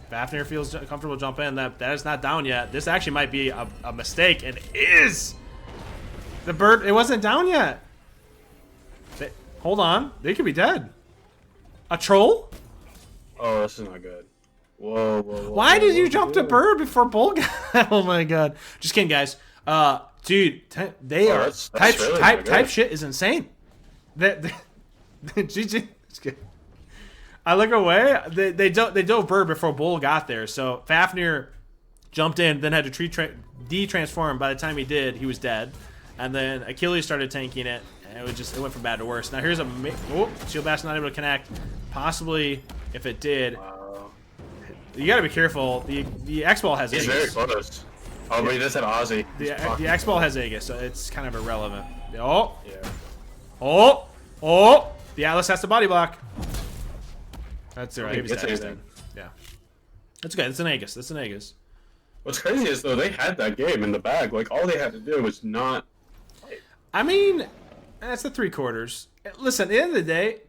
Fafnir feels comfortable jump in. That is not down yet. This actually might be a mistake, and is. The bird, it wasn't down yet. Hold on. They could be dead. A troll? Oh, this is not good. Whoa. Why did you jump to bird before bull? Oh my god. Just kidding, guys. Dude, they are type shit is insane. GG. I look away. They dove bird before bull got there. So Fafnir jumped in, then had to de-transform. By the time he did, he was dead. And then Achilles started tanking it, and it went from bad to worse. Now here's Shield Bash not able to connect. Possibly, if it did, you got to be careful. The X-Ball has Aegis. He's very close. Oh, but he does have Ozzy. The X-Ball has Aegis, so it's kind of irrelevant. Yeah. Oh! The Atlas has to body block. That's right. Yeah. That's okay. That's an Aegis. What's crazy is though they had that game in the bag. Like all they had to do was not. I mean, that's the 3/4. Listen, at the end of the day,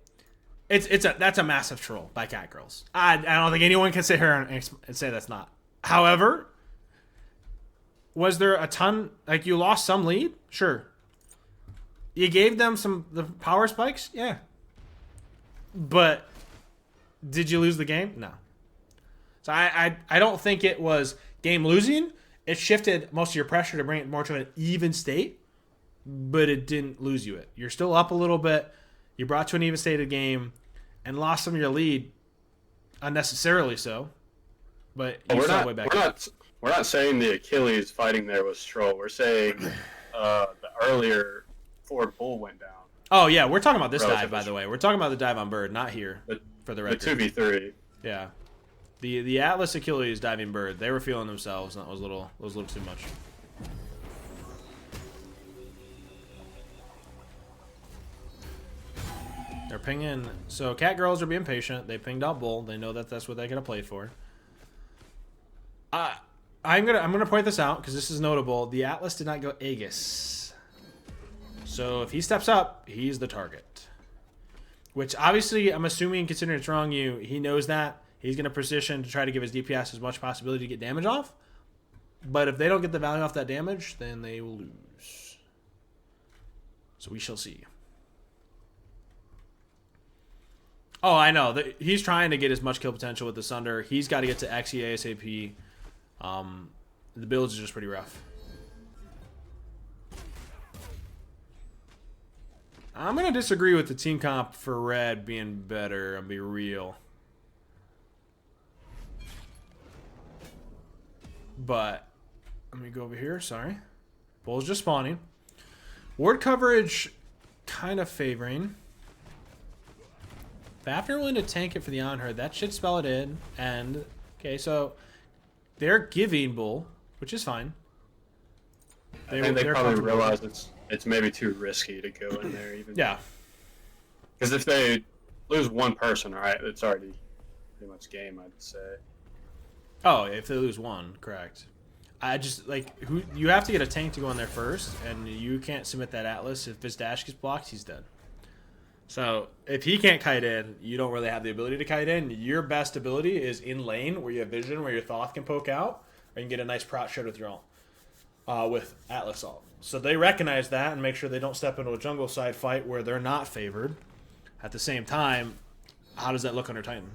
that's a massive troll by cat girls. I don't think anyone can sit here and say that's not. However, was there a ton? Like you lost some lead? Sure. You gave them the power spikes? Yeah. But did you lose the game? No. So I don't think it was game losing. It shifted most of your pressure to bring it more to an even state, but it didn't lose you it. You're still up a little bit. You brought to an even stated game and lost some of your lead unnecessarily so. But you still way back. We're not saying the Achilles fighting there was troll. We're saying the earlier forward bull went down. Oh yeah, we're talking about this dive, by the way. We're talking about the dive on bird, not here. For the record. The 2v3. Yeah. The Atlas Achilles diving bird, they were feeling themselves, and that was a little too much. They're pinging. So cat girls are being patient. They pinged out bull. They know that that's what they're gonna play for. I'm gonna point this out because this is notable. The Atlas did not go Aegis. So if he steps up, he's the target. Which obviously, I'm assuming, considering it's Ronngyu, he knows that. He's going to position to try to give his DPS as much possibility to get damage off. But if they don't get the value off that damage, then they will lose. So we shall see. Oh, I know. He's trying to get as much kill potential with the Sunder. He's got to get to XE ASAP. The builds are just pretty rough. I'm going to disagree with the team comp for red being better. I'll be real. But let me go over here. Sorry. Bull's just spawning. Ward coverage kind of favoring. Fafnir willing to tank it for the on-herd. That should spell it in. And, okay, so they're giving Bull, which is fine. I think they probably realize it's maybe too risky to go in there. Even. Yeah. Because if they lose one person, right, it's already pretty much game, I'd say. Oh, if they lose one, correct. I just, like, you have to get a tank to go in there first, and you can't submit that Atlas. If his dash gets blocked, he's dead. So, if he can't kite in, you don't really have the ability to kite in. Your best ability is in lane, where you have vision, where your Thoth can poke out, or you can get a nice prot shot with your ult, with Atlas ult. So they recognize that and make sure they don't step into a jungle side fight where they're not favored. At the same time, how does that look under Titan?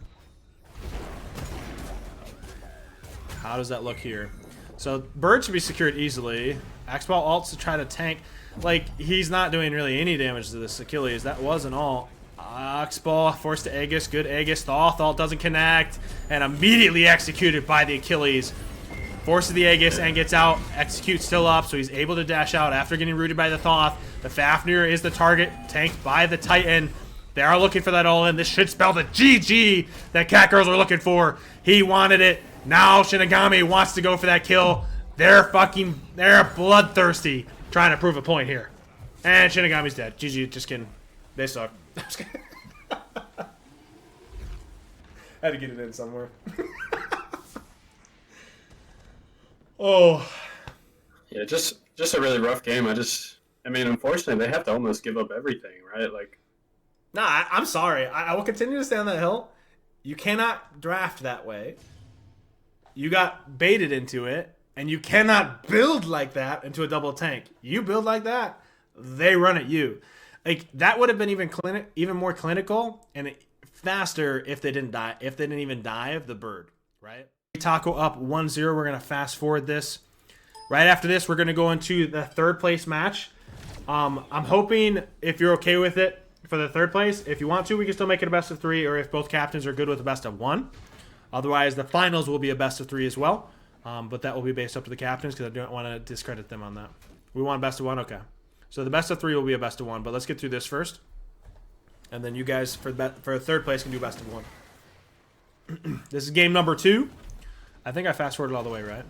How does that look here? So Bird should be secured easily. Axball ults to try to tank. Like, he's not doing really any damage to this Achilles. That wasn't all. Axball forced to Aegis. Good Aegis. Thoth ult doesn't connect. And immediately executed by the Achilles. Forces the Aegis and gets out. Execute still up, so he's able to dash out after getting rooted by the Thoth. The Fafnir is the target. Tanked by the Titan. They are looking for that all-in. This should spell the GG that Cat Girls were looking for. He wanted it. Now Shinigami wants to go for that kill. They're bloodthirsty trying to prove a point here. And Shinigami's dead. GG, just kidding. They suck. Had to get it in somewhere. Oh. Yeah, just a really rough game. I mean, unfortunately, they have to almost give up everything, right? Like, nah, I'm sorry. I will continue to stay on that hill. You cannot draft that way. You got baited into it, and you cannot build like that into a double tank. You build like that, they run at you. Like, that would have been even more clinical and faster if they didn't die. If they didn't even dive the bird, right? Taco up 1-0. We're gonna fast forward this. Right after this, we're gonna go into the third place match. I'm hoping, if you're okay with it, for the third place, if you want to, we can still make it a best of 3, or if both captains are good with a best of 1. Otherwise, the finals will be a best of 3 as well. But that will be based up to the captains, because I don't want to discredit them on that. We want best of 1? Okay. So the best of 3 will be a best of 1, but let's get through this first. And then you guys, for third place, can do best of 1. This is game number 2. I think I fast-forwarded all the way, right?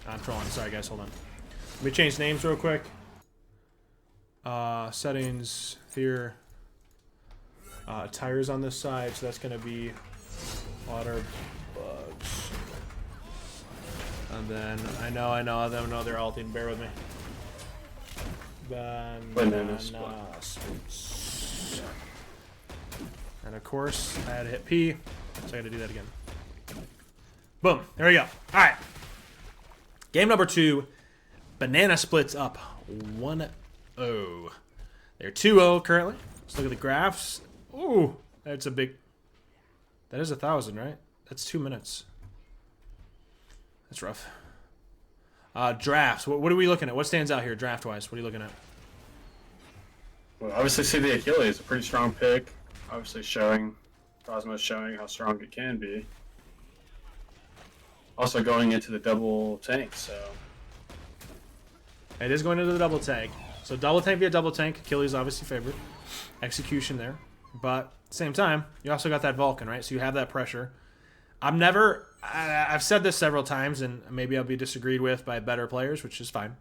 I'm trolling. Sorry, guys. Hold on. Let me change names real quick. Settings here. Tires on this side, so that's going to be water bugs. And then I know they're ulting. Bear with me. Banana spoots. And of course, I had to hit P, so I got to do that again. Boom. There we go. All right. Game number 2. Banana splits up 1-0. They're 2-0 currently. Let's look at the graphs. Ooh, that's a big... That is 1,000, right? That's 2 minutes. That's rough. Drafts. What are we looking at? What stands out here draft-wise? What are you looking at? Well, obviously, see the Achilles, a pretty strong pick. Obviously, Cosmo's showing how strong it can be. Also going into the double tank, so... It is going into the double tank. So double tank via double tank. Achilles obviously favored. Execution there. But at the same time, you also got that Vulcan, right? So you have that pressure. I've said this several times, and maybe I'll be disagreed with by better players, which is fine.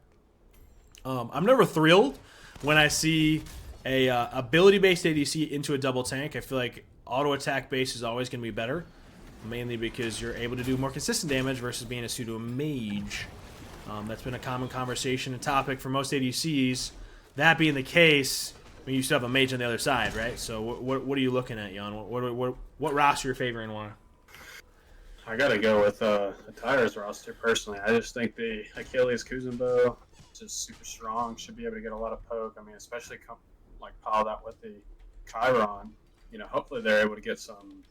I'm never thrilled when I see a ability-based ADC into a double tank. I feel like auto-attack base is always going to be better. Mainly because you're able to do more consistent damage versus being a pseudo-mage. That's been a common conversation and topic for most ADCs. That being the case, mean, you still have a mage on the other side, right? So what are you looking at, Jan? What roster you're favoring, Juan? I gotta go with the Tires roster personally. I just think the Achilles Kuzenbo is just super strong. Should be able to get a lot of poke. I mean, especially pile that with the Chiron. You know, hopefully they're able to get some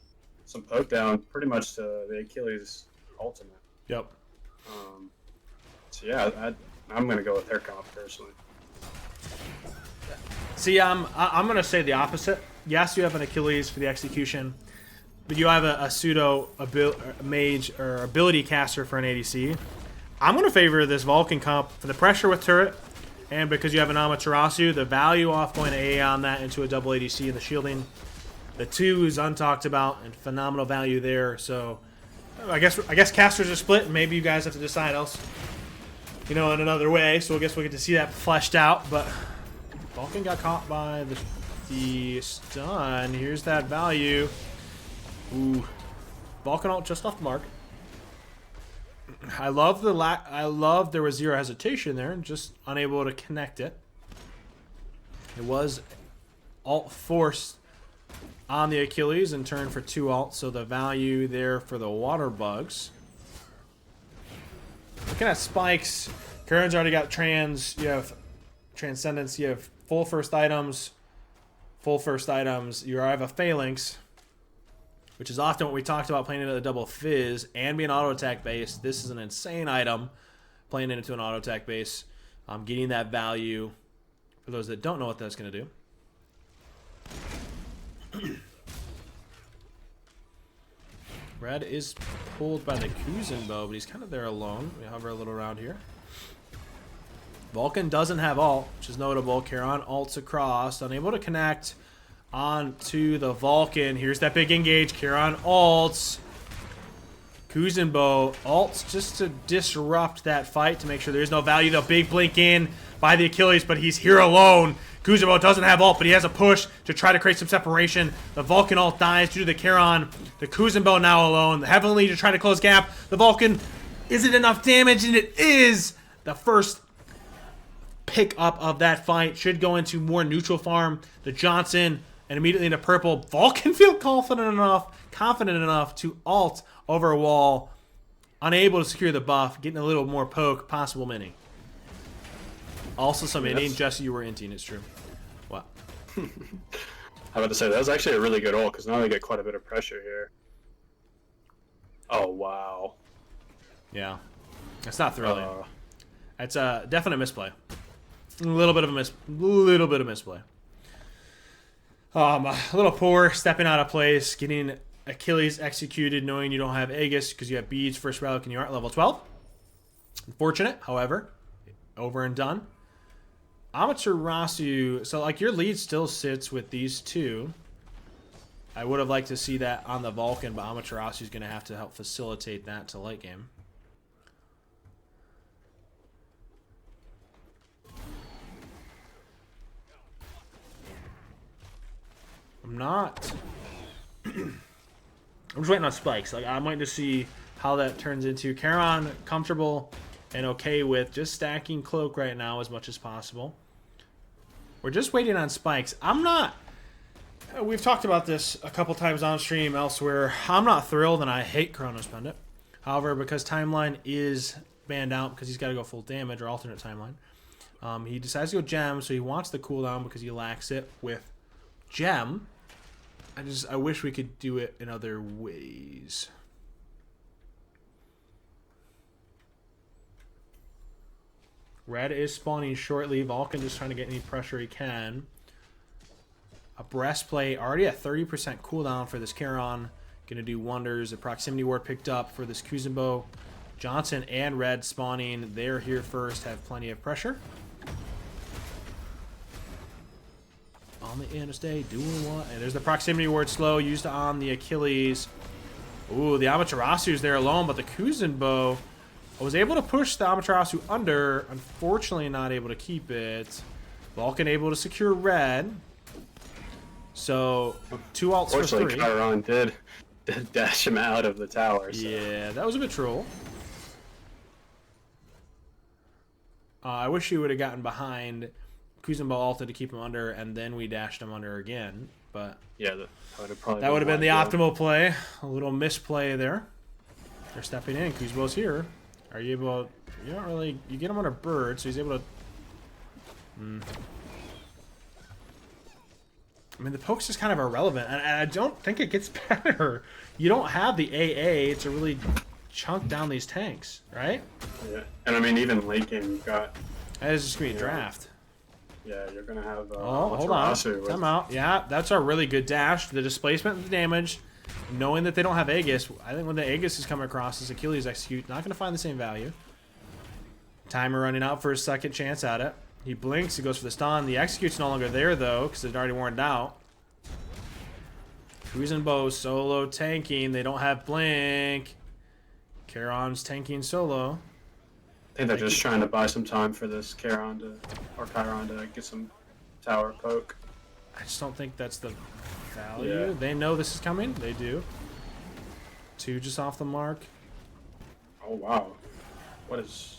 poke down pretty much to the Achilles ultimate. Yep. So yeah, I'm gonna go with their comp personally. See, I'm gonna say the opposite. Yes, you have an Achilles for the execution, but you have a pseudo mage or ability caster for an ADC. I'm gonna favor this Vulcan comp for the pressure with turret, and because you have an Amaterasu, the value off going AA on that into a double ADC and the shielding. The 2 is untalked about and phenomenal value there. So I guess casters are split, and maybe you guys have to decide else, you know, in another way. So I guess we'll get to see that fleshed out. But Vulcan got caught by the stun. Here's that value. Ooh, Vulcan ult just off the mark. I love there was zero hesitation there, and just unable to connect it. It was ult forced on the Achilles and turn for 2 ult, so the value there for the water bugs. Looking at spikes, Karen's already got trans, you have transcendence, you have full first items, you have a phalanx, which is often what we talked about playing into the double fizz and being auto attack base. This is an insane item, playing into an auto attack base. Getting that value, for those that don't know what that's going to do. Red is pulled by the Kuzenbo, but he's kind of there alone. We hover a little around here. Vulcan doesn't have ult, which is notable. Charon ults across, unable to connect onto the Vulcan. Here's that big engage. Charon ults. Kuzenbo ults just to disrupt that fight to make sure there's no value. The big blink in by the Achilles, but he's here alone. Kuzenbo doesn't have ult, but he has a push to try to create some separation. The Vulcan ult dies due to the Charon. The Kuzenbo now alone. The Heavenly to try to close gap. The Vulcan, is it enough damage? And it is. The first pick up of that fight should go into more neutral farm. The Johnson and immediately into purple. Vulcan feel confident enough to ult over a wall. Unable to secure the buff. Getting a little more poke. Possible mini. Also some inting. Jesse, you were inting, it's true. Wow. I was about to say, that was actually a really good ult, because now they get quite a bit of pressure here. Oh, wow. Yeah. That's not thrilling. It's a definite misplay. A little bit of misplay. A little poor, stepping out of place, getting Achilles executed, knowing you don't have Aegis because you have beads, first relic, and you aren't level 12. Unfortunate, however. Over and done. Amaterasu, so like your lead still sits with these 2. I would have liked to see that on the Vulcan, but Amaterasu is going to have to help facilitate that to late game. I'm just waiting on spikes. Like, I'm waiting to see how that turns into. Charon comfortable and okay with just stacking cloak right now as much as possible. We're just waiting on spikes. We've talked about this a couple times on stream elsewhere. I'm not thrilled, and I hate Chronos Pendant. However, because Timeline is banned out because he's got to go full damage or alternate timeline, he decides to go Gem, so he wants the cooldown because he lacks it with Gem. I wish we could do it in other ways. Red is spawning shortly. Vulcan just trying to get any pressure he can. A breastplate already at 30% cooldown for this Charon. Gonna do wonders. The proximity ward picked up for this Kuzenbo. Johnson and Red spawning. They're here first. Have plenty of pressure. On the interstate, doing what? And there's the proximity ward slow used on the Achilles. Ooh, the Amaterasu's there alone, but the Kuzenbo was able to push the Amaterasu under. Unfortunately, not able to keep it. Vulcan able to secure Red. So, 2 ults for 3. Chiron did dash him out of the tower. So. Yeah, that was a bit troll. I wish he would have gotten behind Kuzenbo ulted to keep him under, and then we dashed him under again. But yeah, that would have been the optimal play. A little misplay there. They're stepping in. Kuzenbo's here. Are you able? You don't really. You get him on a bird, so he's able to. I mean, the poke's just kind of irrelevant, and I don't think it gets better. You don't have the AA to really chunk down these tanks, right? Yeah, and I mean, even late game, you've got. That is just gonna be a draft. Yeah, you're gonna have. Oh, hold on. Time out. Yeah, that's a really good dash. The displacement, the damage, knowing that they don't have Aegis. I think when the Aegis is coming across, his Achilles execute, not gonna find the same value. Timer running out for his second chance at it. He blinks, he goes for the stun. The execute's no longer there, though, because it already worn out. Kuzenbo solo tanking. They don't have blink. Charon's tanking solo. I think they're just trying to buy some time for this Chiron to get some tower poke. I just don't think that's the value. Yeah. They know this is coming. They do. 2 just off the mark. Oh, wow. What is...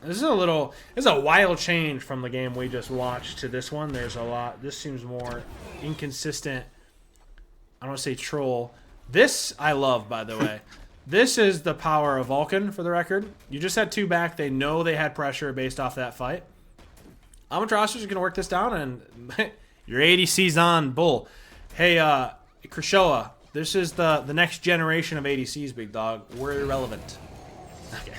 This is a wild change from the game we just watched to this one. There's a lot. This seems more inconsistent. I don't want to say troll. This I love, by the way. This is the power of Vulcan, for the record. You just had 2 back. They know they had pressure based off that fight. Amaterasu's going to work this down, and your ADC's on, bull. Hey, Krishoa, this is the next generation of ADCs, big dog. We're irrelevant. Okay.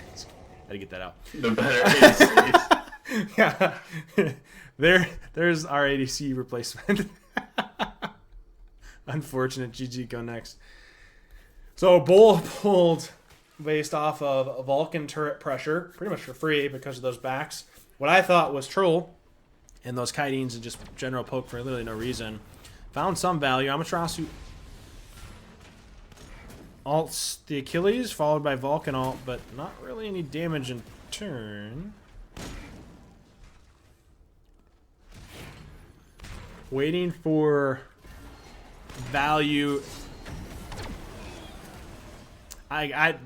To get that out. The better ADCs. Yeah. There's our ADC replacement. Unfortunate. GG, go next. So Bull pulled based off of Vulcan turret pressure, pretty much for free because of those backs. What I thought was troll and those kitings and just general poke for literally no reason. Found some value. Amaterasu alts the Achilles, followed by Vulcan alt, but not really any damage in turn. Waiting for value.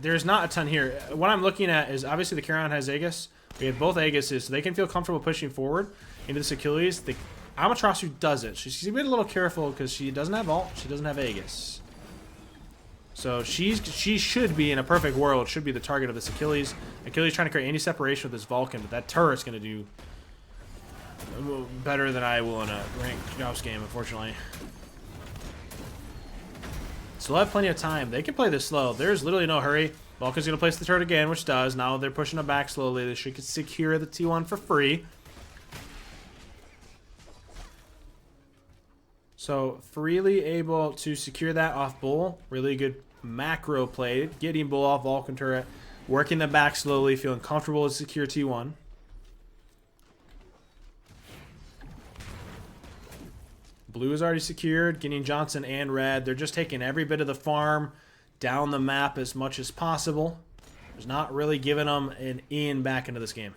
There's not a ton here. What I'm looking at is obviously the Chiron has Aegis. We have both Aegises, so they can feel comfortable pushing forward into this Achilles. The Amaterasu doesn't. She's being a little careful because she doesn't have ult. She doesn't have Aegis. So she should be, in a perfect world, should be the target of this Achilles. Achilles trying to create any separation with this Vulcan, but that turret's going to do better than I will in a ranked JOUST game, unfortunately. So they'll have plenty of time. They can play this slow. There's literally no hurry. Vulcan's going to place the turret again, which does. Now they're pushing it back slowly. They should secure the T1 for free. So freely able to secure that off Bull. Really good macro play. Getting Bull off Vulcan turret. Working them back slowly. Feeling comfortable to secure T1. Blue is already secured. Getting Johnson and Red. They're just taking every bit of the farm down the map as much as possible. There's not really giving them an in back into this game.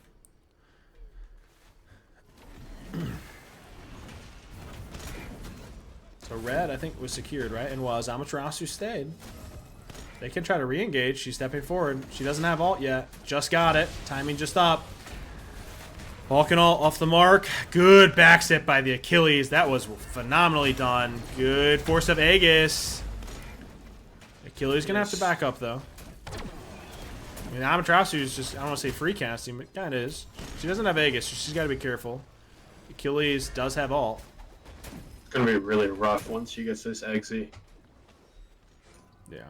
So Red, I think, was secured, right? And was. Amaterasu stayed. They can try to re-engage. She's stepping forward. She doesn't have ult yet. Just got it. Timing just up. Vulcan ult off the mark. Good backstep by the Achilles. That was phenomenally done. Good force of Aegis. Achilles going to have to back up, though. I mean, Amaterasu is just, I don't want to say free casting, but kind of is. She doesn't have Aegis, so she's got to be careful. Achilles does have ult. It's gonna be really rough once she gets this exy. Yeah.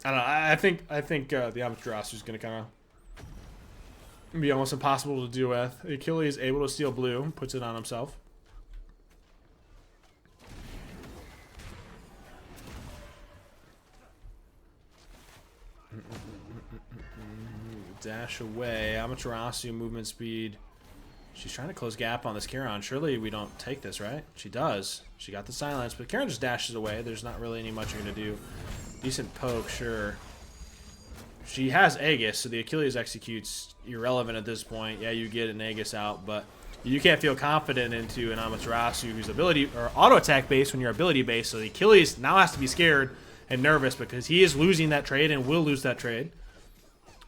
I don't know. I think the Amaterasu is gonna kind of be almost impossible to deal with. Achilles able to steal blue, puts it on himself. Dash away. Amaterasu movement speed. She's trying to close gap on this Chiron. Surely we don't take this, right? She does. She got the silence, but Chiron just dashes away. There's not really any much you're going to do. Decent poke, sure. She has Aegis, so the Achilles executes irrelevant at this point. Yeah, you get an Aegis out, but you can't feel confident into an Amaterasu who's ability or auto attack based when you're ability based. So the Achilles now has to be scared and nervous because he is losing that trade and will lose that trade.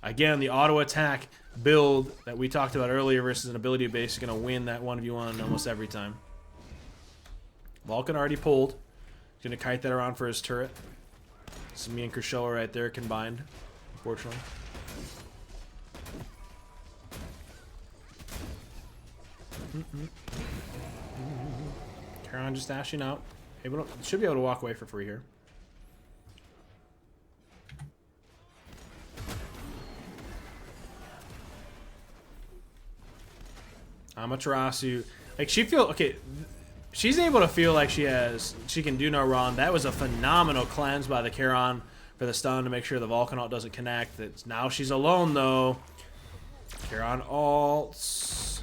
Again, the auto attack build that we talked about earlier versus an ability base is going to win that 1v1 almost every time. Vulcan already pulled. He's going to kite that around for his turret. This is me and Kershaw right there combined, unfortunately. Charon just dashing out. Should be able to walk away for free here. Amaterasu, like she's able to feel like she can do no wrong. That was a phenomenal cleanse by the Charon for the stun to make sure the Vulcan ult doesn't connect. Now she's alone though. Charon ults.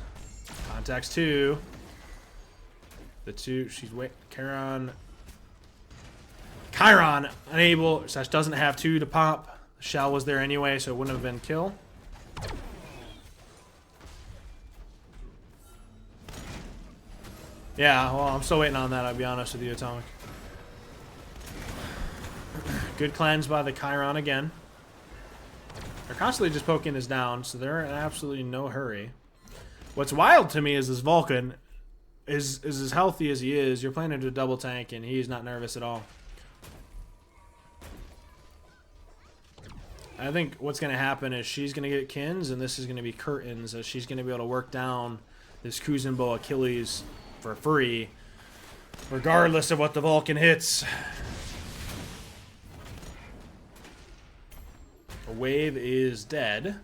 Contacts 2. The 2, she's Chiron unable, / doesn't have 2 to pop. Shell was there anyway, so it wouldn't have been kill. Yeah, well, I'm still waiting on that, I'll be honest with you, Atomic. Good cleanse by the Chiron again. They're constantly just poking us down, so they're in absolutely no hurry. What's wild to me is this Vulcan is as healthy as he is. You're playing into a double tank, and he's not nervous at all. I think what's going to happen is she's going to get Kins, and this is going to be curtains, as she's going to be able to work down this Kuzenbo Achilles for free, regardless of what the Vulcan hits. A wave is dead.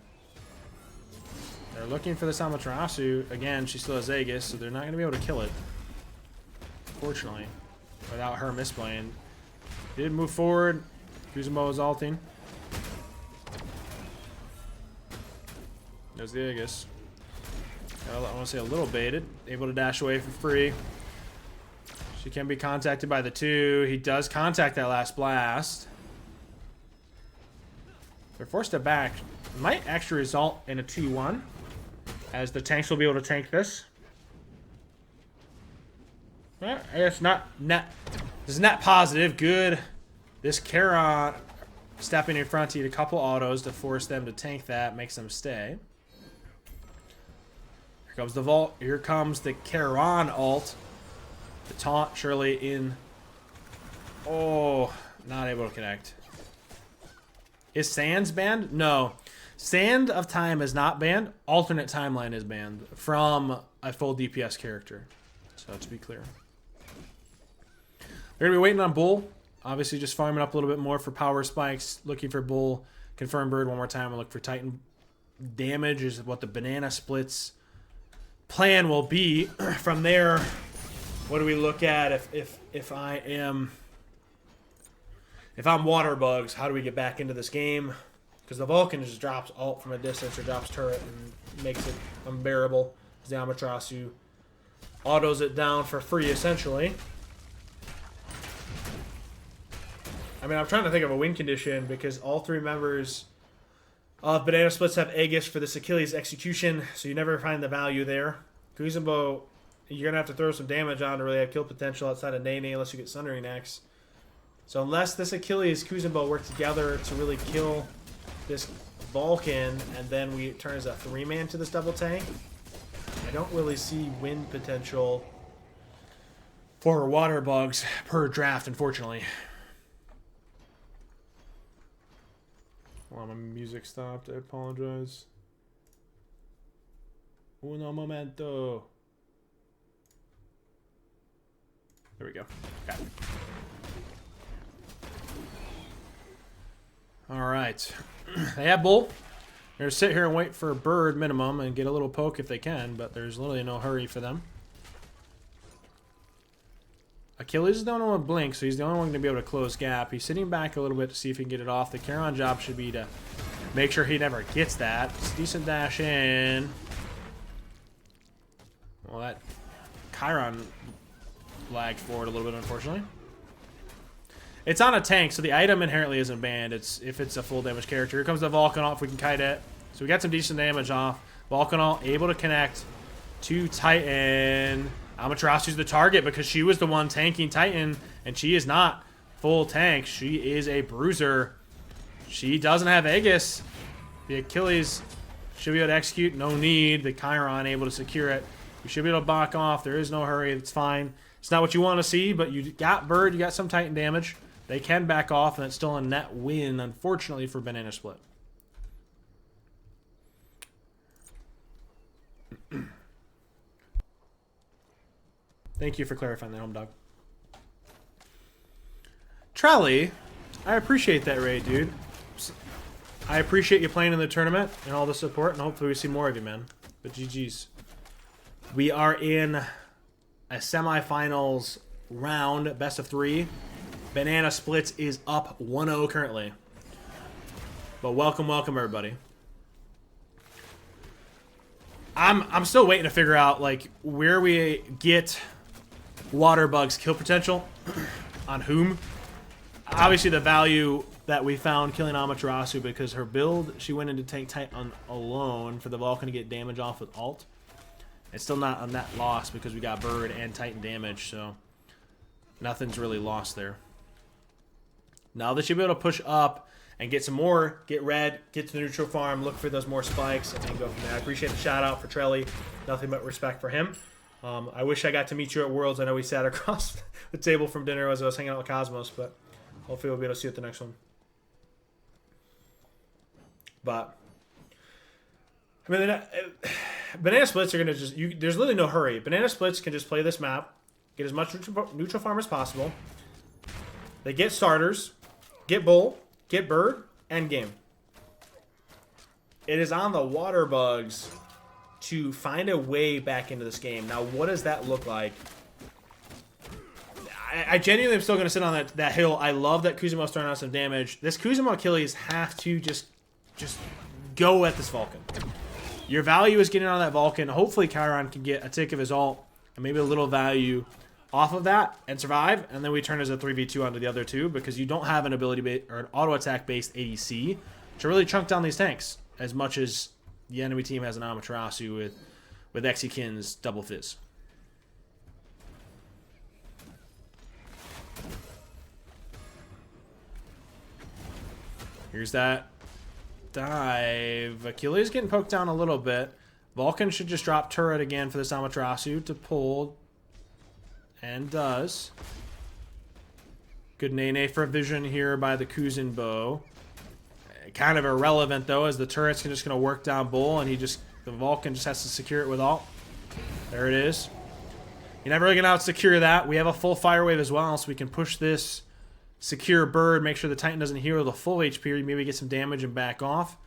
They're looking for this Amaterasu. Again, she still has Aegis, so they're not going to be able to kill it, fortunately, without her misplaying. Did move forward. Kuzenbo is ulting. There's the Aegis. I want to say a little baited. Able to dash away for free. She can be contacted by the 2. He does contact that last blast. They're forced to back. It might actually result in a 2-1, as the tanks will be able to tank this. Yeah, it's not net. This is net positive. Good. This Charon stepping in front to eat a couple autos to force them to tank that, makes them stay. Here comes the Vault. Here comes the Charon ult. The taunt surely in. Oh, not able to connect. Is Sands banned? No. Sand of Time is not banned. Alternate Timeline is banned from a full DPS character. So to be clear. We're going to be waiting on Bull. Obviously just farming up a little bit more for power spikes. Looking for Bull. Confirm Bird one more time. We'll look for Titan. Damage is what the banana splits plan will be. From there, what do we look at if I'm water bugs? How do we get back into this game? Because the Vulcan just drops ult from a distance or drops turret and makes it unbearable. The Amaterasu autos it down for free, essentially. I mean, I'm trying to think of a win condition because all 3 members of Banana Splits have Aegis for this Achilles execution, so you never find the value there. Kuzenbo, you're going to have to throw some damage on to really have kill potential outside of Nene unless you get Sundering next. So unless this Achilles Kuzenbo work together to really kill this Vulcan, and then we turn as a 3-man to this double tank, I don't really see win potential for water bugs per draft, unfortunately. Well, my music stopped. I apologize. Uno momento. There we go. Got it. All right. They have Bull. They're going to sit here and wait for a Bird minimum and get a little poke if they can, but there's literally no hurry for them. Achilles is the only one with Blink, so he's the only one going to be able to close gap. He's sitting back a little bit to see if he can get it off. The Charon job should be to make sure he never gets that. It's a decent dash in. Well, that Chiron lagged forward a little bit, unfortunately. It's on a tank, so the item inherently isn't banned. It's if it's a full damage character. Here comes the Vulcan ult if we can kite it. So we got some decent damage off. Vulcan ult able to connect to Titan. Amaterasu's the target because she was the one tanking Titan, and she is not full tank. She is a bruiser. She doesn't have Aegis. The Achilles should be able to execute. No need. The Chiron able to secure it. You should be able to back off. There is no hurry. It's fine. It's not what you want to see, but you got Bird. You got some Titan damage. They can back off, and it's still a net win, unfortunately, for Banana Split. Thank you for clarifying that, Home Dog. Trelly, I appreciate that raid, dude. I appreciate you playing in the tournament and all the support, and hopefully we see more of you, man. But GG's. We are in a semifinals round, best of 3. Banana Splits is up 1-0 currently. But welcome, welcome everybody. I'm still waiting to figure out like where we get Waterbug's kill potential on whom. Obviously the value that we found killing Amaterasu because her build, she went into tank Titan alone for the Vulcan to get damage off with ult. It's still not a net loss because we got Bird and Titan damage, so nothing's really lost there. Now that you'll be able to push up and get some more, get red, get to the neutral farm, look for those more spikes, and then go from there. I appreciate the shout out for Trelly. Nothing but respect for him. I wish I got to meet you at Worlds. I know we sat across the table from dinner as I was hanging out with Cosmos, but hopefully we'll be able to see you at the next one. But I mean, Banana Splits are going to just... there's literally no hurry. Banana Splits can just play this map, get as much neutral farm as possible. They get starters, get Bull, get Bird, end game. It is on the Waterbugs to find a way back into this game. Now, what does that look like? I genuinely am still going to sit on that hill. I love that Kuzumo's throwing out some damage. This Kuzumo Achilles have to just go at this Vulcan. Your value is getting on that Vulcan. Hopefully Chiron can get a tick of his ult and maybe a little value off of that and survive, and then we turn as a 3v2 onto the other two because you don't have an ability or an auto attack based ADC to really chunk down these tanks as much as the enemy team has an Amaterasu with Exikin's double fizz. Here's that dive. Achilles getting poked down a little bit. Vulcan should just drop turret again for this Amaterasu to pull. And does. Good Nene for vision here by the Kuzenbo. Kind of irrelevant though, as the turret's just going to work down Bull, and the Vulcan just has to secure it with ult. There it is. You're never really going to out-secure that. We have a full fire wave as well, so we can push this secure Bird, make sure the Titan doesn't heal the full HP, or maybe get some damage and back off.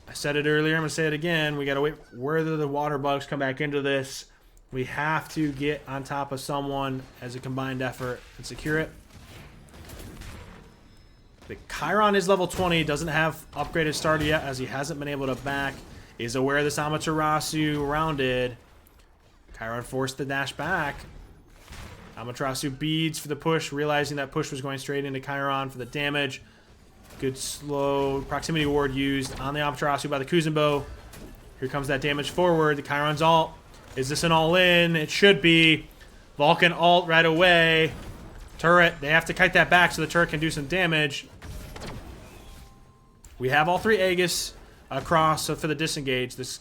I said it earlier, I'm going to say it again. We got to wait whether the Waterbugs come back into this. We have to get on top of someone as a combined effort and secure it. The Chiron is level 20, doesn't have upgraded starter yet as he hasn't been able to back. Is aware this Amaterasu rounded. Chiron forced the dash back. Amaterasu beads for the push, realizing that push was going straight into Chiron for the damage. Good slow proximity ward used on the Amaterasu by the Kuzenbo. Here comes that damage forward. The Chiron's ult. Is this an all-in? It should be. Vulcan ult right away. Turret, they have to kite that back so the turret can do some damage. We have all 3 Aegis across, so for the disengage. This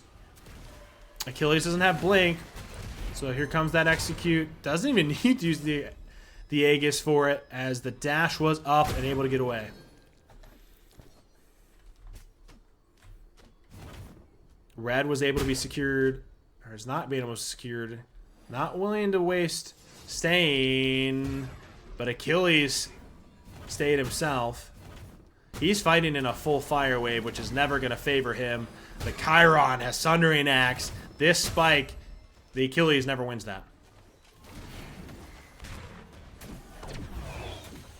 Achilles doesn't have blink. So here comes that execute. Doesn't even need to use the Aegis for it, as the dash was up and able to get away. Red was able to be secured, or is not being able to be secured. Not willing to waste Stain, but Achilles stayed himself. He's fighting in a full fire wave, which is never going to favor him. The Chiron has Sundering Axe. This spike, the Achilles never wins that.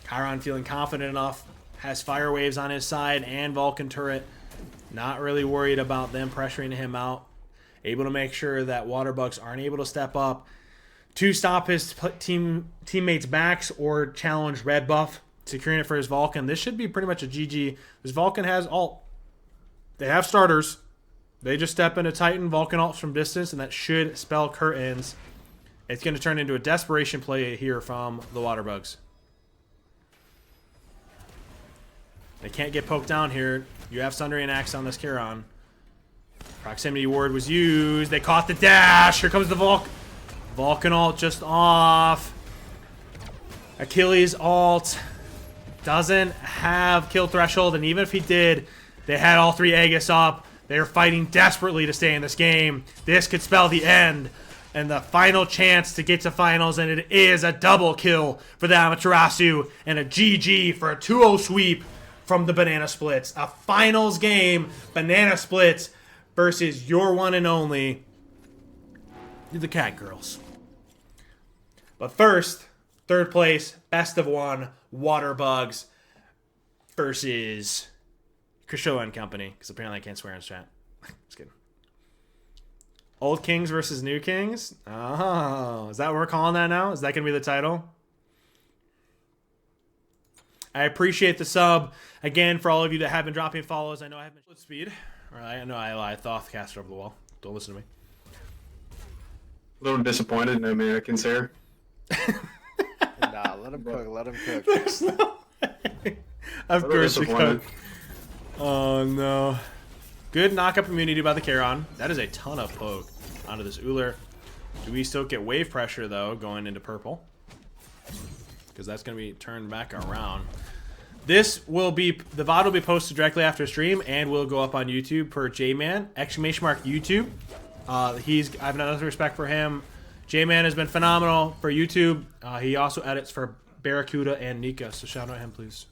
Chiron feeling confident enough, has fire waves on his side and Vulcan turret. Not really worried about them pressuring him out. Able to make sure that Waterbugs aren't able to step up to stop his teammates' backs or challenge red buff. Securing it for his Vulcan. This should be pretty much a GG. This Vulcan has ult. They have starters. They just step into Titan, Vulcan ults from distance, and that should spell curtains. It's going to turn into a desperation play here from the Waterbugs. They can't get poked down here. You have Sundering Axe on this Chiron. Proximity Ward was used. They caught the dash. Here comes the Vulcan ult just off. Achilles ult doesn't have kill threshold, and even if he did, they had all 3 Aegis up. They are fighting desperately to stay in this game. This could spell the end and the final chance to get to finals, and it is a double kill for the Amaterasu and a GG for a 2-0 sweep from the Banana Splits. A finals game, Banana Splits versus your one and only, the Cat Girls. But first, third place, best of one, Water Bugs versus Crishoa and Company, because apparently I can't swear in chat. Just kidding. Old Kings versus New Kings? Oh, is that what we're calling that now? Is that going to be the title? I appreciate the sub. Again, for all of you that have been dropping follows, I know I haven't... Speed. Or I know I lied. Thoth caster over the wall. Don't listen to me. A little disappointed in American Sarah. Nah, let him cook. Let him cook. There's no way. Of course we could. Oh, no. Good knockup immunity by the Charon. That is a ton of poke onto this Uller. Do we still get wave pressure, though, going into purple? Because that's going to be turned back around. This will be... The VOD will be posted directly after stream and will go up on YouTube per J-Man. !YouTube. I have another respect for him. J-Man has been phenomenal for YouTube. He also edits for Barracuda and Nika, so shout out him, please.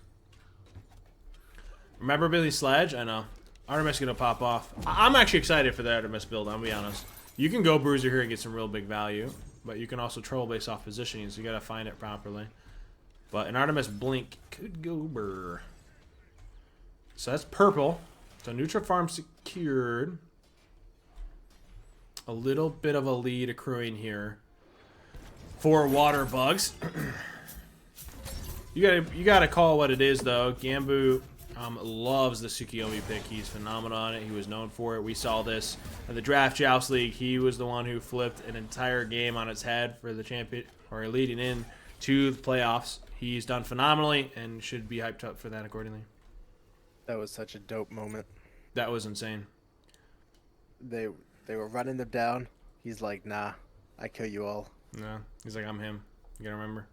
Remember Billy Sledge? I know. Artemis is going to pop off. I'm actually excited for the Artemis build, I'll be honest. You can go Bruiser here and get some real big value, but you can also troll based off positioning, so you got to find it properly. But an Artemis Blink could go burr. So that's purple. So neutral farm secured. A little bit of a lead accruing here for Water Bugs. You gotta call it what it is, though. Gambu loves the Tsukiyomi pick. He's phenomenal on it. He was known for it. We saw this in the Draft Joust League. He was the one who flipped an entire game on its head for the champion, or leading in to the playoffs. He's done phenomenally and should be hyped up for that accordingly. That was such a dope moment. That was insane. They were running them down. He's like, nah, I kill you all. No, he's like, I'm him. You gotta remember.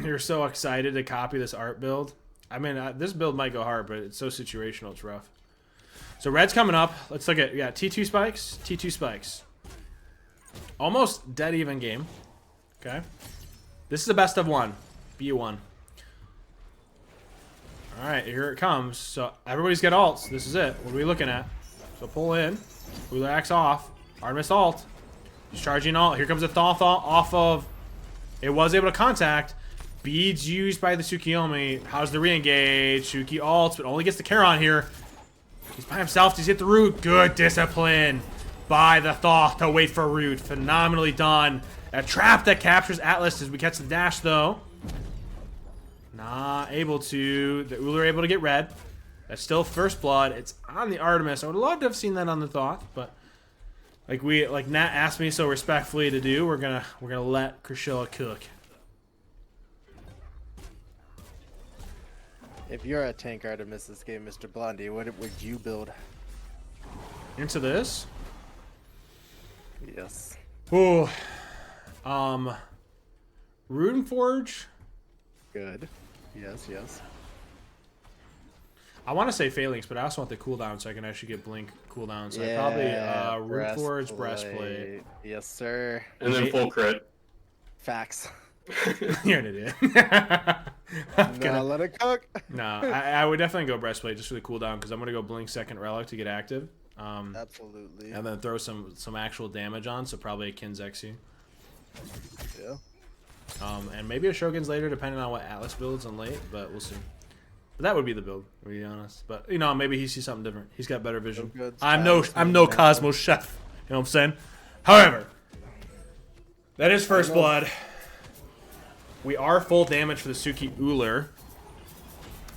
You're so excited to copy this art build. I mean, this build might go hard, but it's so situational, it's rough. So red's coming up. Let's look at, yeah, T2 spikes, T2 spikes. Almost dead even game. Okay. This is the best of one. B1. Alright, here it comes. So everybody's got ults. This is it. What are we looking at? So pull in. Relax off. Artemis ult. He's charging ult. Here comes the Thoth off of... It was able to contact. Beads used by the Tsukiyomi. How's the re-engage? Suki ults, but only gets the Charon here. He's by himself. He's hit the root. Good discipline by the Thoth to wait for root. Phenomenally done. A trap that captures Atlas as we catch the dash, though. Not able to. The Uller able to get red. That's still first blood. It's on the Artemis. I would love to have seen that on the Thoth, but like Nat asked me so respectfully to do, we're gonna let Crishoa cook. If you're a tank Artemis this game, Mr. Blondie, what would you build? Into this? Yes. Ooh. Runeforge? Good. Yes, yes. I want to say Phalanx, but I also want the cooldown so I can actually get Blink cooldown. So Yeah, probably Runeforge, Breastplate. Yes, sir. And then full crit. Facts. You're an idiot. No, let it cook. No, I would definitely go Breastplate just for the cooldown because I'm going to go Blink second Relic to get active. Absolutely. And then throw some actual damage on, so probably a Kinzexy. Yeah. And maybe a Shogun's later, depending on what Atlas builds on late, but we'll see. But that would be the build, to be honest. But you know, maybe he sees something different. He's got better vision. I'm no Cosmos chef. You know what I'm saying? However, that is first blood. We are full damage for the Suki Uller.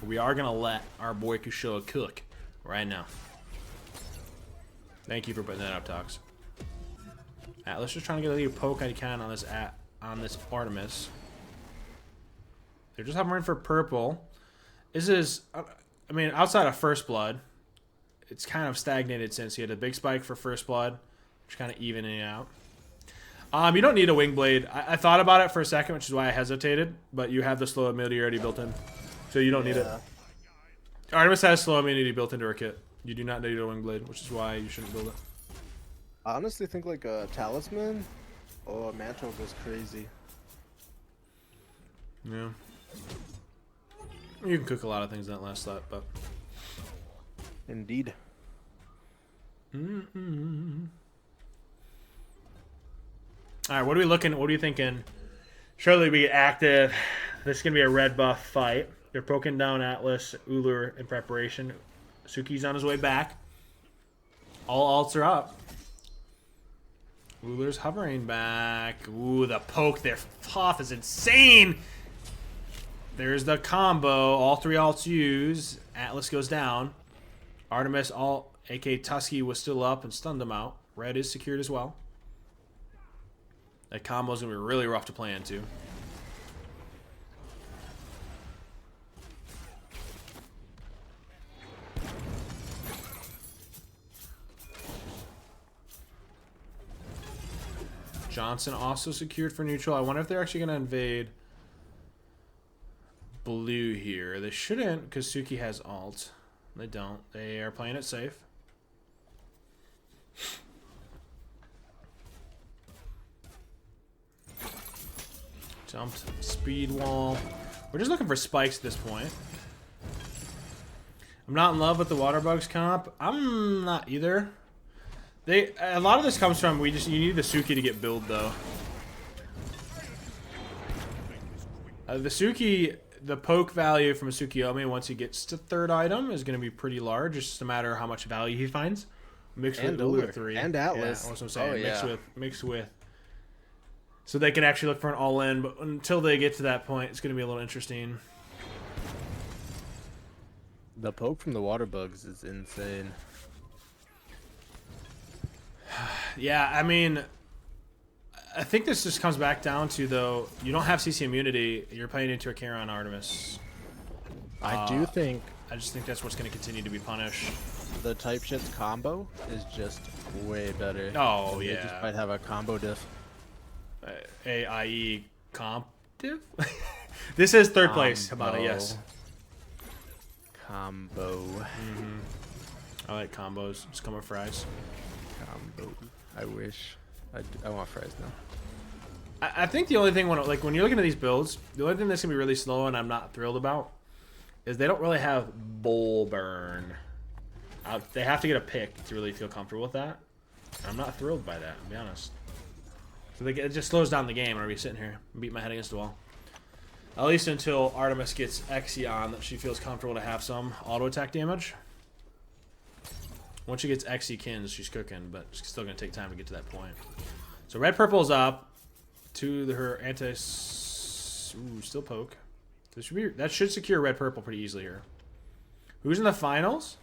We are gonna let our boy Crishoa cook right now. Thank you for putting that up, Tox. Atlas just trying to get a little poke I can on this Artemis. They're just hovering for purple. This is I mean, outside of First Blood, it's kind of stagnated since. You had a big spike for First Blood, which kind of evening out. You don't need a Wing Blade. I thought about it for a second, which is why I hesitated, but you have the slow immunity already built in. So you don't need it. Artemis has slow immunity built into her kit. You do not need a Wing Blade, which is why you shouldn't build it. I honestly think like a Talisman or a Mantle goes crazy. Yeah. You can cook a lot of things in that last slot, but... Indeed. Alright, what are we looking? What are you thinking? Surely we get active. This is going to be a red buff fight. They're poking down Atlas, Ullr in preparation. Suki's on his way back. All alts are up. Ullr's hovering back. Ooh, the poke there. Tough is insane. There's the combo. All three alts use. Atlas goes down. Artemis, AK Tusky, was still up and stunned him out. Red is secured as well. That combo's going to be really rough to play into. Johnson also secured for neutral. I wonder if they're actually going to invade blue here. They shouldn't, because Suki has ult. They don't. They are playing it safe. Jumped. Speed wall. We're just looking for spikes at this point. I'm not in love with the water bugs comp. I'm not either. A lot of this comes from you need the Suki to get build though. The Suki, the poke value from a Tsukiyomi once he gets to third item is going to be pretty large. It's just a matter of how much value he finds. Mixed with Ullr 3 and Atlas. Yeah, that's what I'm saying. Mixed with. So they can actually look for an all-in, but until they get to that point, it's going to be a little interesting. The poke from the water bugs is insane. Yeah, I mean, I think this just comes back down to, though, you don't have CC immunity. You're playing into a Charon Artemis. I do think... I just think that's what's going to continue to be punished. The type shit's combo is just way better. Oh, They yeah. just might have a combo diff. AIE comp diff? This is third place. How about it? Yes. Combo. I like combos. Just come with fries. Combo. I wish. I want fries now. I think the only thing when you're looking at these builds, the only thing that's gonna be really slow and I'm not thrilled about is they don't really have bowl burn. They have to get a pick to really feel comfortable with that. I'm not thrilled by that, to be honest. So it just slows down the game. I'm gonna be sitting here and beat my head against the wall. At least until Artemis gets Xe on, that she feels comfortable to have some auto attack damage. Once she gets Xe kins, she's cooking, but it's still gonna take time to get to that point. So red purple's up to her anti. Ooh, still poke. That should secure red purple pretty easily here. Who's in the finals?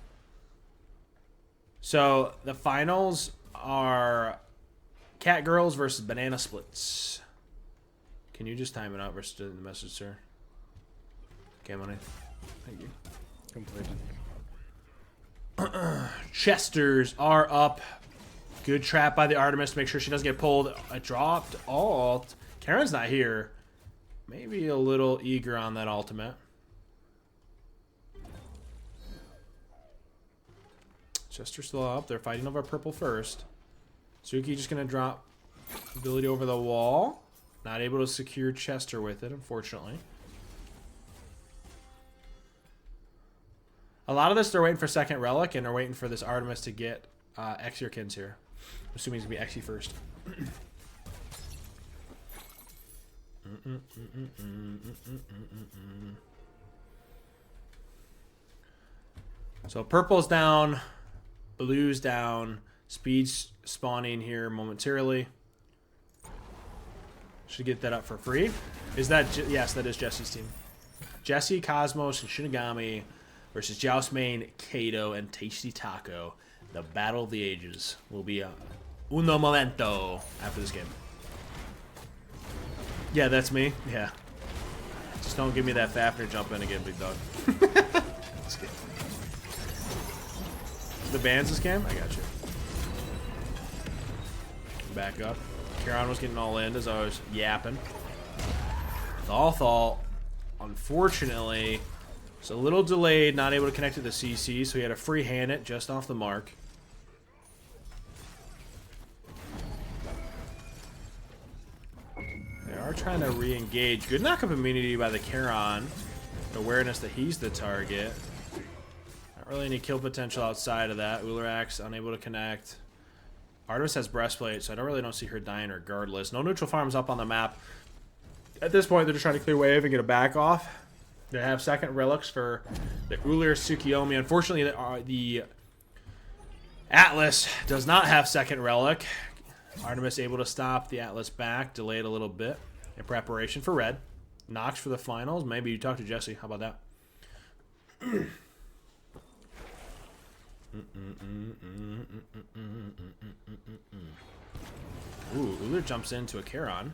So the finals are Cat Girls versus Banana Splits. Can you just time it out versus the message, sir? Okay, money. Thank you. Completely. Chesters are up. Good trap by the Artemis to make sure she doesn't get pulled. I dropped alt. Karen's not here. Maybe a little eager on that ultimate. Chester's still up. They're fighting over purple first. Suki just going to drop ability over the wall. Not able to secure Chester with it, unfortunately. A lot of this, they're waiting for second Relic, and they're waiting for this Artemis to get Xerkins here. I'm assuming he's going to be Xe first. So purple's down, blue's down, speed's spawning here momentarily. Should get that up for free. Is that yes? That is Jesse's team. Jesse, Cosmos, and Shinigami versus Joust Main, Kato, and Tasty Taco. The Battle of the Ages will be uno momento after this game. Yeah, that's me. Yeah. Just don't give me that Fafnir jump in again, big dog. Just kidding. the bans this game? I got you. Back up. Charon was getting all in as I was yapping. Thal, unfortunately, was a little delayed, not able to connect to the CC, so he had to free hand it just off the mark. They are trying to re-engage. Good knockup immunity by the Charon. Awareness that he's the target. Not really any kill potential outside of that. Ularax unable to connect. Artemis has breastplate, so I don't see her dying regardless. No neutral farms up on the map. At this point, they're just trying to clear wave and get a back off. They have second relics for the Ulir Tsukiyomi. Unfortunately, the Atlas does not have second relic. Artemis able to stop the Atlas back, delayed a little bit in preparation for red. Nox for the finals. Maybe you talk to Jesse. How about that? Ooh, Ulir jumps into a Charon.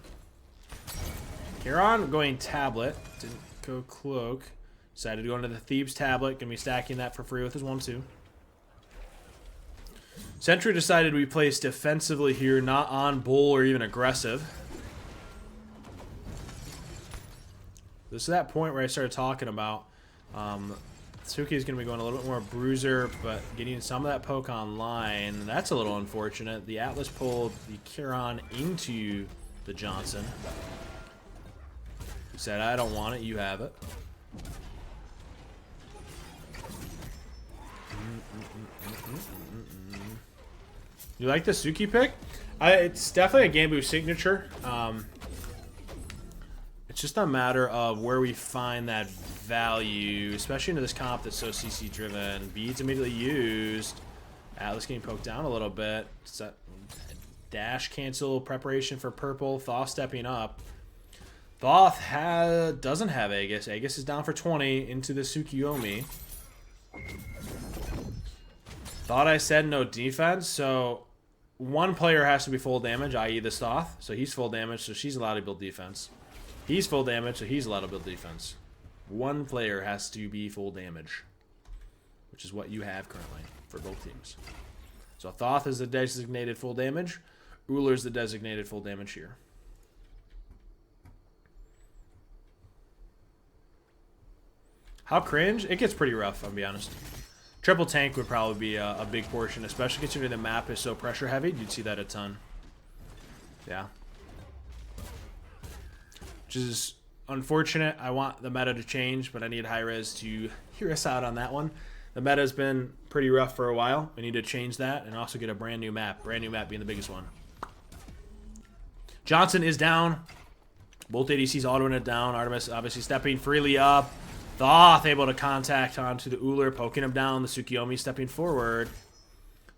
Charon going tablet. Didn't go cloak. Decided to go into the Thebes tablet. Gonna be stacking that for free with his 1-2. Sentry decided we place defensively here, not on bull or even aggressive. This is that point where I started talking about Tsuki is going to be going a little bit more bruiser, but getting some of that poke online. That's a little unfortunate. The Atlas pulled the Charon into the Johnson. He said, I don't want it, you have it. You like the Suki pick? It's definitely a Game Boost signature. It's just a matter of where we find that value, especially into this comp that's so CC driven. Beads immediately used. Atlas getting poked down a little bit. Dash cancel preparation for purple. Thoth stepping up. Thoth doesn't have Aegis. Aegis is down for 20 into the Tsukiyomi. Thought I said no defense, so one player has to be full damage, i.e. the Thoth. So he's full damage, so she's allowed to build defense. He's full damage, so he's allowed to build defense. One player has to be full damage, which is what you have currently for both teams. So Thoth is the designated full damage. Ullr's the designated full damage here. How cringe? It gets pretty rough, I'll be honest. Triple tank would probably be a big portion, especially considering the map is so pressure heavy. You'd see that a ton. Yeah. Which is unfortunate. I want the meta to change, but I need high-res to hear us out on that one. The meta has been pretty rough for a while. We need to change that and also get a brand new map. Brand new map being the biggest one. Johnson is down. Both ADCs autoing it down. Artemis obviously stepping freely up. Thoth able to contact onto the Ullr, poking him down. The Tsukiyomi stepping forward.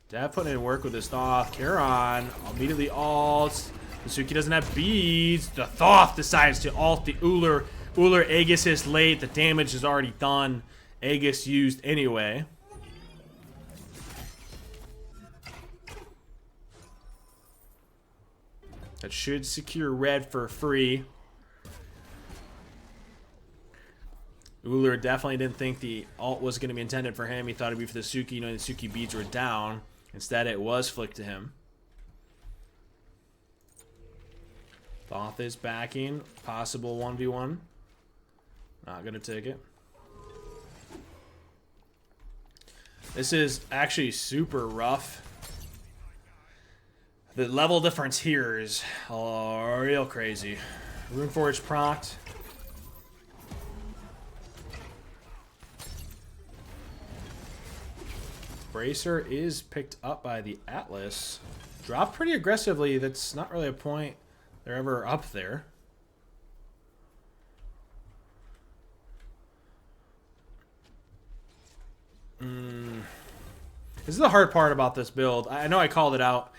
Dev putting in work with his Thoth. Charon immediately ults. The Suki doesn't have beads. The Thoth decides to ult the Ullr. Ullr Aegis is late. The damage is already done. Aegis used anyway. That should secure red for free. Ullr definitely didn't think the ult was going to be intended for him. He thought it'd be for the Suki, knowing the Suki beads were down. Instead, it was flicked to him. Thoth is backing. Possible 1v1. Not going to take it. This is actually super rough. The level difference here is real crazy. Runeforge procced. Bracer is picked up by the Atlas. Dropped pretty aggressively. That's not really a point they're ever up there. This is the hard part about this build. I know I called it out.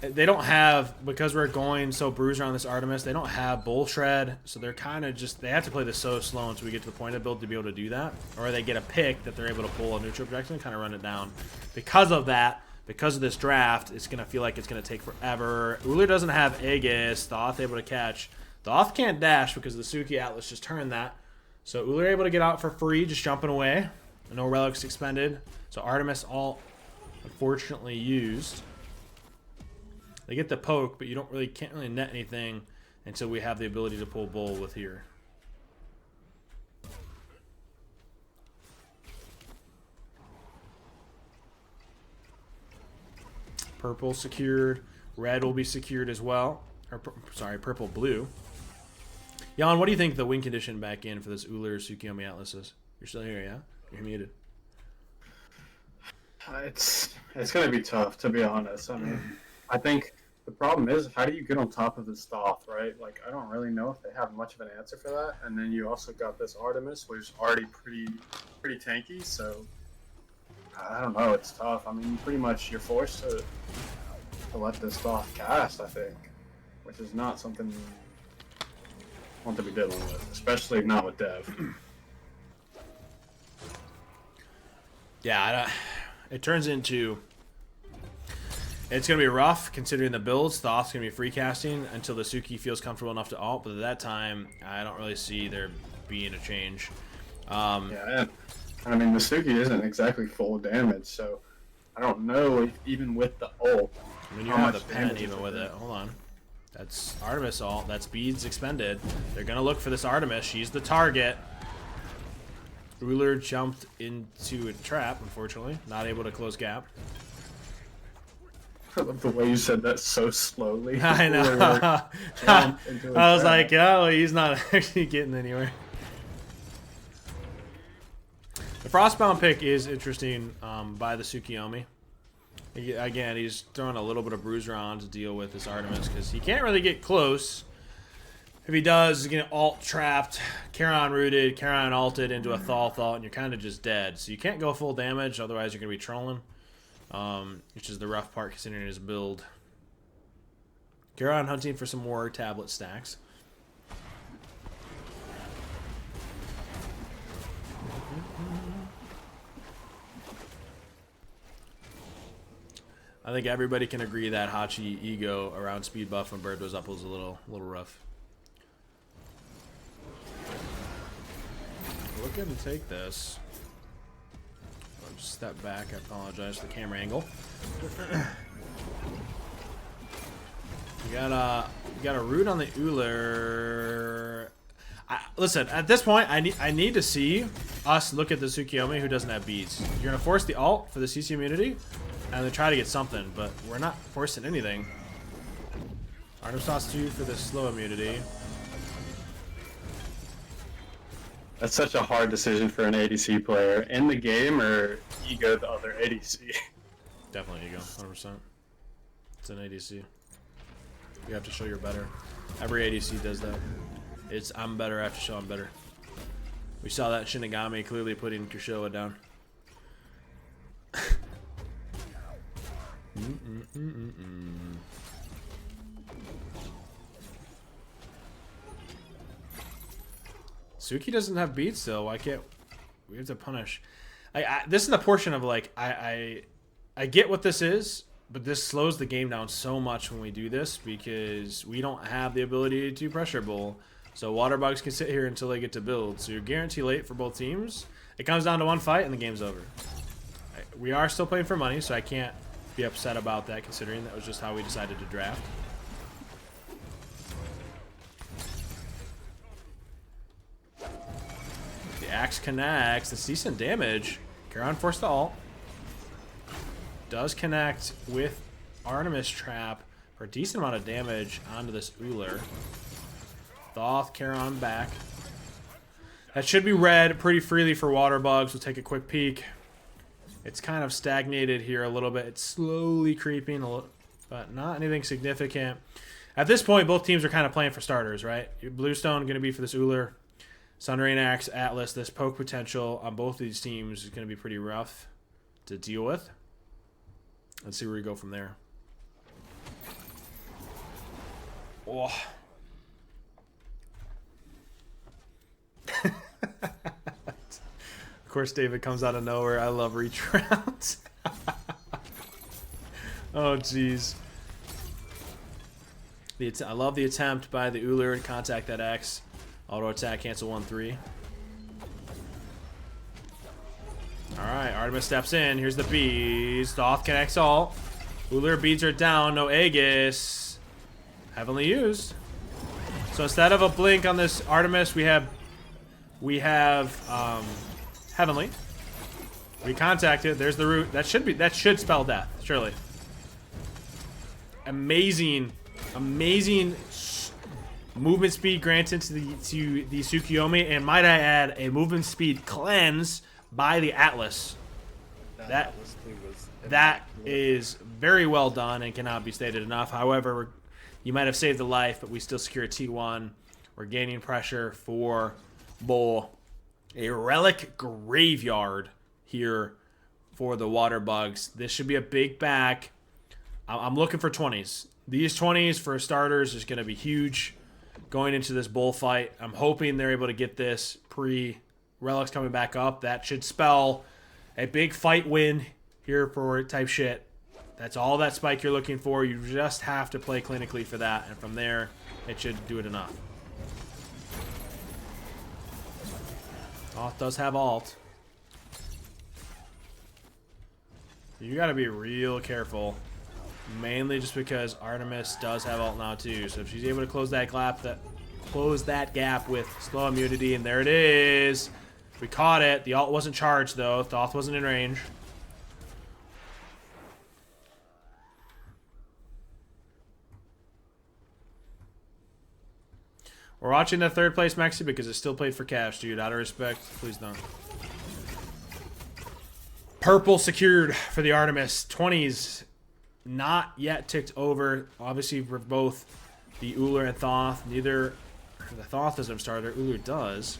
They don't have, because we're going so bruiser on this Artemis, they don't have Bull Shred, so they're kind of just, they have to play this so slow until we get to the point of the build to be able to do that. Or they get a pick that they're able to pull a neutral projection and kind of run it down. Because of that, because of this draft, it's going to feel like it's going to take forever. Ullr doesn't have Aegis. Thoth able to catch. Thoth can't dash because the Suki Atlas just turned that. So Ullr able to get out for free, just jumping away. No relics expended. So Artemis all unfortunately used. They get the poke, but you can't really net anything until we have the ability to pull bull with here. Purple secured. Red will be secured as well. Or, sorry, purple, blue. Jan, what do you think the win condition back in for this Ullr Tsukiyomi Atlas is? You're still here, yeah? You're muted. It's going to be tough, to be honest. I mean, I think the problem is, how do you get on top of this Thoth, right? Like, I don't really know if they have much of an answer for that. And then you also got this Artemis, which is already pretty tanky, so I don't know. It's tough. I mean, pretty much you're forced to let this Thoth cast, I think, which is not something you want to be dealing with, especially not with Dev. Yeah, it turns into... It's going to be rough considering the builds. Thoth's going to be free casting until the Suki feels comfortable enough to ult, but at that time, I don't really see there being a change. Yeah, and I mean, the Suki isn't exactly full damage, so I don't know if even with the ult. I mean, you have the pen even with it. Hold on. That's Artemis ult. That's beads expended. They're going to look for this Artemis. She's the target. Ullr jumped into a trap, unfortunately. Not able to close gap. I love the way you said that so slowly. I know. I was like, oh, he's not actually getting anywhere. The Frostbound pick is interesting by the Tsukiyomi. Again, he's throwing a little bit of bruiser on to deal with this Artemis because he can't really get close. If he does, he's going to ult trapped, Charon rooted, Charon ulted into a Thoth ult, and you're kind of just dead. So you can't go full damage, otherwise you're going to be trolling. Which is the rough part considering his build. Charon hunting for some more tablet stacks. I think everybody can agree that Hachi ego around speed buff when Bird was up was a little rough. Looking to take this. I'll just step back. I apologize for the camera angle. We got a root on the Ullr. Listen, at this point, I need to see us look at the Tsukiyomi who doesn't have beads. You're gonna force the ult for the CC immunity, and then try to get something, but we're not forcing anything. Artemis Toss 2 for the slow immunity. That's such a hard decision for an ADC player. In the game or ego the other ADC? Definitely ego, 100%. It's an ADC. You have to show you're better. Every ADC does that. It's I'm better, I have to show I'm better. We saw that Shinigami clearly putting Kurshowa down. Suki doesn't have beats still. Why can't we have to punish? This is the portion of like I get what this is, but this slows the game down so much when we do this because we don't have the ability to pressure bull. So water bugs can sit here until they get to build. So you're guaranteed late for both teams. It comes down to one fight and the game's over. We are still playing for money, so I can't be upset about that considering that was just how we decided to draft. The axe connects. It's decent damage. Charon forced the ult. Does connect with Artemis trap for a decent amount of damage onto this Ullr. Thoth, Charon back. That should be red pretty freely for water bugs. We'll take a quick peek. It's kind of stagnated here a little bit. It's slowly creeping, a little, but not anything significant. At this point, both teams are kind of playing for starters, right? Bluestone going to be for this Ullr. Sundering Axe, Atlas, this poke potential on both of these teams is going to be pretty rough to deal with. Let's see where we go from there. Oh. Of course, David comes out of nowhere. I love reach rounds. Oh, jeez. I love the attempt by the Ullr to contact that X. Auto attack, cancel 1-3. Alright. Alright, Artemis steps in. Here's the bees. Thoth connects ult. Ullr beads are down. No Aegis. Heavily used. So instead of a blink on this Artemis, we have Heavenly. We contacted. There's the root. That should spell death, surely. Amazing movement speed granted to the Tsukuyomi, and might I add, a movement speed cleanse by the Atlas. That is very well done and cannot be stated enough. However, you might have saved the life, but we still secure a T1. We're gaining pressure for Bull. A Relic Graveyard here for the Water Bugs. This should be a big back. I'm looking for 20s. These 20s for starters is going to be huge going into this bullfight. I'm hoping they're able to get this pre-Relics coming back up. That should spell a big fight win here for type shit. That's all that spike you're looking for. You just have to play clinically for that, and from there, it should do it enough. Thoth does have ult. You got to be real careful. Mainly just because Artemis does have ult now too. So if she's able to close that gap with slow immunity, and there it is. We caught it. The ult wasn't charged though. Thoth wasn't in range. We're watching the third place Mexi because it still played for cash, dude. Out of respect, please don't. Purple secured for the Artemis. 20s not yet ticked over. Obviously for both the Ullr and Thoth. Neither the Thoth doesn't have starter. Ullr does.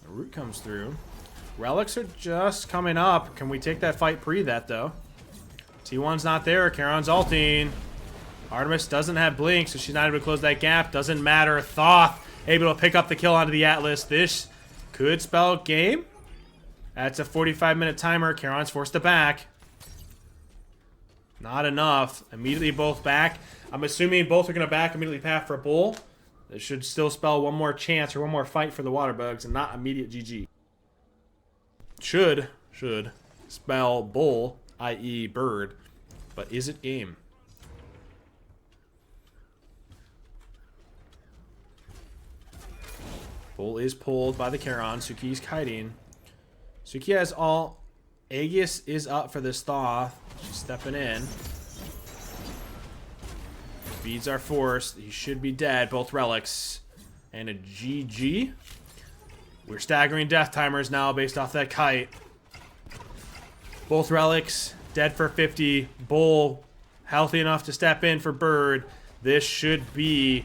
The root comes through. Relics are just coming up. Can we take that fight pre that though? T1's not there. Charon's ulting. Artemis doesn't have blink, so she's not able to close that gap. Doesn't matter. Thoth able to pick up the kill onto the Atlas. This could spell game. That's a 45-minute timer. Charon's forced to back. Not enough. Immediately both back. I'm assuming both are going to back immediately path for Bull. This should still spell one more chance or one more fight for the Water Bugs and not immediate GG. Should spell Bull, i.e. bird, but is it game? Bull is pulled by the Charon. Suki's kiting. Suki has all. Aegis is up for this Thoth. She's stepping in. Beads are forced. He should be dead. Both relics. And a GG. We're staggering death timers now based off that kite. Both relics dead for 50. Bull healthy enough to step in for bird. This should be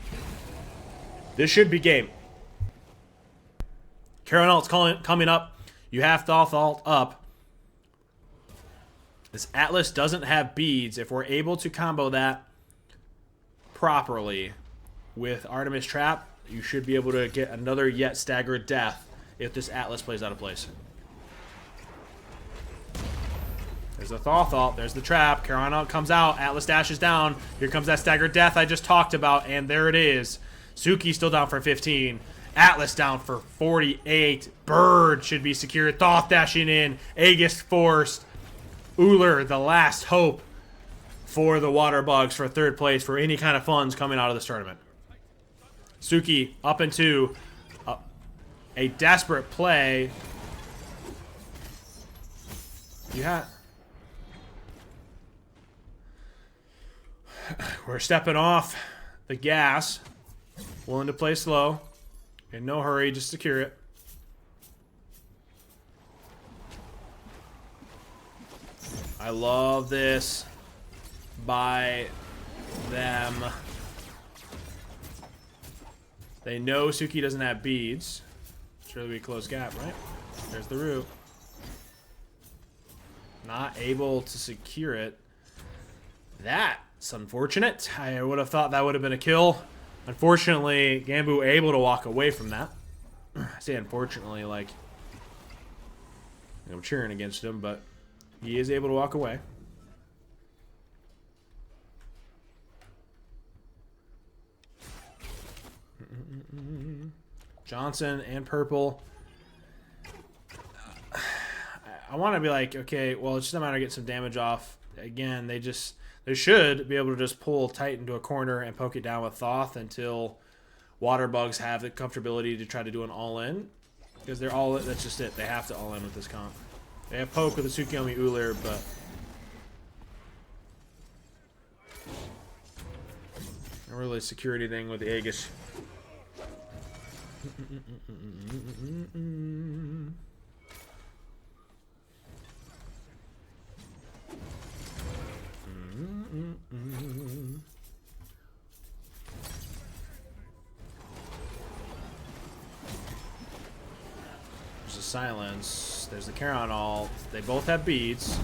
game. Charon ult's coming up. You have Thoth ult up. This Atlas doesn't have beads. If we're able to combo that properly with Artemis Trap, you should be able to get another yet staggered death if this Atlas plays out of place. There's the Thoth ult. There's the trap. Charon ult comes out. Atlas dashes down. Here comes that staggered death I just talked about, and there it is. Suki still down for 15. Atlas down for 48. Bird should be secured. Thoth dashing in. Aegis forced. Ullr, the last hope for the Water Bugs for third place for any kind of funds coming out of this tournament. Suki up and 2. A desperate play. We're stepping off the gas. Willing to play slow. In no hurry, just secure it. I love this by them. They know Suki doesn't have beads. Surely we close gap, right? There's the root. Not able to secure it. That's unfortunate. I would have thought that would have been a kill. Unfortunately, Gambu able to walk away from that. I say unfortunately, like I'm cheering against him, but He is able to walk away. Johnson and purple. I want to be like, okay, well, it's just a matter of getting some damage off. Again, they should be able to just pull tight into a corner and poke it down with Thoth until water bugs have the comfortability to try to do an all-in. Because they're all, that's just it. They have to all-in with this comp. They have poke with the Tsukiyomi Ulir, but not really a security thing with the Aegis. There's a silence. There's the Charon ult. They both have beads.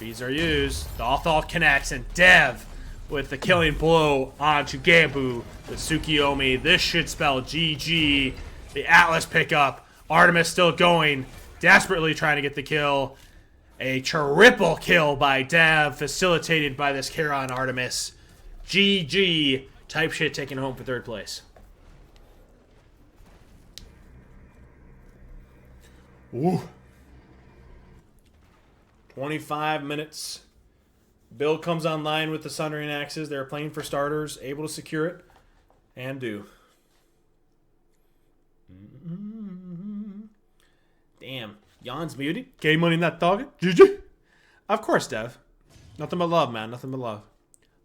Beads are used. The ult connects, and Dev with the killing blow onto Gambu. The Tsukiyomi. This should spell GG. The Atlas pickup. Artemis still going. Desperately trying to get the kill. A triple kill by Dev, facilitated by this Charon Artemis. GG. Type shit taken home for 3rd place. Ooh. 25 minutes. Bill comes online with the Sundering Axes. They're playing for starters, able to secure it, and do. Damn. Jan's muted. K-Money not talking. GG. Of course, Dev. Nothing but love, man. Nothing but love.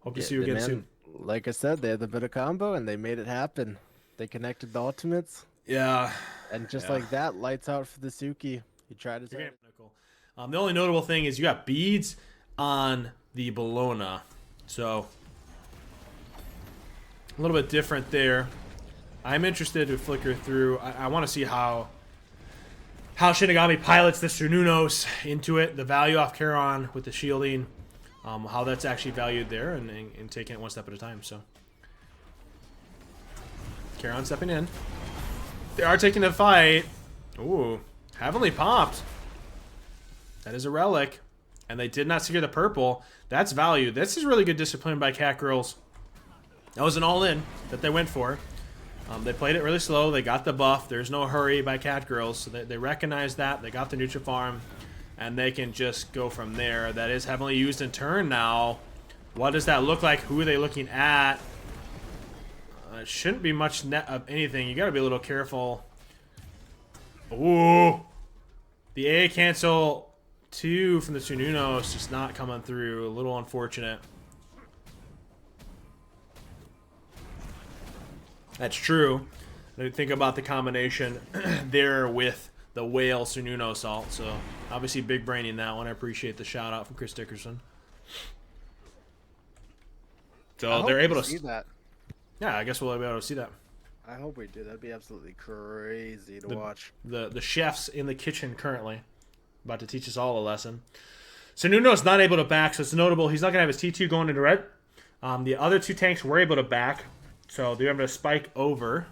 Hope to see you again soon. Like I said, they had the bit of combo, and they made it happen. They connected the ultimates. Yeah. And just like that, lights out for the Suki. He tried his hand. The only notable thing is you got beads on the Bologna. So, a little bit different there. I'm interested to flicker through. I want to see how Shinigami pilots the Sununos into it. The value off Charon with the shielding. How that's actually valued there and taking it one step at a time. So, Charon stepping in. They are taking the fight. Ooh, Heavenly popped. That is a relic. And they did not secure the purple. That's value. This is really good discipline by Cat Girls. That was an all-in that they went for. They played it really slow. They got the buff. There's no hurry by Cat Girls. So they recognized that. They got the neutral farm. And they can just go from there. That is heavily used in turn now. What does that look like? Who are they looking at? It shouldn't be much net of anything. You got to be a little careful. Ooh. The A cancel 2 from the Sununos just not coming through. A little unfortunate. That's true. I didn't think about the combination there with the whale Sununo salt. So obviously big brain in that one. I appreciate the shout out from Chris Dickerson. So they're able to see that. Yeah, I guess we'll be able to see that. I hope we do. That'd be absolutely crazy to watch. The chefs in the kitchen currently about to teach us all a lesson. So Nuno's not able to back, so it's notable. He's not going to have his T2 going into red. The other 2 tanks were able to back, so they're able to spike over.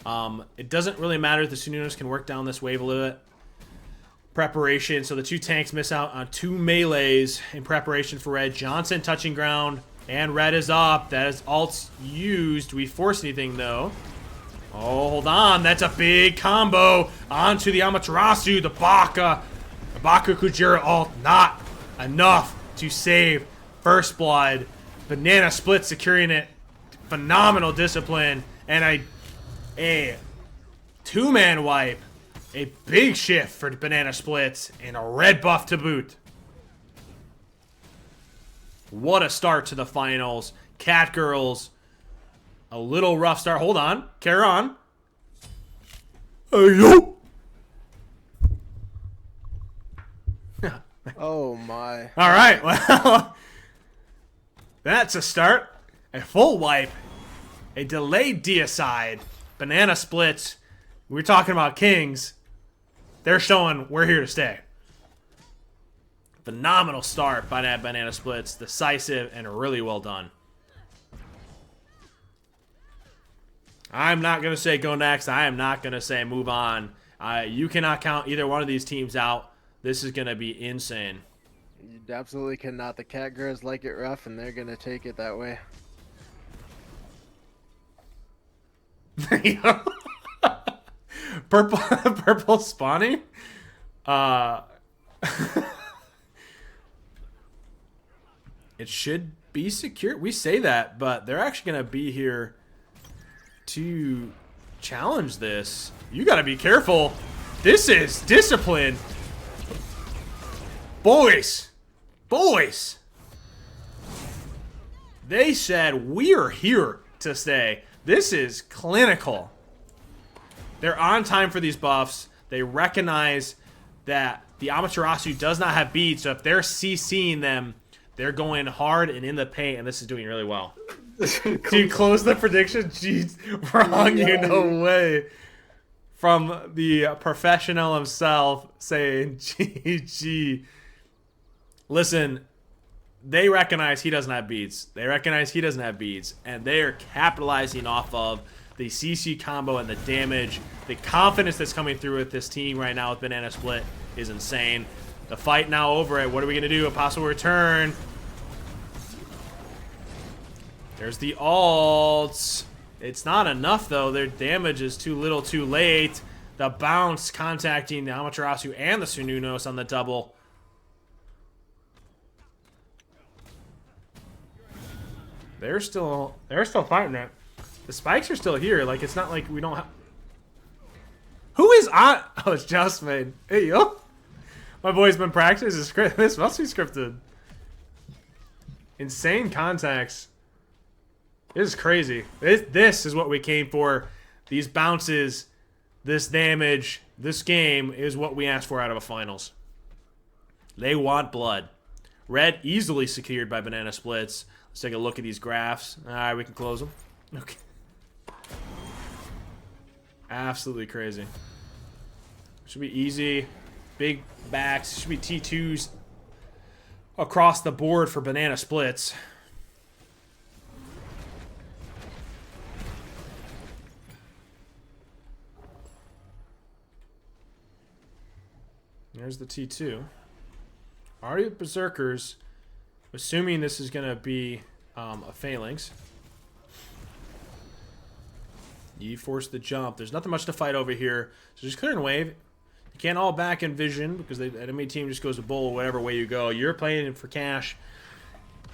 It doesn't really matter if the Sununos can work down this wave a little bit. Preparation, so the 2 tanks miss out on 2 melees in preparation for red. Johnson touching ground, and red is up. That is ults used. Do we force anything, though? Oh, hold on. That's a big combo onto the Amaterasu. The Baka Kujira ult. Not enough to save First Blood. Banana Split securing it. Phenomenal discipline. And a 2-man wipe. A big shift for Banana Splits. And a red buff to boot. What a start to the finals. Cat Girls. A little rough start. Hold on. Carry on. Hey, yo. Oh, my. All right. Well, that's a start. A full wipe. A delayed deicide. Banana Splits. We're talking about kings. They're showing we're here to stay. Phenomenal start by that Banana Splits. Decisive and really well done. I'm not going to say go next. I am not going to say move on. You cannot count either one of these teams out. This is gonna be insane. You absolutely cannot. The cat girls like it rough, and they're gonna take it that way. There you go. Purple spawning. It should be secure. We say that, but they're actually gonna be here to challenge this. You gotta be careful. This is discipline. Boys. They said we're here to stay. This is clinical. They're on time for these buffs. They recognize that the Amaterasu does not have beads, so if they're CCing them, they're going hard and in the paint, and this is doing really well. Dude, close the prediction? Jeez, Ronngyu, no way. From the professional himself saying, GG. Listen, they recognize he doesn't have beads. They recognize he doesn't have beads, and they are capitalizing off of the CC combo and the damage. The confidence that's coming through with this team right now with Banana Split is insane. The fight now over it. What are we going to do? A possible return. There's the ults. It's not enough, though. Their damage is too little too late. The bounce contacting the Amaterasu and the Sununos on the double. They're still fighting it. The spikes are still here. Like, it's not like we don't have... Who is on... Oh, it's Joust made. Hey, yo. My boy's been practicing this script. This must be scripted. Insane contacts. This is crazy. This is what we came for. These bounces, this damage, this game is what we asked for out of a finals. They want blood. Red easily secured by Banana Splits. Let's take a look at these graphs. All right, we can close them. Okay. Absolutely crazy. Should be easy. Big backs. Should be T2s across the board for Banana Splits. There's the T2. Already with Berserkers. Assuming this is going to be a Phalanx. You force the jump. There's nothing much to fight over here. So just clear and wave. You can't all back in vision because the enemy team just goes to bowl whatever way you go. You're playing for cash.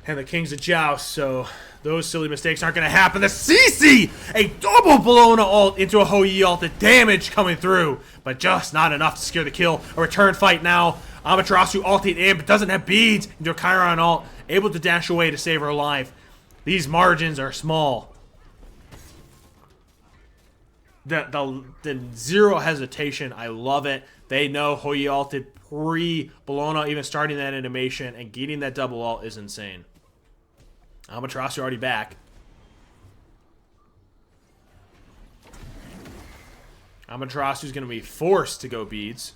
And the King's a Joust, so those silly mistakes aren't going to happen. The CC! A double blown ult into a Hou ult. The damage coming through, but just not enough to secure the kill. A return fight now. Amaterasu ulted in, but doesn't have beads. Into a Chiron ult. Able to dash away to save her life. These margins are small. The zero hesitation. I love it. They know Hou ulted pre-Bologna, even starting that animation, and getting that double ult is insane. Amaterasu already back. Amaterasu's going to be forced to go beads.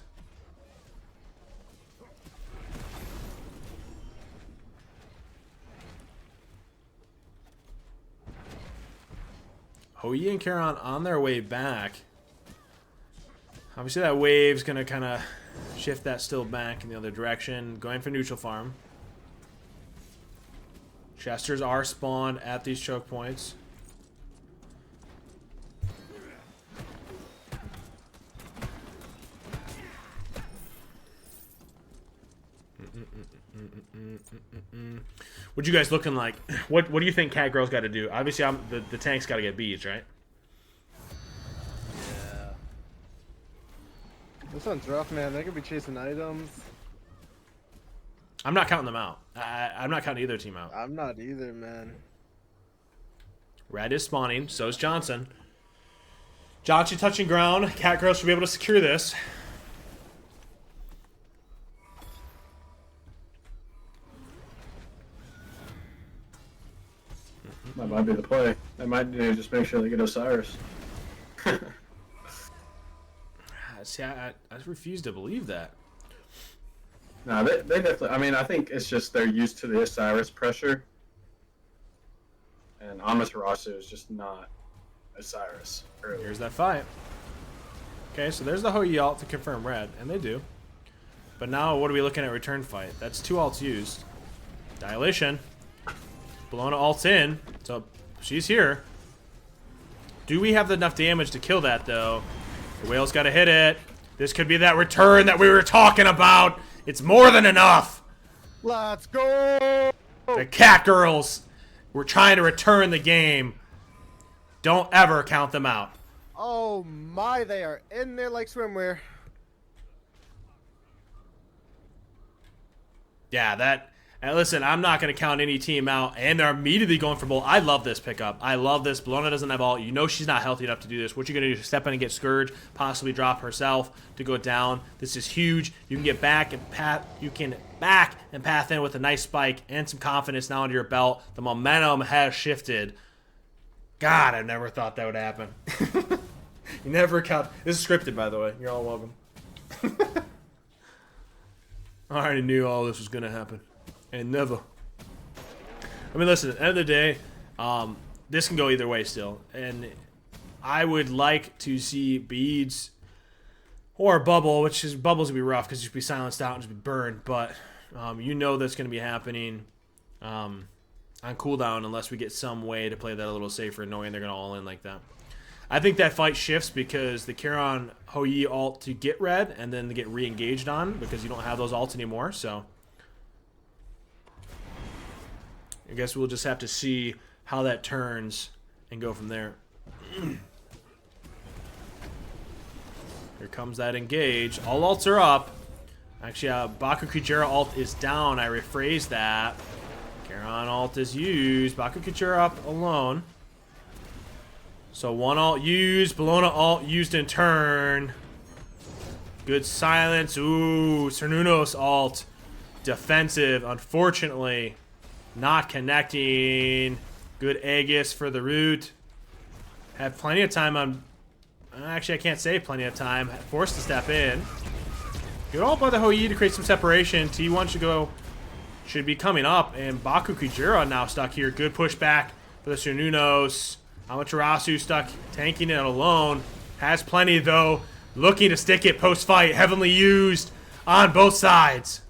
Hou and Charon on their way back. Obviously that wave's going to kind of shift that still back in the other direction. Going for neutral farm. Chesters are spawned at these choke points. What you guys looking like? What do you think Cat Girl's got to do? Obviously, the tank's got to get beads, right? Yeah. This one's rough, man. They could be chasing items. I'm not counting them out. I'm not counting either team out. I'm not either, man. Red is spawning. So is Johnson. Johnson touching ground. Cat Girl should be able to secure this. That might be the play. They might just make sure they get Osiris. See, I refuse to believe that. No, they definitely. I mean, I think it's just they're used to the Osiris pressure, and Amaterasu is just not Osiris. Here's that fight. Okay, so there's the Hou ult to confirm red, and they do. But now, what are we looking at return fight? That's 2 ults used. Dilation. Bologna ults in. So, she's here. Do we have enough damage to kill that, though? The whale's got to hit it. This could be that return that we were talking about. It's more than enough. Let's go! The cat girls were trying to return the game. Don't ever count them out. Oh my, they are in there like swimwear. Yeah, that... And listen, I'm not going to count any team out, and they're immediately going for bolt. I love this pickup. I love this. Bologna doesn't have ult. You know she's not healthy enough to do this. What you're going to do is step in and get Scourge, possibly drop herself to go down. This is huge. You can get back and path. You can back and path in with a nice spike and some confidence now under your belt. The momentum has shifted. God, I never thought that would happen. You never count. This is scripted, by the way. You're all welcome. I already knew all this was going to happen. And never. I mean, listen, at the end of the day, this can go either way still. And I would like to see beads or a bubble, which is bubbles would be rough because you'd be silenced out and just be burned. But you know that's going to be happening on cooldown unless we get some way to play that a little safer, knowing they're going to all in like that. I think that fight shifts because the Charon Hou ult to get red and then to get re-engaged on because you don't have those ults anymore. So I guess we'll just have to see how that turns and go from there. Here comes that engage. All ults are up. Actually, Baku Kujira ult is down. I rephrased that. Charon ult is used. Baku Kujira up alone. So 1 ult used. Bologna ult used in turn. Good silence. Ooh, Cernunos ult. Defensive, unfortunately. Not connecting. Good Aegis for the root. Have plenty of time on... Actually, I can't say plenty of time. Forced to step in. Good ult by the Hou to create some separation. T1 should be coming up. And Baku Kujira now stuck here. Good pushback for the Cernunos. Amaterasu stuck tanking it alone. Has plenty, though. Looking to stick it post-fight. Heavily used on both sides.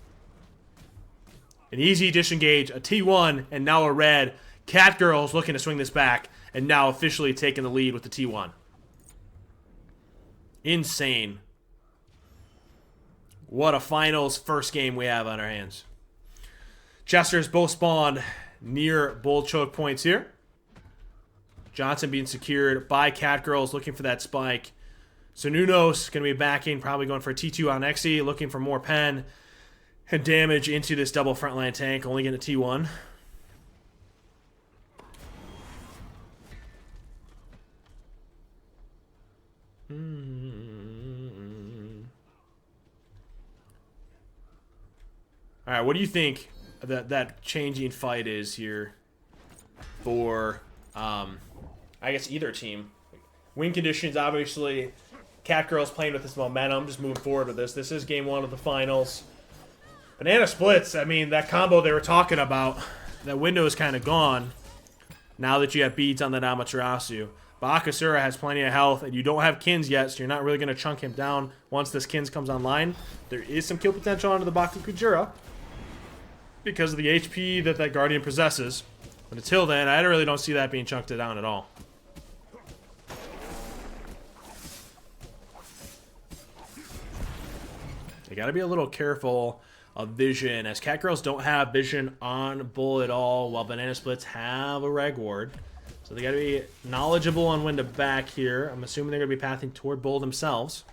An easy disengage, a T1, and now a red. Cat Girls looking to swing this back, and now officially taking the lead with the T1. Insane. What a finals first game we have on our hands. Chesters both spawned near bull choke points here. Johnson being secured by Cat Girls, looking for that spike. Cernunos going to be backing, probably going for a T2 on Xe, looking for more pen. And damage into this double frontline tank, only getting a T1. All right, what do you think that changing fight is here for, I guess, either team? Win conditions, obviously. Cat Girls playing with this momentum, just moving forward with this. This is game 1 of the finals. Banana splits, I mean, that combo they were talking about, that window is kind of gone now that you have beads on that Amaterasu. Bakasura has plenty of health, and you don't have Kins yet, so you're not really going to chunk him down once this Kins comes online. There is some kill potential onto the Baku Kujira because of the HP that Guardian possesses. But until then, I really don't see that being chunked down at all. You got to be a little careful of vision, as Cat Girls don't have vision on Bull at all, while Banana Splits have a Reg Ward. So they got to be knowledgeable on when to back here. I'm assuming they're going to be pathing toward Bull themselves.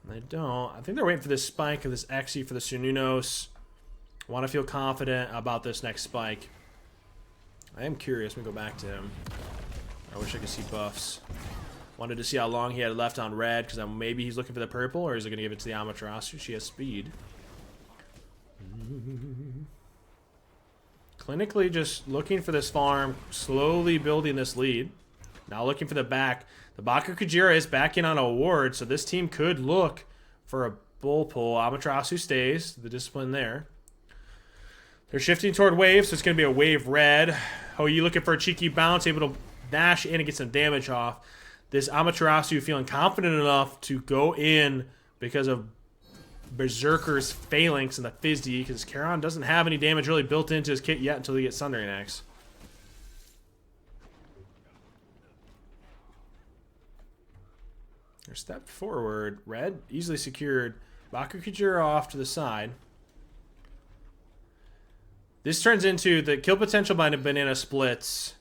They don't. I think they're waiting for this spike of this Xe for the Cernunos. Want to feel confident about this next spike. I am curious. Let me go back to him. I wish I could see buffs. Wanted to see how long he had left on red, because maybe he's looking for the purple, or is he going to give it to the Amaterasu? She has speed. Clinically just looking for this farm, slowly building this lead. Now looking for the back. The Baku Kujira is backing on a ward, so this team could look for a bull pull. Amaterasu stays, the discipline there. They're shifting toward wave, so it's going to be a wave red. Oh, you looking for a cheeky bounce, able to dash in and get some damage off. this Amaterasu feeling confident enough to go in because of Berserker's phalanx and the Fizzy, because Charon doesn't have any damage really built into his kit yet until he gets Sundering Axe. They're stepped forward. Red easily secured. Bakukujira off to the side. This turns into the kill potential by banana splits.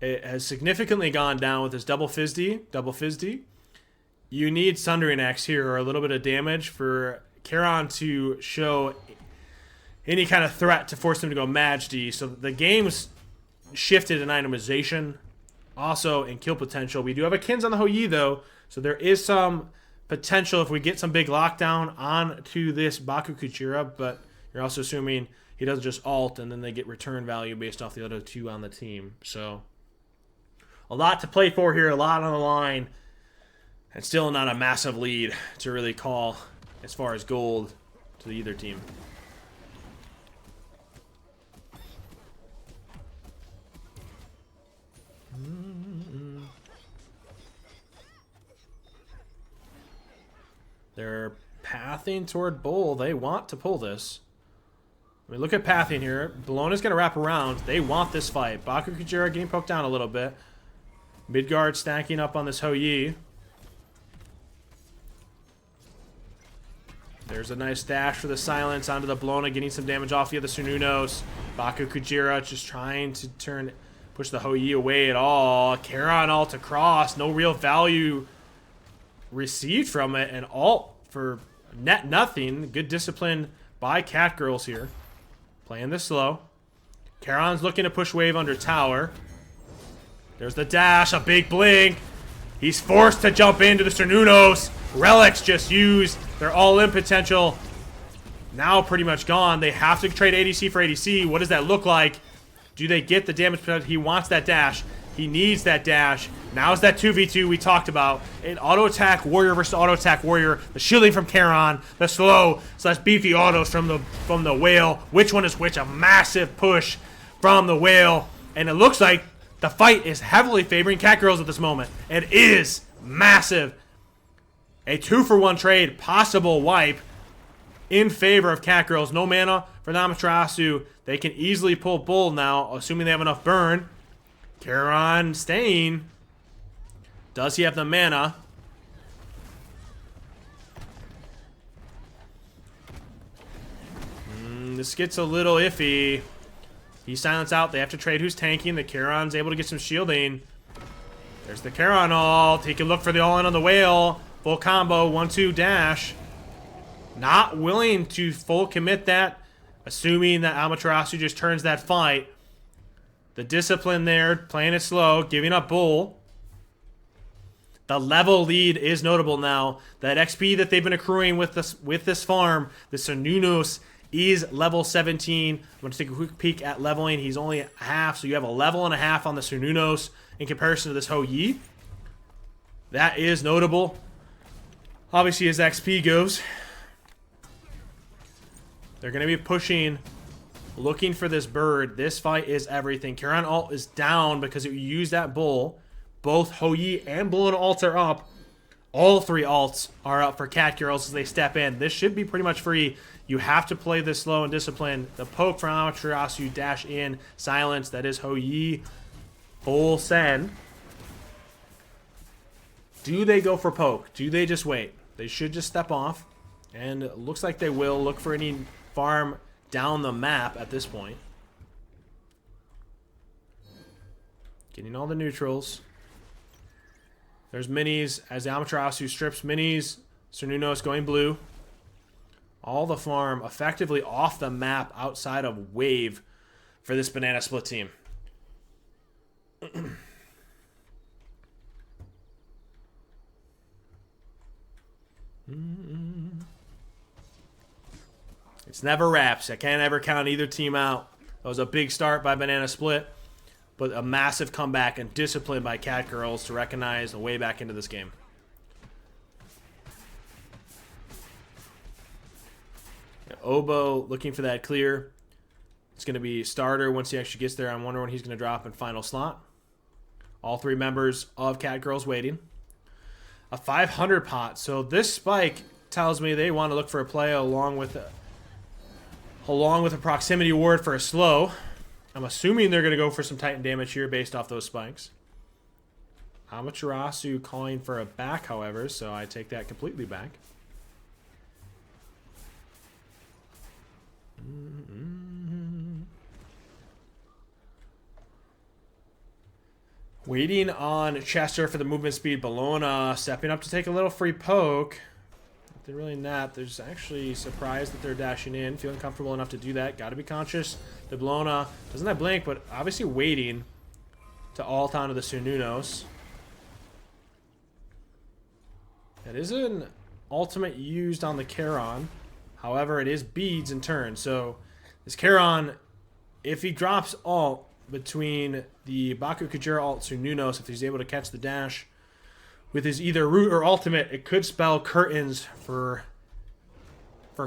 It has significantly gone down with this double Fizzy. You need Sundering Axe here or a little bit of damage for Charon to show any kind of threat to force him to go Maj D. So the game's shifted in itemization. Also in kill potential. We do have a Kins on the Hou Yi though. So there is some potential if we get some big lockdown onto this Bakukujira. But you're also assuming he doesn't just ult and then they get return value based off the other two on the team. So a lot to play for here, a lot on the line, and still not a massive lead to really call as far as gold to either team. They're pathing toward Bull. They want to pull this. I mean, look at pathing here. Bologna's going to wrap around. They want this fight. Bakukujira getting poked down a little bit. Midgard stacking up on this Hou Yi. There's a nice dash for the silence onto the Bologna, getting some damage off the other Sununos. Bakukujira just trying to push the Hou Yi away at all. Charon ult across. No real value received from it. And ult for net nothing. Good discipline by Catgirls here. Playing this slow. Charon's looking to push wave under tower. There's the dash, a big blink. He's forced to jump into the Cernunos. Relics just used their all-in potential. Now pretty much gone. They have to trade ADC for ADC. What does that look like? Do they get the damage potential? He wants that dash. He needs that dash. Now's that 2v2 we talked about. An auto-attack warrior versus auto-attack warrior. The shielding from Charon. The slow / beefy autos from the whale. Which one is which? A massive push from the whale. And it looks like the fight is heavily favoring Catgirls at this moment. It is massive. A 2-for-1 trade, possible wipe in favor of Catgirls. No mana for the Amaterasu. They can easily pull Bull now, assuming they have enough burn. Charon staying. Does he have the mana? This gets a little iffy. He's silenced out. They have to trade who's tanking. The Charon's able to get some shielding. There's the Charon ult. He can look for the all-in on the whale. Full combo, 1-2 dash. Not willing to full commit that. Assuming that Amaterasu just turns that fight. The discipline there, playing it slow, giving up Bull. The level lead is notable now. That XP that they've been accruing with this farm, the Cernunos, is level 17. I'm going to take a quick peek at leveling. He's only half, so you have a level and a half on the Cernunos in comparison to this Hou Yi. That is notable. Obviously, as XP goes, they're going to be pushing, looking for this bird. This fight is everything. Charon ult is down because you use that Bull. Both Hou Yi and Bull and ult are up. All three ults are up for Catgirls as they step in. This should be pretty much free. You have to play this slow and discipline. The poke from Amaterasu, dash in, silence. That is Hou Yi. Full send. Do they go for poke? Do they just wait? They should just step off. And it looks like they will. Look for any farm down the map at this point. Getting all the neutrals. There's minis as Amaterasu strips minis. Cernunos going blue. All the farm effectively off the map outside of wave for this banana split team. It's never wraps. I can't ever count either team out. That was a big start by Banana Split, but a massive comeback and discipline by Catgirls to recognize the way back into this game. Oboe looking for that clear. It's going to be starter once he actually gets there. I wonder when he's going to drop in final slot. All three members of Catgirls waiting. a 500 pot. So this spike tells me they want to look for a play along with a proximity ward for a slow. I'm assuming they're going to go for some Titan damage here based off those spikes. Amaterasu calling for a back, however, so I take that completely back. Waiting on Chester for the movement speed. Bologna stepping up to take a little free poke. They're really not. They're just actually surprised that they're dashing in. Feeling comfortable enough to do that. Got to be conscious. The Bologna doesn't have blink, but obviously waiting to ult onto the Sununos. That is an ultimate used on the Charon. However, it is beads in turn. So this Charon, if he drops ult between the Baku Kujira ult Sununos, if he's able to catch the dash with his either root or ultimate, it could spell curtains for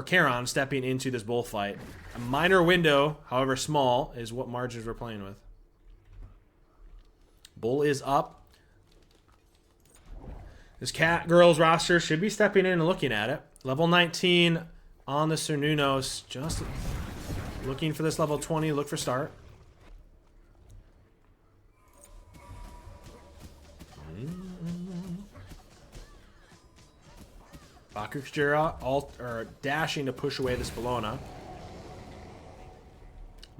Charon stepping into this bullfight. A minor window, however small, is what margins we're playing with. Bull is up. This Cat Girls roster should be stepping in and looking at it. Level 19 on the Sununos. Just looking for this level 20. Look for start. Baku Kujira dashing to push away this Bologna.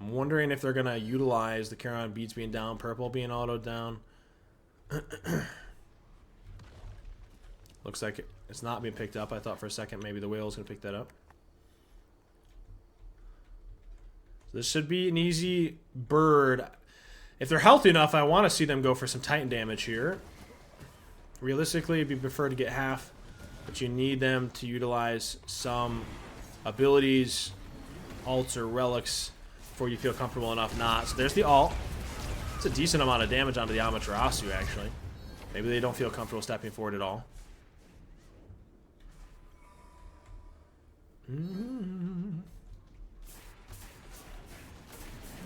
I'm wondering if they're going to utilize the Charon beats being down, purple being autoed down. Looks like it's not being picked up. I thought for a second maybe the whale was going to pick that up. This should be an easy bird. If they're healthy enough, I want to see them go for some Titan damage here. Realistically, it'd be preferred to get half, but you need them to utilize some abilities, ults, or relics before you feel comfortable enough not. So there's the ult. It's a decent amount of damage onto the Amaterasu, actually. Maybe they don't feel comfortable stepping forward at all.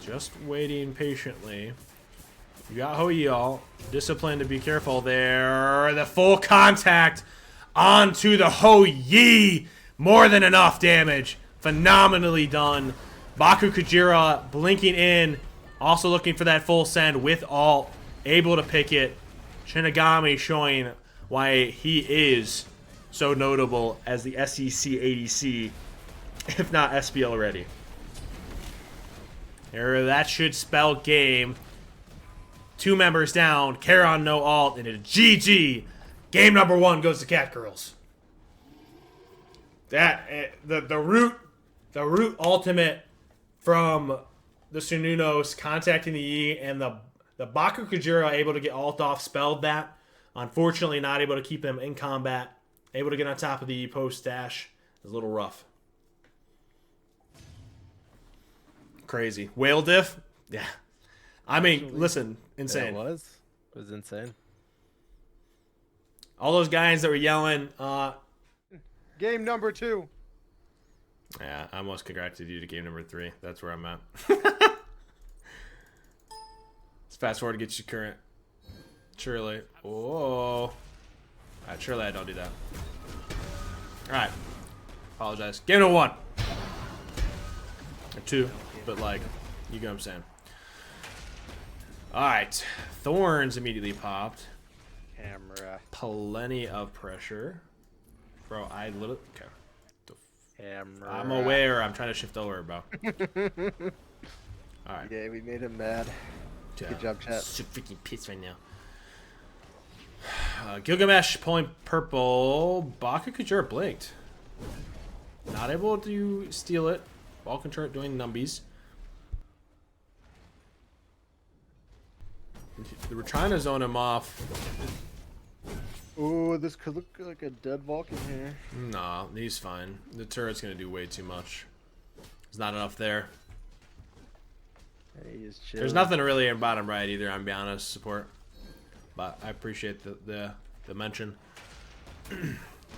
Just waiting patiently. You got Hoyal. Discipline to be careful there. The full contact onto the Ho-Yi. More than enough damage. Phenomenally done. Baku Kujira blinking in. Also looking for that full send with ult. Able to pick it. Shinigami showing why he is so notable as the SEC ADC, if not SPL ready. There, that should spell game. 2 members down, Charon no ult, and a GG. Game number 1 goes to Cat Girls. That the root ultimate from the Sununos contacting the Yi, and the Baku Kujira able to get ult off spelled that. Unfortunately, not able to keep them in combat. Able to get on top of the post dash. It was a little rough. Crazy. Whale diff? Yeah. I mean, listen, insane. Yeah, it was insane. All those guys that were yelling, Game number 2. yeah, I almost congratulated you to game number 3. That's where I'm at. Let's fast forward to get you current. Surely. Whoa. Alright, surely I don't do that. Alright. Apologize. Game number 1. Or 2, but like, you get what I'm saying. Alright. Thorns immediately popped. Camera. Plenty of pressure. Bro, I literally... Okay. Camera. I'm aware. I'm trying to shift over, bro. Alright. Yeah, we made him mad. Yeah, Good job, chat. So freaking pissed right now. Gilgamesh pulling purple. Baku Kujira blinked. Not able to steal it. Vulcan turret doing numbies. They were trying to zone him off. Ooh, this could look like a dead Vulcan here. Nah, he's fine. The turret's gonna do way too much. There's not enough there. Hey, he's chilling. There's nothing really in bottom right either, I'm be honest, support. But I appreciate the mention.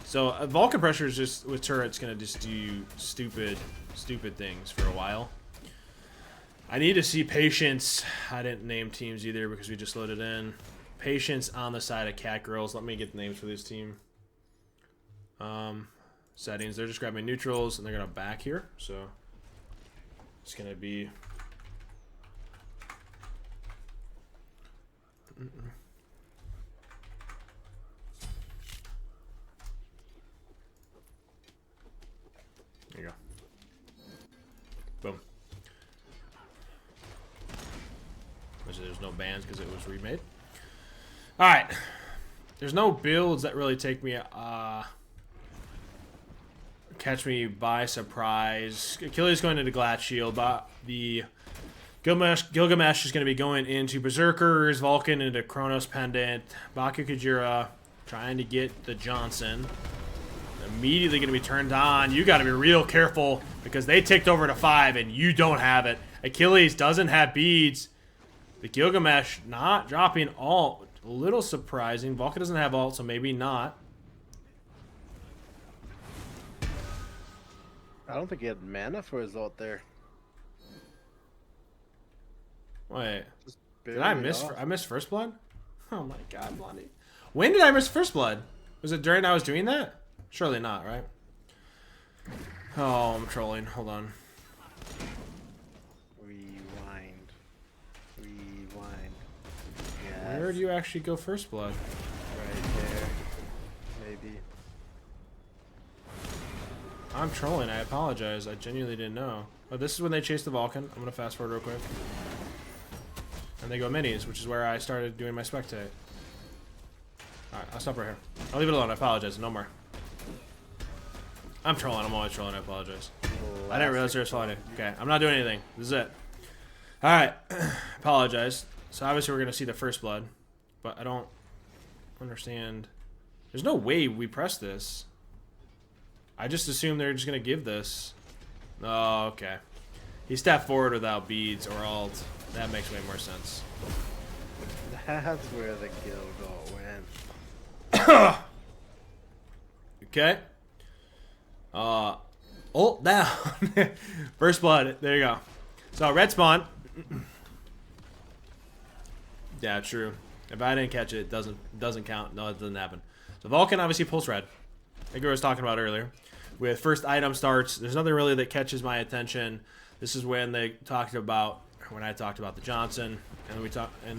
So Vulcan pressure is just with turrets gonna just do stupid things for a while. I need to see patience. I didn't name teams either because we just loaded in. patience on the side of Cat Girls. Let me get the names for this team. Settings. They're just grabbing neutrals, and they're going to back here. So it's going to be... There you go. Boom. There's no bans because it was remade. Alright. There's no builds that really take me catch me by surprise. Achilles going into Glass Shield, but the Gilgamesh is going to be going into Berserkers, Vulcan into Chronos Pendant, Baku Kujira trying to get the Johnson. Immediately going to be turned on. You got to be real careful because they ticked over to 5 and you don't have it. Achilles doesn't have beads. The Gilgamesh not dropping alt. A little surprising. Vulcan doesn't have alt, so maybe not. I don't think he had mana for his ult there. Wait. Just Did I barely miss? off. I missed First Blood? Oh my God, Blondie. When did I miss First Blood? Was it during I was doing that? Surely not, right? Oh, I'm trolling. Hold on. Rewind. Rewind. Yes. Where do you actually go First Blood? Right there. Maybe. I'm trolling. I apologize. I genuinely didn't know. Oh, this is when they chase the Vulcan. I'm gonna fast forward real quick. And they go minis, which is where I started doing my spectate. Alright, I'll stop right here. I'll leave it alone. I apologize. No more. I'm trolling. I'm always trolling. I apologize. I didn't realize there was falling. Okay, I'm not doing anything. This is it. Alright. Apologize. So obviously we're going to see the First Blood. But I don't understand. There's no way we press this. I just assume they're just going to give this. Oh, okay. He stepped forward without beads or alt. That makes way more sense. That's where the Gilgal went. Okay. Ult down. First Blood. There you go. So red spawn. Yeah, true. If I didn't catch it, it doesn't count. No, it doesn't happen. So Vulcan obviously pulls red. Like I was talking about earlier. With first item starts, there's nothing really that catches my attention. This is when they talked about when I talked about the Johnson, and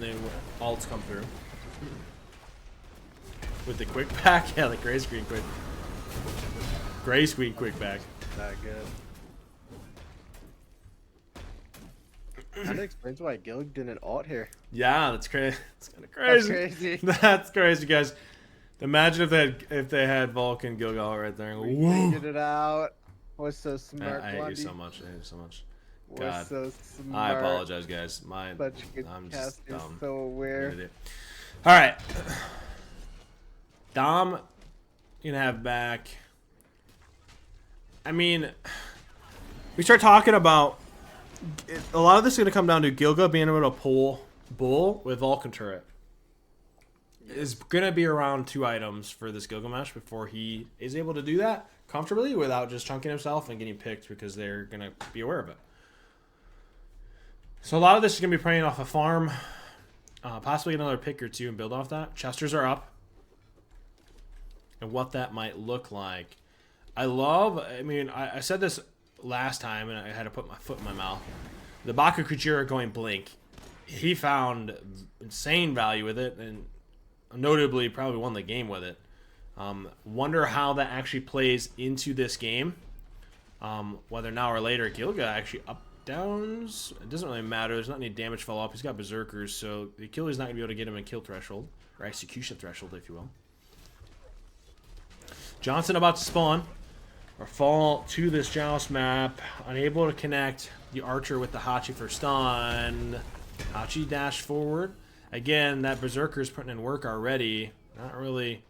then alts come through with the quick back. Yeah, the gray screen quick back. Not good. That explains why Gilg didn't alt here. Yeah, that's crazy. It's kind of crazy. That's crazy. That's crazy, guys. Imagine if they had Vulcan Gilgal right there. We Woo! figured it out. We're so smart, I hate you Blondie. so much. I hate you so much. We're God. so smart. I apologize, guys. Such good I'm just casters, dumb. so aware. All right. Dom, you can have back. I mean, we start talking about a lot of this is going to come down to Gilga being able to pull Bull with Vulcan turret. Is going to be around 2 items for this Gilgamesh before he is able to do that comfortably without just chunking himself and getting picked because they're going to be aware of it. So a lot of this is going to be playing off a farm, possibly another pick or 2 and build off that. Chesters are up. And what that might look like. I said this last time and I had to put my foot in my mouth. The Baku Kujira going blink. He found insane value with it and notably probably won the game with it. Wonder how that actually plays into this game. Whether now or later Gilga actually up downs. It doesn't really matter. There's not any damage fall up. He's got berserkers, so the Achilles not gonna be able to get him in kill threshold or execution threshold, if you will. Johnson about to spawn or fall to this Joust map, unable to connect the archer with the Hachi for stun. Hachi dash forward. Again, that berserker is putting in work already. Not really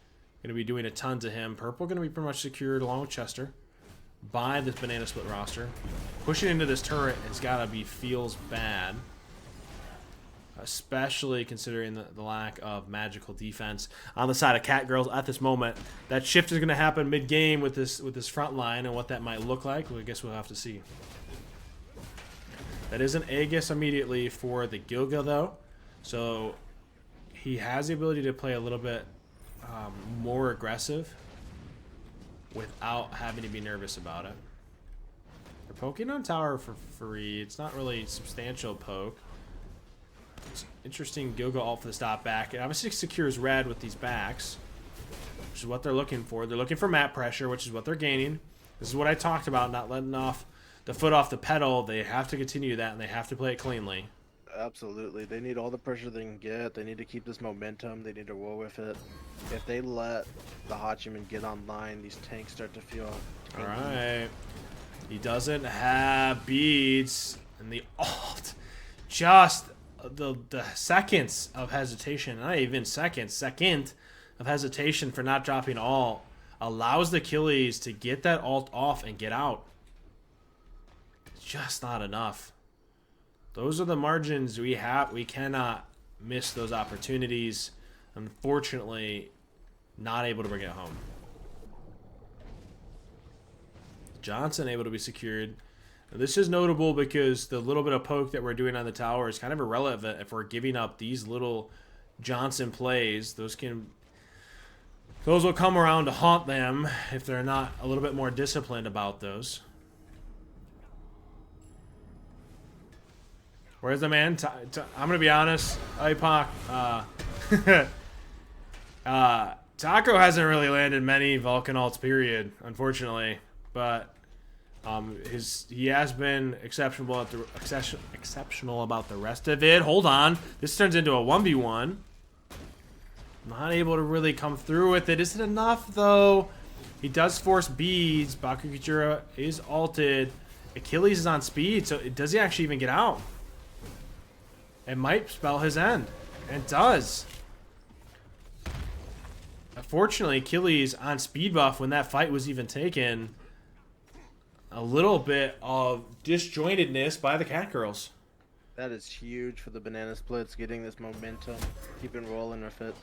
going to be doing a ton to him. Purple going to be pretty much secured along with Chester by this banana split roster. Pushing into this turret has got to be feels bad. Especially considering the lack of magical defense on the side of Cat Girls at this moment. That shift is going to happen mid-game with this front line, and what that might look like, well, I guess we'll have to see. That is an Aegis immediately for the Gilga, though. So he has the ability to play a little bit more aggressive without having to be nervous about it. They're poking on tower for free. It's not really substantial poke. It's interesting. Gilga ult for the stop back. It obviously secures red with these backs, which is what they're looking for. They're looking for map pressure, which is what they're gaining. This is what I talked about, not letting off the foot off the pedal. They have to continue that, and they have to play it cleanly. Absolutely. They need all the pressure they can get. They need to keep this momentum. They need to roll with it. If they let the Hachiman get online, these tanks start to feel... All right. He doesn't have beads. And the ult, just the seconds of hesitation, not even seconds, second of hesitation for not dropping ult, allows the Achilles to get that ult off and get out. It's just not enough. Those are the margins we have. We cannot miss those opportunities. Unfortunately, not able to bring it home. Johnson able to be secured. Now, this is notable because the little bit of poke that we're doing on the tower is kind of irrelevant if we're giving up these little Johnson plays. Those will come around to haunt them if they're not a little bit more disciplined about those. Where's the man? I'm gonna be honest, Ipak. Taco hasn't really landed many Vulcan ults, period, unfortunately. But he has been exceptional about the rest of it. Hold on, this turns into a 1v1. Not able to really come through with it. Is it enough though? He does force beads. Bakukijira is ulted. Achilles is on speed, so does he actually even get out? It might spell his end. And it does. Unfortunately, Achilles on speed buff when that fight was even taken. A little bit of disjointedness by the Cat Girls. That is huge for the banana splits, getting this momentum, keeping rolling with it.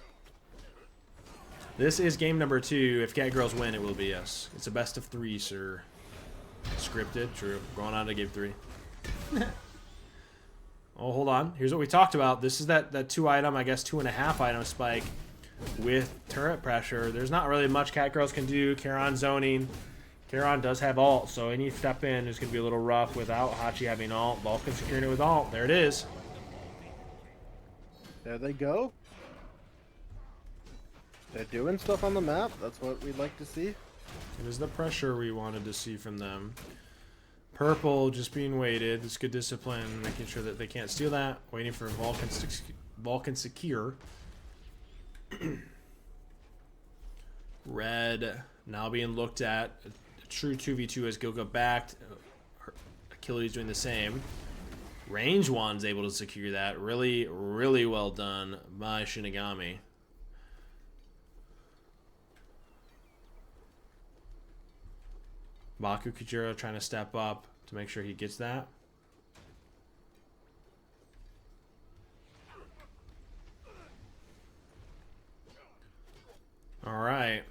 This is game number 2. If Cat Girls win, it will be yes. It's a best of 3, sir. Scripted, true. Going on to game 3. Oh, hold on. Here's what we talked about. This is that 2-item, I guess 2.5 item spike with turret pressure. There's not really much Cat Girls can do. Charon zoning. Charon does have ult, so any step in is going to be a little rough without Hachi having ult. Vulcan securing it with ult. There it is. There they go. They're doing stuff on the map. That's what we'd like to see. It is the pressure we wanted to see from them. Purple just being weighted. It's good discipline, making sure that they can't steal that. Waiting for Vulcan secure. Red now being looked at. A true 2v2 as Gilga backed. Achilles doing the same. Range 1's able to secure that. Really, really well done by Shinigami. Baku Kujira trying to step up to make sure he gets that. All right.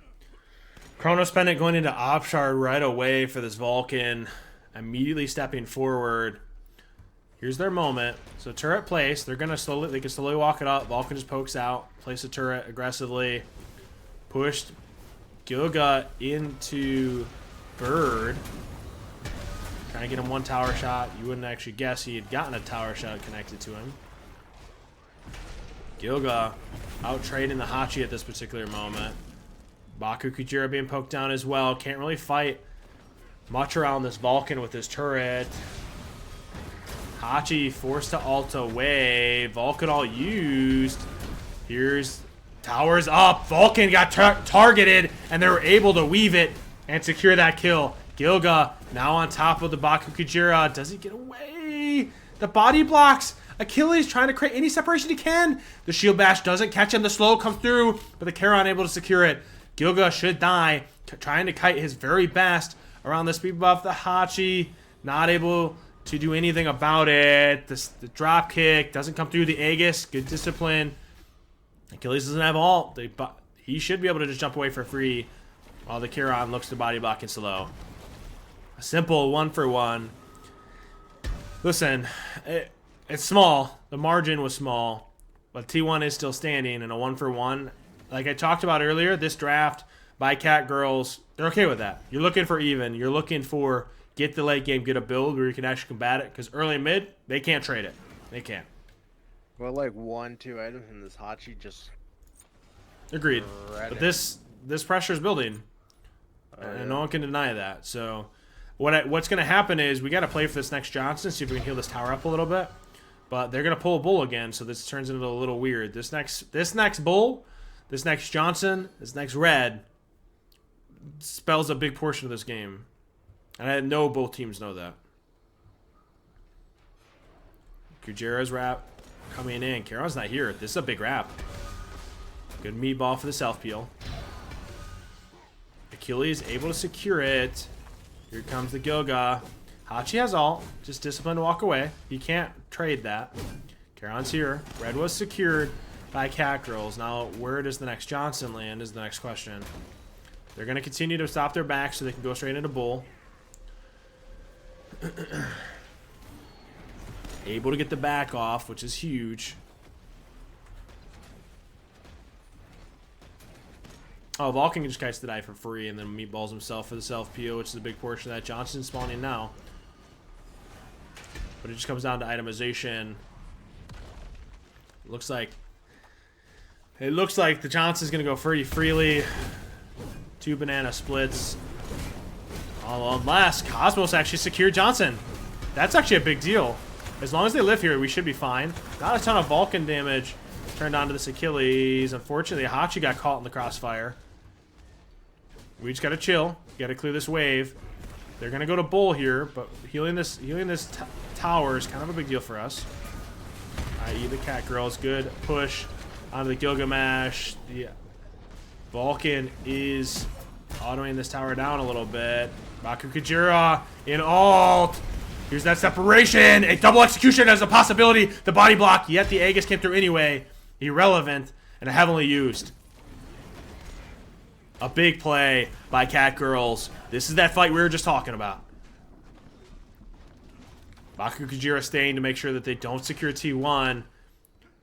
Chronos Pendant going into Opshard right away for this Vulcan. Immediately stepping forward. Here's their moment. So turret place. They can slowly walk it up. Vulcan just pokes out. Place a turret aggressively. Pushed Gilga into Bird. Trying to get him one tower shot. You wouldn't actually guess he had gotten a tower shot connected to him. Gilga out trading the Hachi at this particular moment. Baku Kujira being poked down as well. Can't really fight much around this Vulcan with his turret. Hachi forced to ult away. Vulcan all used. Here's towers up. Vulcan got targeted and they were able to weave it and secure that kill. Gilga now on top of the Baku Kujira. Does he get away? The body blocks. Achilles trying to create any separation he can. The shield bash doesn't catch him. The slow comes through, but the Charon able to secure it. Gilga should die. Trying to kite his very best around the speed buff. The Hachi not able to do anything about it. The drop kick doesn't come through. The Aegis, good discipline. Achilles doesn't have ult. He should be able to just jump away for free while the Charon looks to body block and slow. A simple 1-for-1. Listen, it's small. The margin was small. But T1 is still standing in a 1-for-1. Like I talked about earlier, this draft by Cat Girls, they're okay with that. You're looking for even. You're looking for get the late game, get a build where you can actually combat it. Because early and mid, they can't trade it. They can't. Well, like 1-2 items in this Hachi just. Agreed. But this pressure is building. And no one can deny that. So what's going to happen is we got to play for this next Johnson, see if we can heal this tower up a little bit. But they're going to pull a bull again, so this turns into a little weird. This next bull, this next Johnson, this next red spells a big portion of this game. And I know both teams know that. Kujira's wrap coming in. Karon's not here. This is a big wrap. Good meatball for the self-peel. Achilles able to secure it. Here comes the Gilga. Hachi has ult. Just discipline to walk away. You can't trade that. Karon's here. Red was secured by Cat Girls. Now, where does the next Johnson land is the next question. They're going to continue to stop their back so they can go straight into bull. Able to get the back off, which is huge. Oh, Vulcan just kites the die for free and then meatballs himself for the self-PO, which is a big portion of that. Johnson's spawning now. But it just comes down to itemization. It looks like the Johnson's going to go freely. 2 banana splits. All unless Cosmos actually secured Johnson. That's actually a big deal. As long as they live here, we should be fine. Not a ton of Vulcan damage turned onto this Achilles. Unfortunately, Hachi got caught in the crossfire. We just gotta chill. Gotta clear this wave. They're gonna go to bull here, but healing this tower is kind of a big deal for us. I.e. the Cat Girls. Good push onto the Gilgamesh. The Vulcan is autoing this tower down a little bit. Baku Kujira in ult. Here's that separation. A double execution as a possibility. The body block, yet the Aegis came through anyway. Irrelevant and heavily used. A big play by Cat Girls. This is that fight we were just talking about. Baku Kujira staying to make sure that they don't secure T1.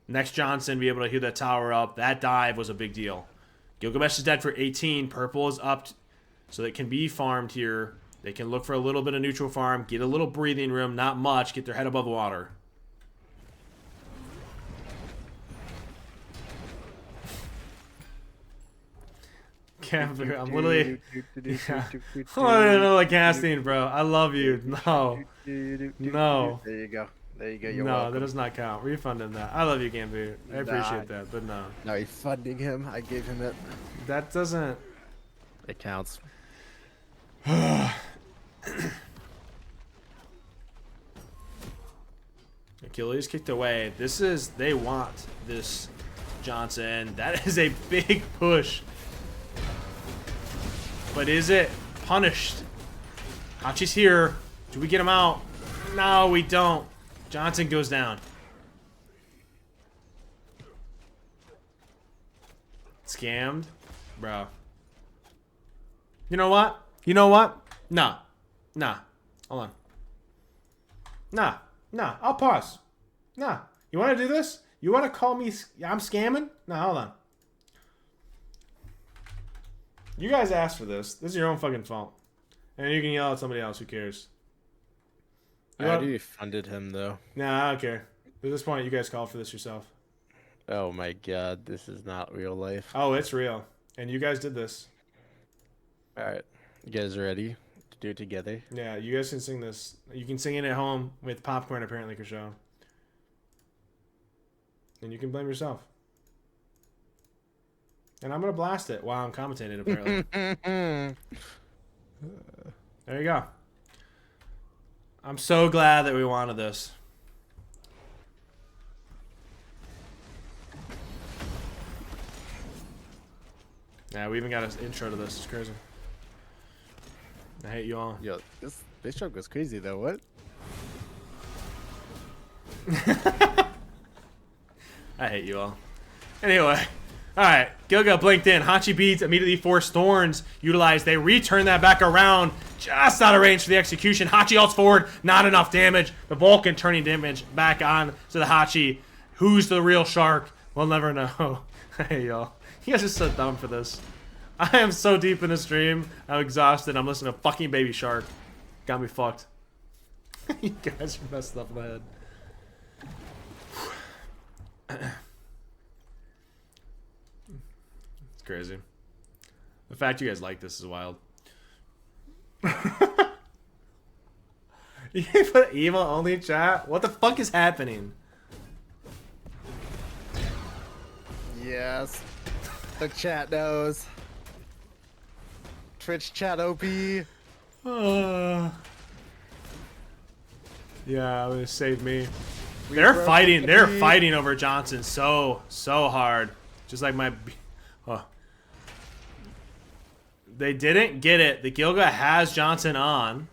Next Johnson be able to heal that tower up. That dive was a big deal. Gilgamesh is dead for 18. Purple is up so that it can be farmed here. They can look for a little bit of neutral farm, get a little breathing room, not much, get their head above water. I'm literally... I don't know the casting, bro. I love you. No. No. There you go. There you go. You're no, welcome. that does not count. Refunding that. I love you, Gambit. I appreciate that, but no. No, you're funding him. I gave him it. That doesn't... It counts. Achilles kicked away. They want this Johnson. That is a big push. But is it punished? Hachi's here. Do we get him out? No, we don't. Johnson goes down. Scammed? Bro. You know what? You know what? Nah. Nah. Hold on. Nah. Nah. I'll pause. Nah. You want to do this? You want to call me I'm scamming? Nah, hold on. You guys asked for this. This is your own fucking fault. And you can yell at somebody else. Who cares? I already funded him, though. Nah, I don't care. At this point, you guys called for this yourself. Oh my god, this is not real life. Oh, it's real. And you guys did this. Alright. You guys ready to do it together? Yeah, you guys can sing this. You can sing it at home with popcorn, apparently, Kershaw. And you can blame yourself. And I'm going to blast it while I'm commentating, apparently. There you go. I'm so glad that we wanted this. Yeah, we even got an intro to this. It's crazy. I hate you all. Yo, this joke was crazy, though. What? I hate you all. Anyway. Alright, Gilga blinked in. Hachi beats, immediately forced Thorns utilized. They return that back around. Just out of range for the execution. Hachi ults forward. Not enough damage. The Vulcan turning damage back on to the Hachi. Who's the real shark? We'll never know. Hey, y'all. You guys are so dumb for this. I am so deep in the stream. I'm exhausted. I'm listening to fucking Baby Shark. Got me fucked. You guys are messed up in the head. It's crazy. The fact you guys like this is wild. You put evil only chat? What the fuck is happening? Yes. The chat knows. Twitch chat OP. Yeah, it would save me. They're fighting over Johnson so hard. Just like my... Oh. They didn't get it. The Gilga has Johnson on.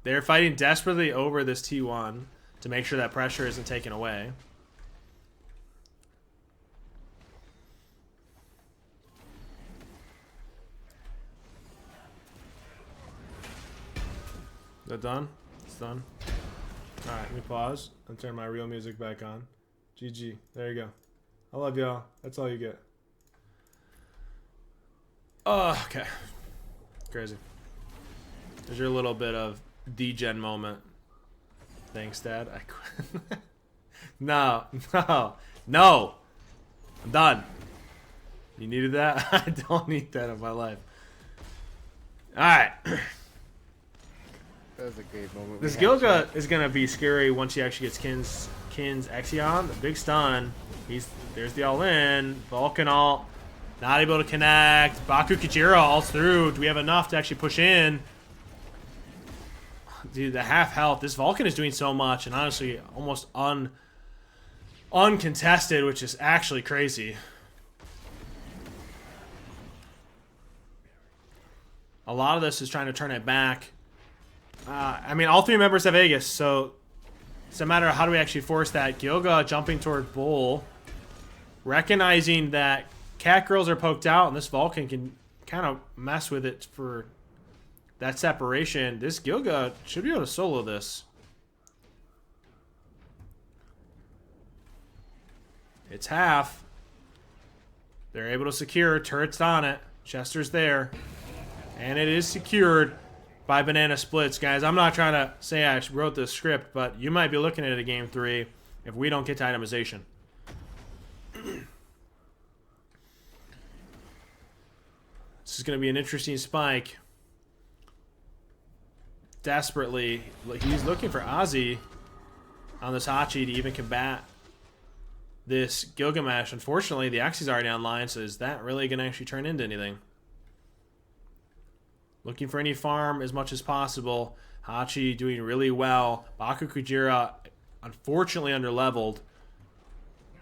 They're fighting desperately over this T1 to make sure that pressure isn't taken away. Is that done? It's done. Alright, let me pause and turn my real music back on. GG. There you go. I love y'all. That's all you get. Oh, okay. Crazy. There's your little bit of degen moment. Thanks, Dad. I quit. No. I'm done. You needed that? I don't need that in my life. Alright. That was a great moment. This Gilga is gonna be scary once he actually gets Kin's Exion. The big stun. There's the all-in. Vulcan ult. Not able to connect. Baku Kujira all through. Do we have enough to actually push in? Dude, the half health. This Vulcan is doing so much, and honestly, almost uncontested, which is actually crazy. A lot of this is trying to turn it back. I mean, all three members have Aegis, so it's a matter of how do we actually force that. Gilga jumping toward Bull, recognizing that Cat Girls are poked out, and this Vulcan can kind of mess with it for that separation. This Gilga should be able to solo this. It's half. They're able to secure. Turret's on it. Chester's there. And it is secured by Banana Splits. Guys, I'm not trying to say I wrote this script, but you might be looking at a game 3 if we don't get to itemization. This is going to be an interesting spike. Desperately, he's looking for Ozzy on this Hachi to even combat this Gilgamesh. Unfortunately, the Axi's already online, so is that really going to actually turn into anything? Looking for any farm as much as possible. Hachi doing really well. Baku Kujira, unfortunately, under-leveled.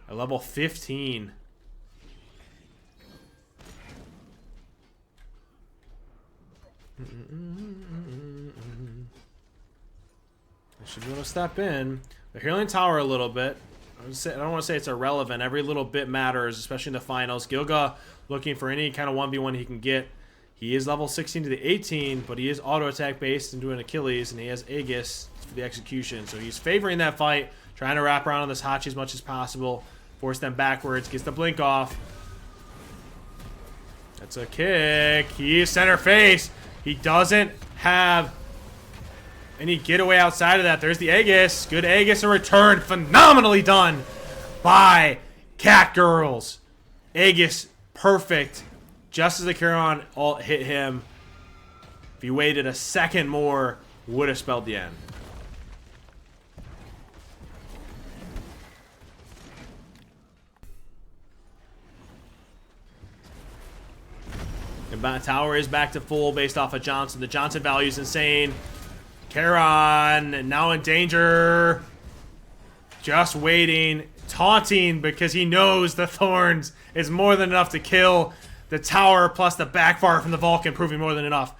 At level 15. I should be able to step in. The healing tower a little bit. I don't want to say it's irrelevant. Every little bit matters, especially in the finals. Gilga looking for any kind of 1v1 he can get. He is level 16 to the 18, but he is auto attack based and doing Achilles, and he has Aegis for the execution. So he's favoring that fight, trying to wrap around on this Hachi as much as possible, force them backwards, gets the blink off. That's a kick. He is center face. He doesn't have any getaway outside of that. There's the Aegis. Good Aegis in return. Phenomenally done by Cat Girls. Aegis, perfect. Just as the Charon ult hit him. If he waited a second more, would have spelled the end. The tower is back to full based off of Johnson. The Johnson value is insane. Charon now in danger. Just waiting. Taunting because he knows the Thorns is more than enough to kill. The tower plus the backfire from the Vulcan proving more than enough.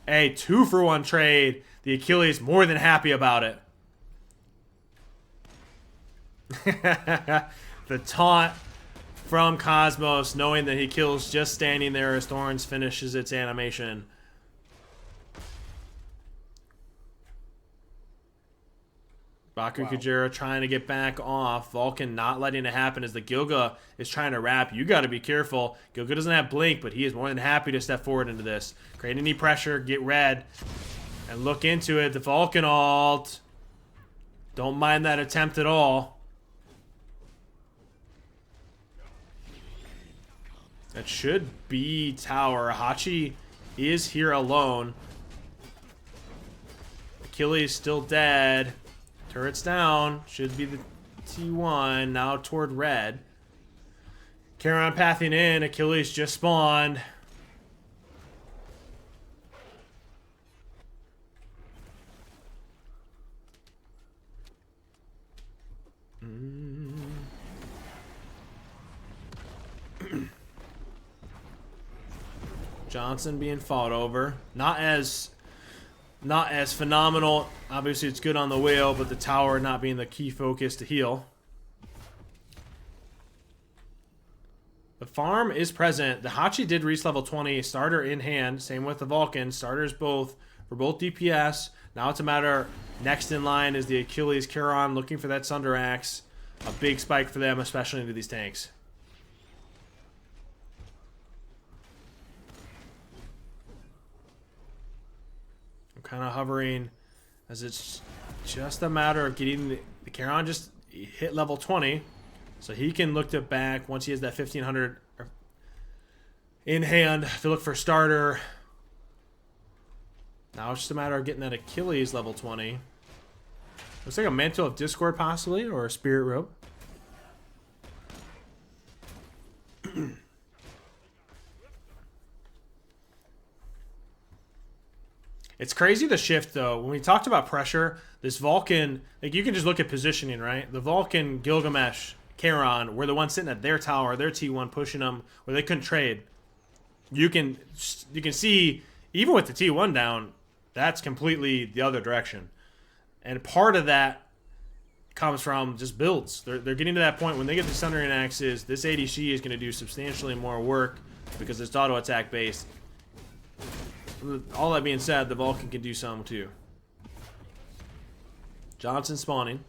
A 2-for-1 trade. The Achilles more than happy about it. The taunt from Cosmos, knowing that he kills just standing there as Thorns finishes its animation. Baku Kujira trying to get back off. Vulcan not letting it happen as the Gilga is trying to wrap. You got to be careful. Gilga doesn't have blink, but he is more than happy to step forward into this. Create any pressure, get red, and look into it. The Vulcan ult. Don't mind that attempt at all. That should be tower. Hachi is here alone. Achilles still dead. Turret's down. Should be the T1. Now toward red. Charon pathing in. Achilles just spawned. Johnson being fought over. Not as phenomenal. Obviously, it's good on the whale, but the tower not being the key focus to heal. The farm is present. The Hachi did reach level 20. Starter in hand. Same with the Vulcan. Starters both for both DPS. Now it's a matter. Next in line is the Achilles Charon looking for that Sunder Axe. A big spike for them, especially into these tanks. Kind of hovering as it's just a matter of getting the Charon just hit level 20 so he can look to back once he has that 1500 in hand to look for starter. Now it's just a matter of getting that Achilles level 20. Looks like a Mantle of Discord possibly, or a Spirit Rope. It's crazy the shift, though. When we talked about pressure, this Vulcan, like you can just look at positioning, right? The Vulcan, Gilgamesh, Charon were the ones sitting at their tower, their T1 pushing them where they couldn't trade. You can see, even with the T1 down, that's completely the other direction. And part of that comes from just builds. They're getting to that point when they get the Sundering Axes, this ADC is going to do substantially more work because it's auto attack based. All that being said, the Vulcan can do some too. Johnson spawning.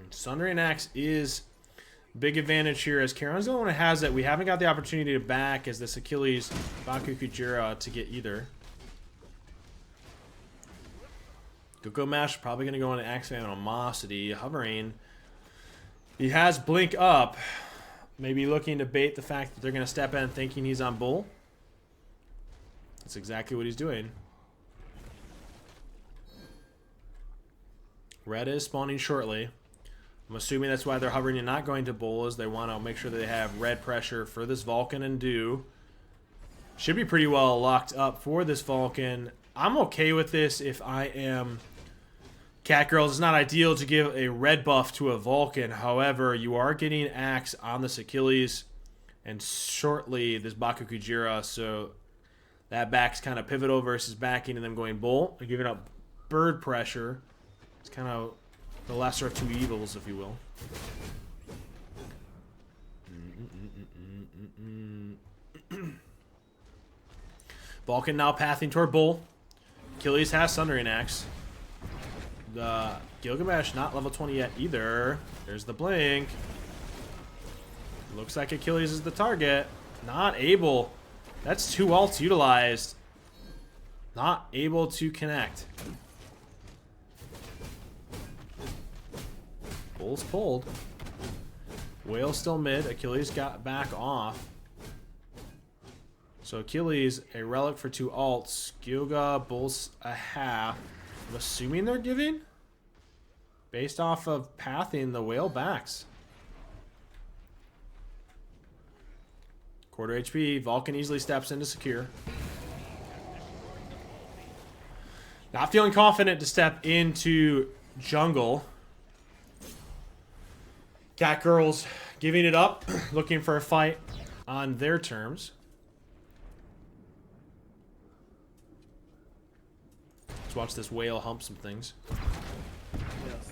Sundering Axe is big advantage here as Charon's the only one who has it. We haven't got the opportunity to back as this Achilles Baku Kujira to get either. Gilgamesh probably going to go into Axe Animosity. Hovering. He has Blink up. Maybe looking to bait the fact that they're going to step in thinking he's on Bull. That's exactly what he's doing. Red is spawning shortly. I'm assuming that's why they're hovering and not going to Bull, is they want to make sure that they have red pressure for this Vulcan and do. Should be pretty well locked up for this Vulcan. I'm okay with this if I am Catgirls. It's not ideal to give a red buff to a Vulcan. However, you are getting Axe on this Achilles and shortly this Baku Kujira. So that back's kind of pivotal versus backing and them going Bull. They're giving up bird pressure. It's kind of the lesser of two evils, if you will. Vulcan now pathing toward Bull. Achilles has Sundering Axe. The Gilgamesh not level 20 yet either. There's the blink. Looks like Achilles is the target. Not able. That's two ults utilized. Not able to connect. Bull's pulled. Whale still mid. Achilles got back off. So Achilles, a relic for two ults. Gilga, Bull's a half. I'm assuming they're giving? Based off of pathing, the whale backs. Quarter HP. Vulcan easily steps in to secure. Not feeling confident to step into jungle. Catgirls giving it up. Looking for a fight on their terms. Let's watch this whale hump some things. Yes.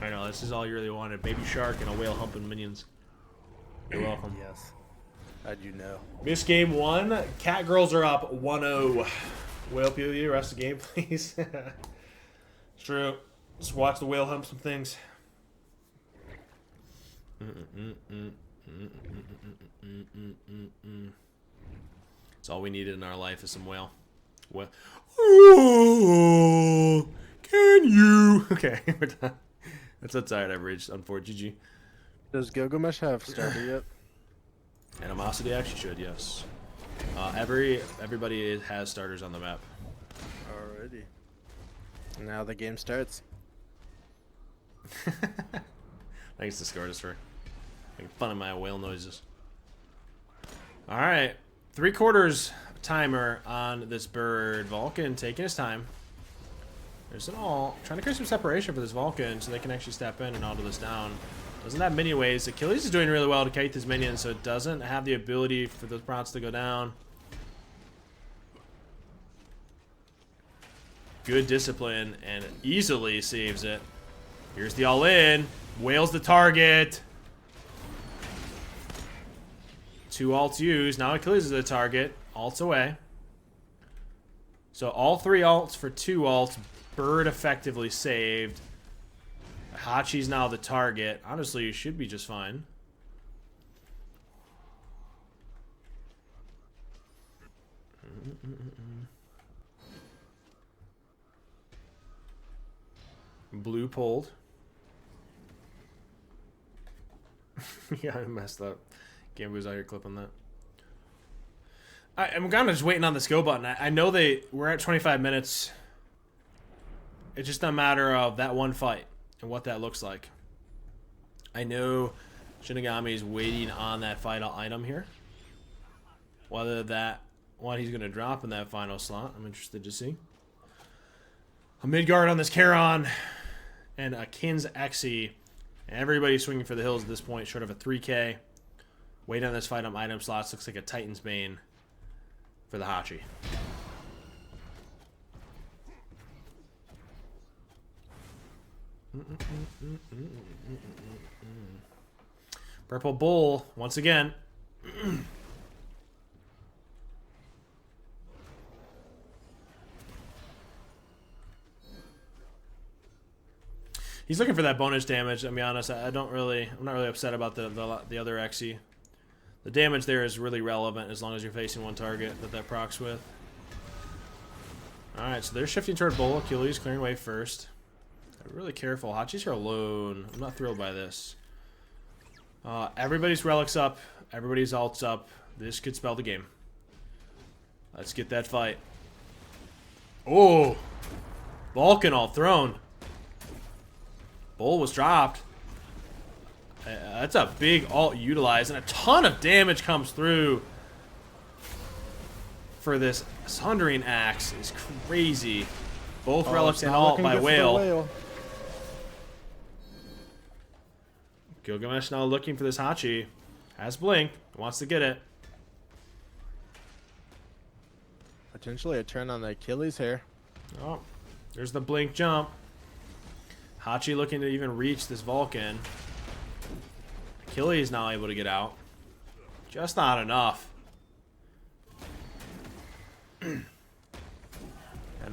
I know, this is all you really wanted. Baby shark and a whale humping minions. You're welcome. Yes. How'd you know? Missed game 1. Cat girls are up 1-0. Whale POU, rest of the game, please. It's true. Just watch the whale hump some things. It's all we needed in our life is some whale. Well, oh, can you? Okay, we're done. That's how tired I've reached. Unfortunately, GG. Does Gilgamesh have starter yet? Animosity actually should, yes. Everybody has starters on the map. Alrighty. Now the game starts. Thanks to Scortus for making fun of my whale noises. Alright. 3/4 timer on this bird. Vulcan taking his time. There's an all. Trying to create some separation for this Vulcan so they can actually step in and auto this down. Doesn't have mini waves. Achilles is doing really well to kite his minions, so it doesn't have the ability for those prots to go down. Good discipline and easily saves it. Here's the all-in. Whale's the target. 2 alts used. Now Achilles is the target. Alts away. So all 3 alts for 2 alts. Bird effectively saved. Hachi's now the target. Honestly, you should be just fine. Blue pulled. Yeah, I messed up. Gambu's out here clipping that. I'm kind of just waiting on this go button. I know we're at 25 minutes. It's just a matter of that one fight and what that looks like. I know Shinigami is waiting on that final item here. What he's going to drop in that final slot, I'm interested to see. A Midgard on this Charon and a Kin's Exi. Everybody's swinging for the hills at this point, short of a 3K. Waiting on this fight on item slots. Looks like a Titan's Bane for the Hachi. Purple Bull, once again. He's looking for that bonus damage. To be honest, I'm not really upset about the other Exi. The damage there is really relevant as long as you're facing one target that procs with. Alright, so they're shifting toward Bull. Achilles clearing away first. Really careful. Hachi's here alone. I'm not thrilled by this. Everybody's relics up. Everybody's alts up. This could spell the game. Let's get that fight. Oh! Vulcan all thrown. Bull was dropped. That's a big alt utilized, and a ton of damage comes through for this Sundering Axe. Is crazy. Both relics and alt by Whale. Gilgamesh now looking for this Hachi. Has Blink. Wants to get it. Potentially a turn on the Achilles here. Oh, there's the Blink jump. Hachi looking to even reach this Vulcan. Achilles now able to get out. Just not enough. And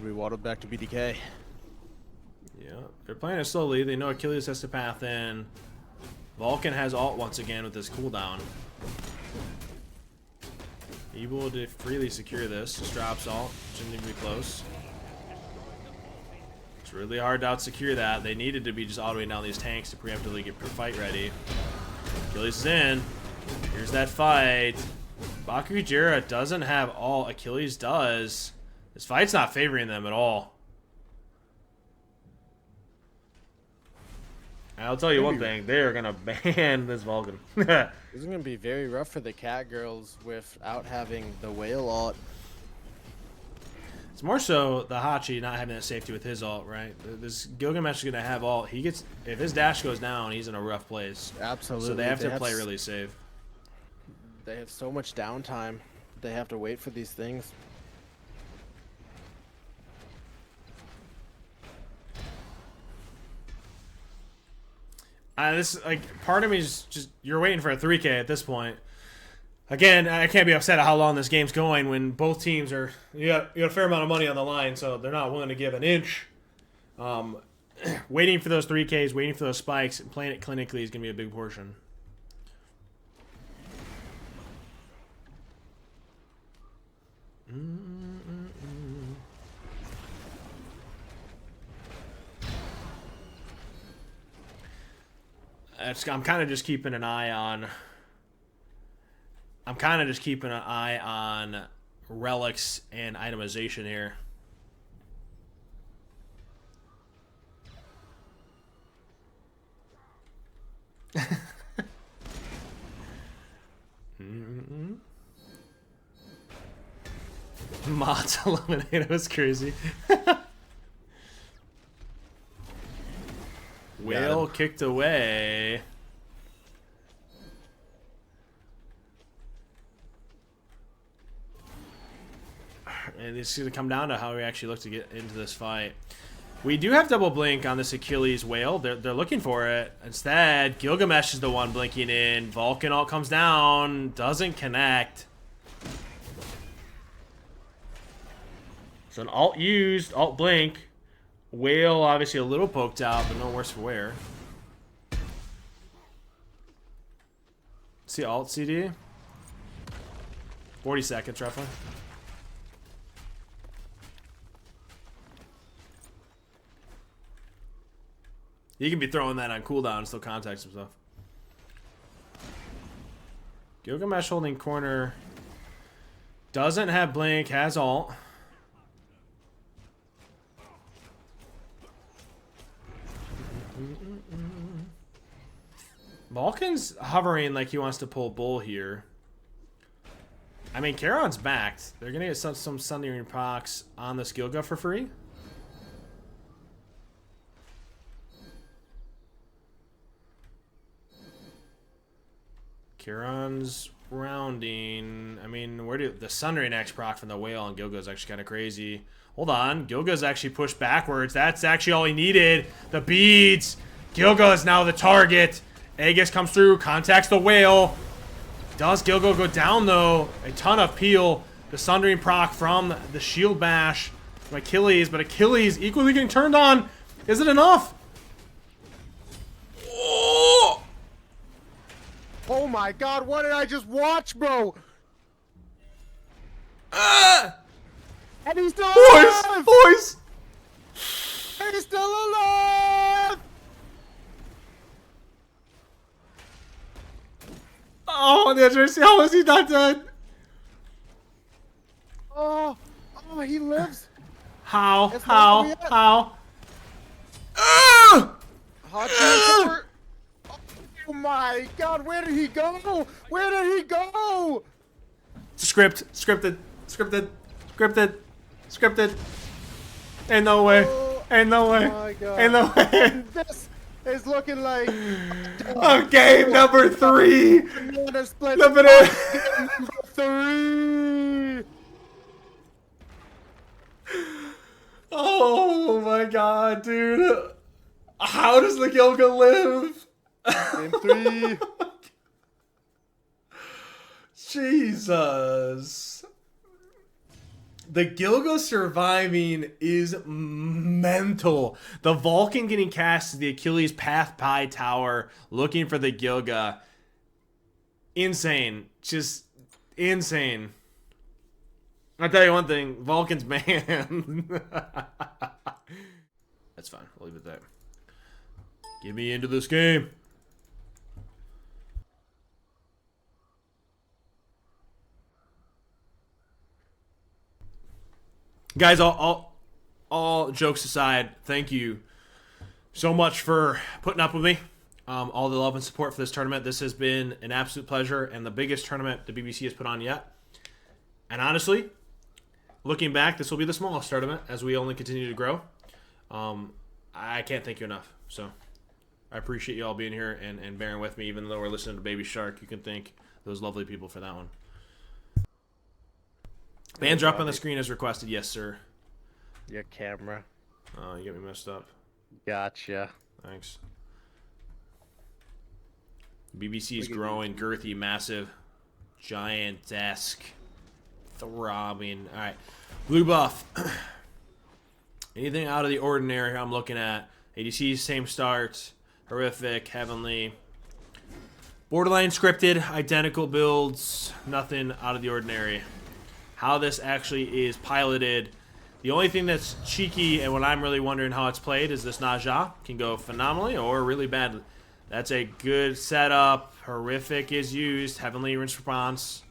we waddled back to BDK. Yeah, they're playing it slowly. They know Achilles has to path in. Vulcan has alt once again with this cooldown. Able to freely secure this. Just drops alt. Shouldn't even be close. It's really hard to out-secure that. They needed to be just autoing down these tanks to preemptively get fight ready. Achilles is in. Here's that fight. Bakugijira doesn't have alt. Achilles does. This fight's not favoring them at all. I'll tell you one thing. They are going to ban this Vulcan. This is going to be very rough for the cat girls without having the whale alt. It's more so the Hachi not having that safety with his ult, right? This Gilgamesh is going to have ult. If his dash goes down, he's in a rough place. Absolutely. So they have to play really safe. They have so much downtime. They have to wait for these things. Part of me is just, you're waiting for a 3K at this point. Again, I can't be upset at how long this game's going when both teams are you got a fair amount of money on the line, so they're not willing to give an inch. Waiting for those 3Ks, waiting for those spikes, and playing it clinically is going to be a big portion. I'm kind of just keeping an eye on. I'm kind of just keeping an eye on relics and itemization here. Mods eliminated. Was crazy. Whale kicked away. And it's going to come down to how we actually look to get into this fight. We do have double blink on this Achilles whale. They're looking for it. Instead, Gilgamesh is the one blinking in. Vulcan alt comes down. Doesn't connect. So an alt used, alt blink. Whale obviously a little poked out, but no worse for wear. See alt CD? 40 seconds roughly. You can be throwing that on cooldown and still contact some stuff. Gilgamesh holding corner. Doesn't have blink, has alt. Vulcan's hovering like he wants to pull bull here. I mean, Charon's backed. They're going to get some Sundering Pox on this Gilga for free. Charon's rounding. I mean, where do the Sundering X proc from the whale and Gilga's actually kind of crazy. Hold on. Gilga's actually pushed backwards. That's actually all he needed. The beads. Gilga is now the target. Aegis comes through, contacts the whale. Does Gilga go down, though? A ton of peel. The Sundering proc from the shield bash from Achilles, but Achilles equally getting turned on. Is it enough? Oh! Oh my god, what did I just watch, bro? And he's still alive! Boys! He's still alive! Oh, the Jersey, how is he not dead? Oh, he lives. How? It's How? not yet. How? Hot over. Oh my god, where did he go? Where did he go? Scripted. Ain't no way. Oh, Ain't no way. my God. Ain't no way. This is looking like Game number 3. banana split. Number Number 3. Oh my god, dude. How does the Gilga live? Game 3. Jesus. The Gilga surviving is mental. The Vulcan getting cast to the Achilles Path Pi Tower, looking for the Gilga. Insane. Just insane. I'll tell you one thing. Vulcan's man. That's fine. We'll leave it there. Get me into this game. Guys, all jokes aside, thank you so much for putting up with me. All the love and support for this tournament. This has been an absolute pleasure and the biggest tournament the BBC has put on yet. And honestly, looking back, this will be the smallest tournament as we only continue to grow. I can't thank you enough. So I appreciate you all being here and bearing with me, even though we're listening to Baby Shark. You can thank those lovely people for that one. Band drop on the screen as requested. Yes, sir. Your camera. Oh, you got me messed up. Gotcha. Thanks. BBC is growing, girthy, massive. Giant-esque. Throbbing. Alright. Blue buff. Anything out of the ordinary I'm looking at. ADC, same start. Horrific, heavenly. Borderline scripted, identical builds. Nothing out of the ordinary. How this actually is piloted. The only thing that's cheeky and what I'm really wondering how it's played is this Naja can go phenomenally or really badly. That's a good setup. Horrific is used. Heavenly response.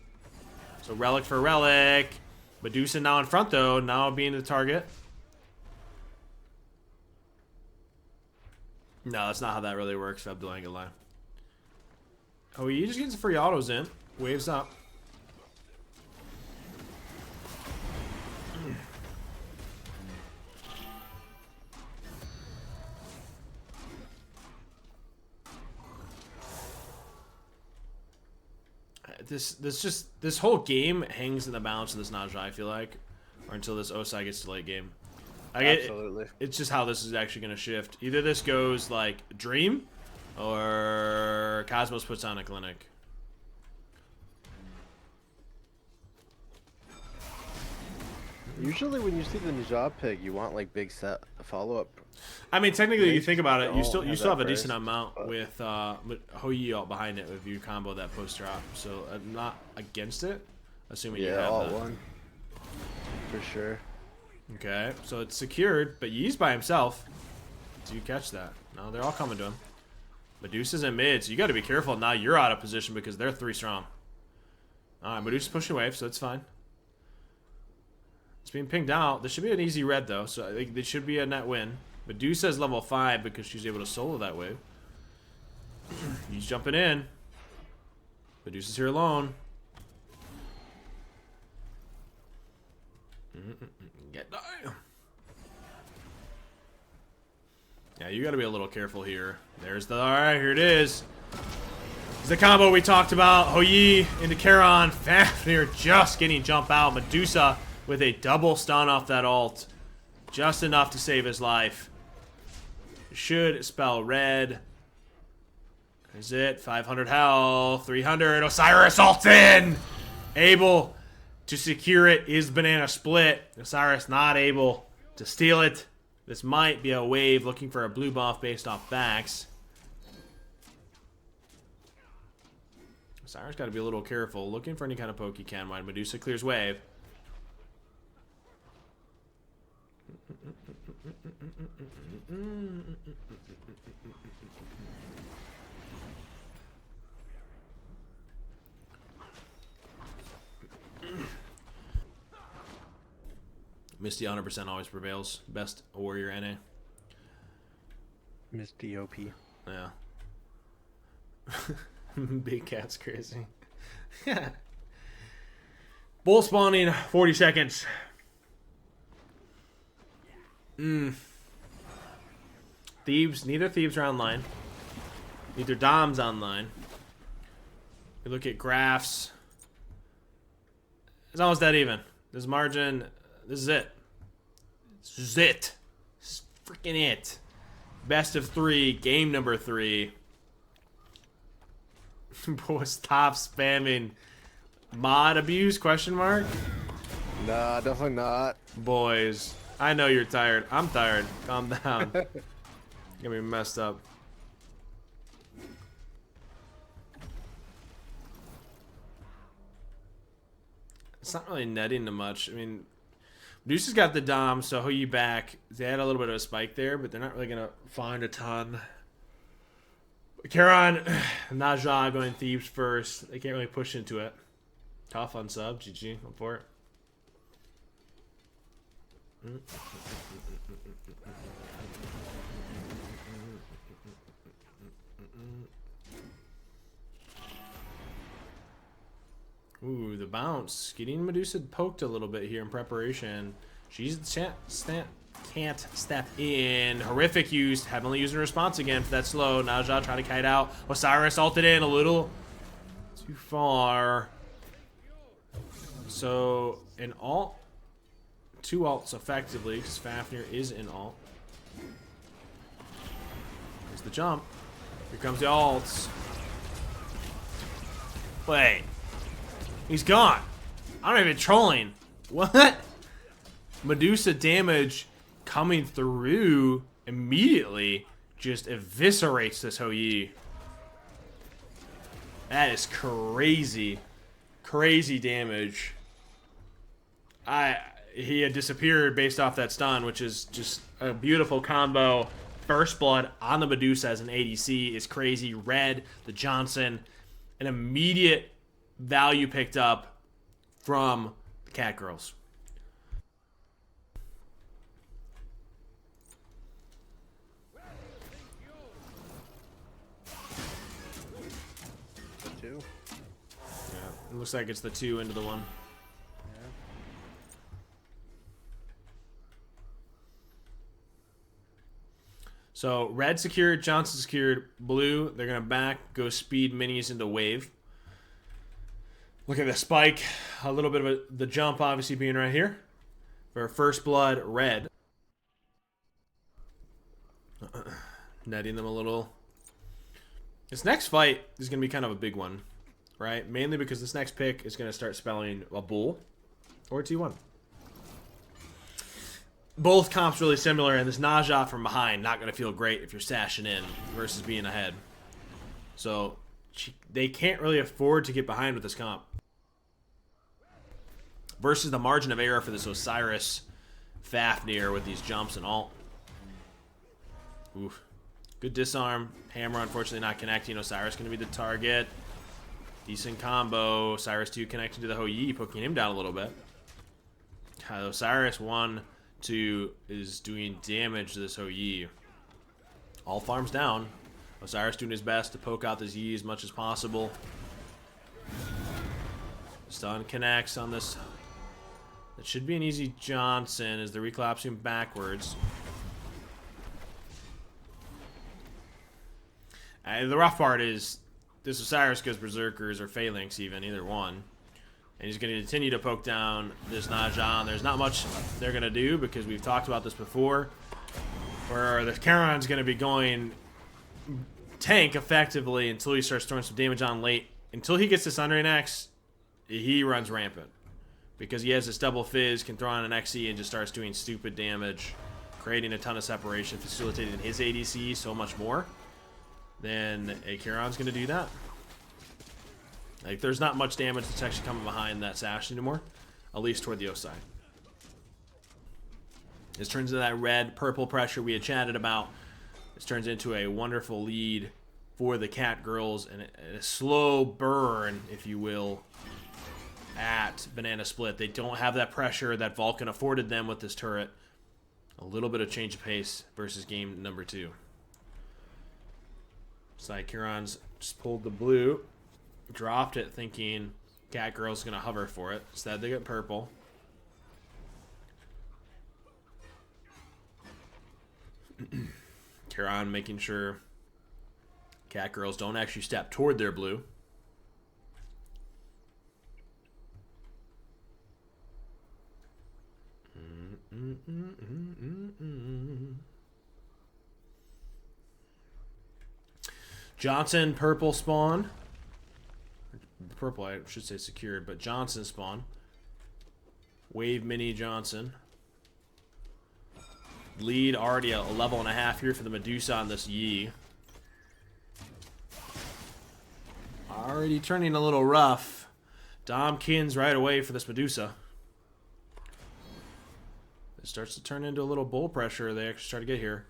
So Relic for Relic. Medusa now in front though. Now being the target. No, that's not how that really works. Abdul ain't gonna lie. Oh, he just gets some free autos in. Waves up. This whole game hangs in the balance of this Naja, I feel like, or until this Osai gets to late game. Absolutely. It's just how this is actually going to shift. Either this goes like Dream, or Cosmos puts on a clinic. Usually when you see the Naja pick, you want like big set follow-up. I mean, technically, you think about it, you don't still have a that decent first, amount but- with Hou out behind it if you combo that post drop. So I'm not against it, assuming you Yeah, have all that. one. For sure. Okay, so it's secured, but Yi's by himself. Do you catch that? No, they're all coming to him. Medusa's in mid, so you got to be careful. Now you're out of position because they're 3 strong. All right, Medusa's pushing wave, so it's fine. It's being pinged out. This should be an easy red, though, so I think this should be a net win. Medusa's level 5 because she's able to solo that wave. He's jumping in. Medusa's here alone. Get die. Yeah, you got to be a little careful here. There's the... Alright, here it is. It's the combo we talked about. Hou into Charon. Fafnir just getting jump out. Medusa with a double stun off that ult. Just enough to save his life. Should spell red. Is it? 500 health. 300. Osiris ults in! Able to secure it is banana split. Osiris not able to steal it. This might be a wave looking for a blue buff based off backs. Osiris got to be a little careful. Looking for any kind of poke he can when Medusa clears wave. Misty 100% always prevails. Best warrior NA. Misty OP. Yeah. Big cat's crazy. Bull spawning 40 seconds. Thieves. Neither Thieves are online. Neither Dom's online. We look at graphs. It's almost that even. This margin. This is it. This is it. This is freaking it. Best of 3. Game number 3. Boy, stop spamming. Mod abuse? Question mark? Nah, definitely not. Boys, I know you're tired. I'm tired. Calm down. You're gonna be messed up. It's not really netting to much. I mean, Medusa's got the Dom, so Hou back. They had a little bit of a spike there, but they're not really gonna find a ton. Charon, Naja going Thieves first. They can't really push into it. Tough on sub. GG. Go for it. Ooh, the bounce. Getting Medusa poked a little bit here in preparation. She's can't step in. Horrific used. Heavenly using response again for that slow. Naja trying to kite out. Osiris ulted in a little too far. So, an alt. 2 alts effectively, because Fafnir is in alt. Here's the jump. Here comes the alts. Wait. He's gone. I'm not even trolling. What? Medusa damage coming through immediately just eviscerates this Hou Yi. That is crazy. Crazy damage. He had disappeared based off that stun, which is just a beautiful combo. First Blood on the Medusa as an ADC is crazy. Red, the Johnson, an immediate value picked up from the Cat Girls. The 2. Yeah, it looks like it's the 2 into the 1. So, red secured, Johnson secured, blue, they're going to back, go speed minis into wave. Look at the spike, a little bit of the jump obviously being right here. For First Blood, red. Netting them a little. This next fight is going to be kind of a big one, right? Mainly because this next pick is going to start spelling a bull or a T1. Both comps really similar, and this Naja from behind not going to feel great if you're sashing in versus being ahead. So they can't really afford to get behind with this comp. Versus the margin of error for this Osiris Fafnir with these jumps and all. Oof. Good disarm. Hammer unfortunately not connecting. Osiris going to be the target. Decent combo. Osiris 2 connecting to the Hou Yi, poking him down a little bit. Osiris 1... 2 is doing damage to this Hou Yi. All farms down. Osiris doing his best to poke out this Yi as much as possible. Stun connects on this. That should be an easy Johnson as they're recollapsing backwards. The rough part is this Osiris goes Berserkers or Phalanx even, either one. And he's going to continue to poke down this Naja. There's not much they're going to do because we've talked about this before. Where the Charon's going to be going tank effectively until he starts throwing some damage on late. Until he gets this Sundering Axe, he runs rampant. Because he has this double fizz, can throw on an XE and just starts doing stupid damage. Creating a ton of separation, facilitating his ADC so much more. Then a Charon's going to do that. Like, there's not much damage that's actually coming behind that sash anymore. At least toward the O side. This turns into that red-purple pressure we had chatted about. This turns into a wonderful lead for the Cat Girls. And a slow burn, if you will, at Banana Split. They don't have that pressure that Vulcan afforded them with this turret. A little bit of change of pace versus game number 2. Psycheron's just pulled the blue. Dropped it thinking Cat Girl's going to hover for it. Instead, they get purple. Charon making sure Cat Girls don't actually step toward their blue. Johnson, purple spawn. Purple, I should say secured, but Johnson spawn. Wave Mini Johnson. Lead already a level and a half here for the Medusa on this Yi. Already turning a little rough. Domkins right away for this Medusa. It starts to turn into a little bull pressure. They actually start to get here.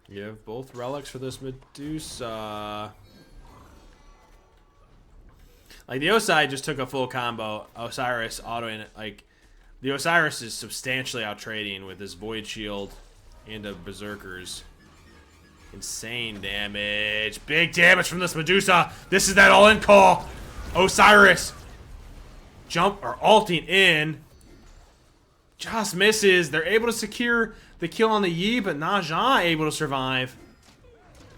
You have both relics for this Medusa. Like, the Osai just took a full combo. Osiris autoing it. Like, the Osiris is substantially out trading with his Void Shield into Berserkers. Insane damage. Big damage from this Medusa. This is that all-in call. Osiris. Jump or ulting in. Just misses. They're able to secure the kill on the Yi, but Naja able to survive.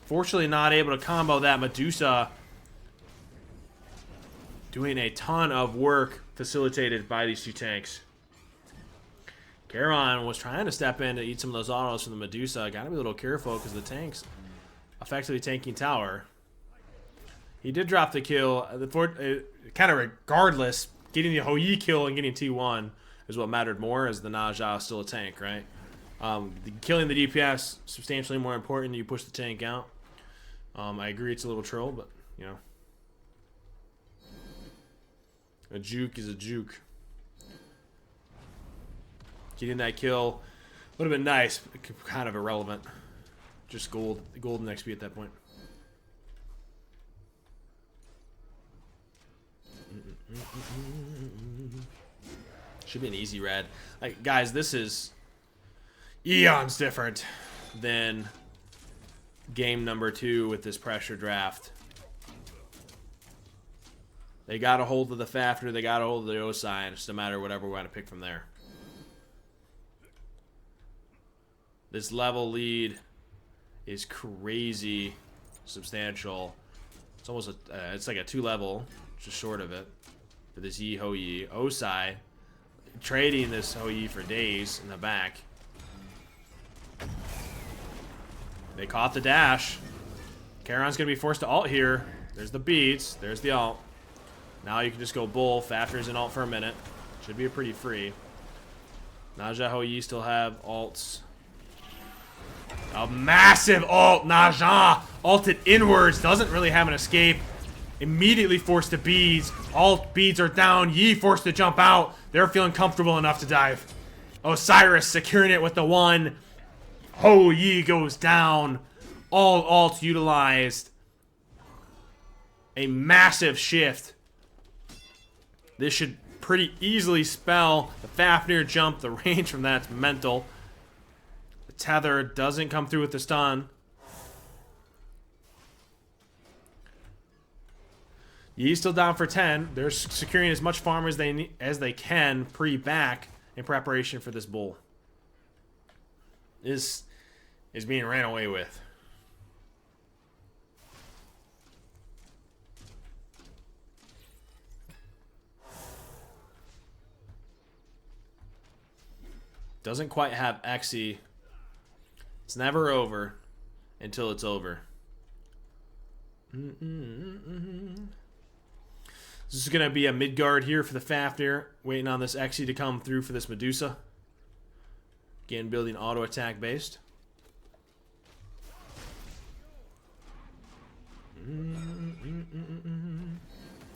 Fortunately not able to combo that Medusa. Doing a ton of work facilitated by these two tanks. Charon was trying to step in to eat some of those autos from the Medusa. Gotta be a little careful because the tank's effectively tanking tower. He did drop the kill. Kind of regardless, getting the Hou Yi kill and getting T1 is what mattered more, as the Ne Zha is still a tank, right? Killing the DPS substantially more important than you push the tank out. I agree it's a little troll, but, you know. A juke is a juke. Getting that kill would have been nice, but kind of irrelevant. Just golden XP at that point. Should be an easy red. Like, guys, this is eons different than game number 2 with this pressure draft. They got a hold of the Fafnir, they got a hold of the Osai, and it's no matter whatever we want to pick from there. This level lead is crazy substantial. It's almost it's like a 2-level, just short of it, for this Yi Hou Yi. Osai trading this Hou Yi for days in the back. They caught the dash. Charon's gonna be forced to ult here. There's the beads. There's the ult. Now you can just go bull. Fafnir's in ult for a minute. Should be a pretty free. Ne Zha, Hou Yi still have ults. A massive ult. Ne Zha ulted inwards. Doesn't really have an escape. Immediately forced to beads. All beads are down. Yi forced to jump out. They're feeling comfortable enough to dive. Osiris securing it with the 1. Hou Yi goes down. All ults utilized. A massive shift. This should pretty easily spell the Fafnir jump. The range from that's mental. The tether doesn't come through with the stun. Yi's still down for 10. They're securing as much farm as they can pre-back in preparation for this bull. This is being ran away with. Doesn't quite have Xe. It's never over until it's over. This is going to be a mid guard here for the Fafnir, waiting on this Xe to come through for this Medusa. Again, building auto attack based.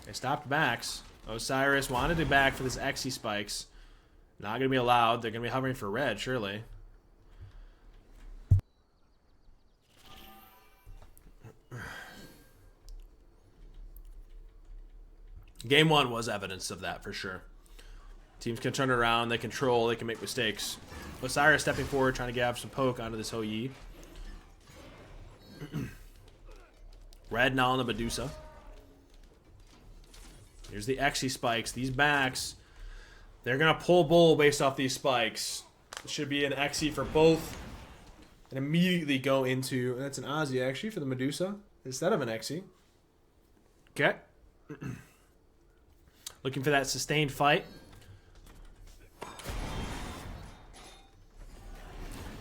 They stopped backs. Osiris wanted to back for this Xe spikes. Not going to be allowed. They're going to be hovering for red, surely. Game 1 was evidence of that, for sure. Teams can turn it around. They control. They can make mistakes. Osiris stepping forward, trying to get some poke onto this Hou Yi. Red now on the Medusa. Here's the Xe spikes. These backs, they're going to pull bull based off these spikes. It should be an Xe for both. And immediately go into... That's an Aussie, actually, for the Medusa. Instead of an Xe. Okay. Looking for that sustained fight.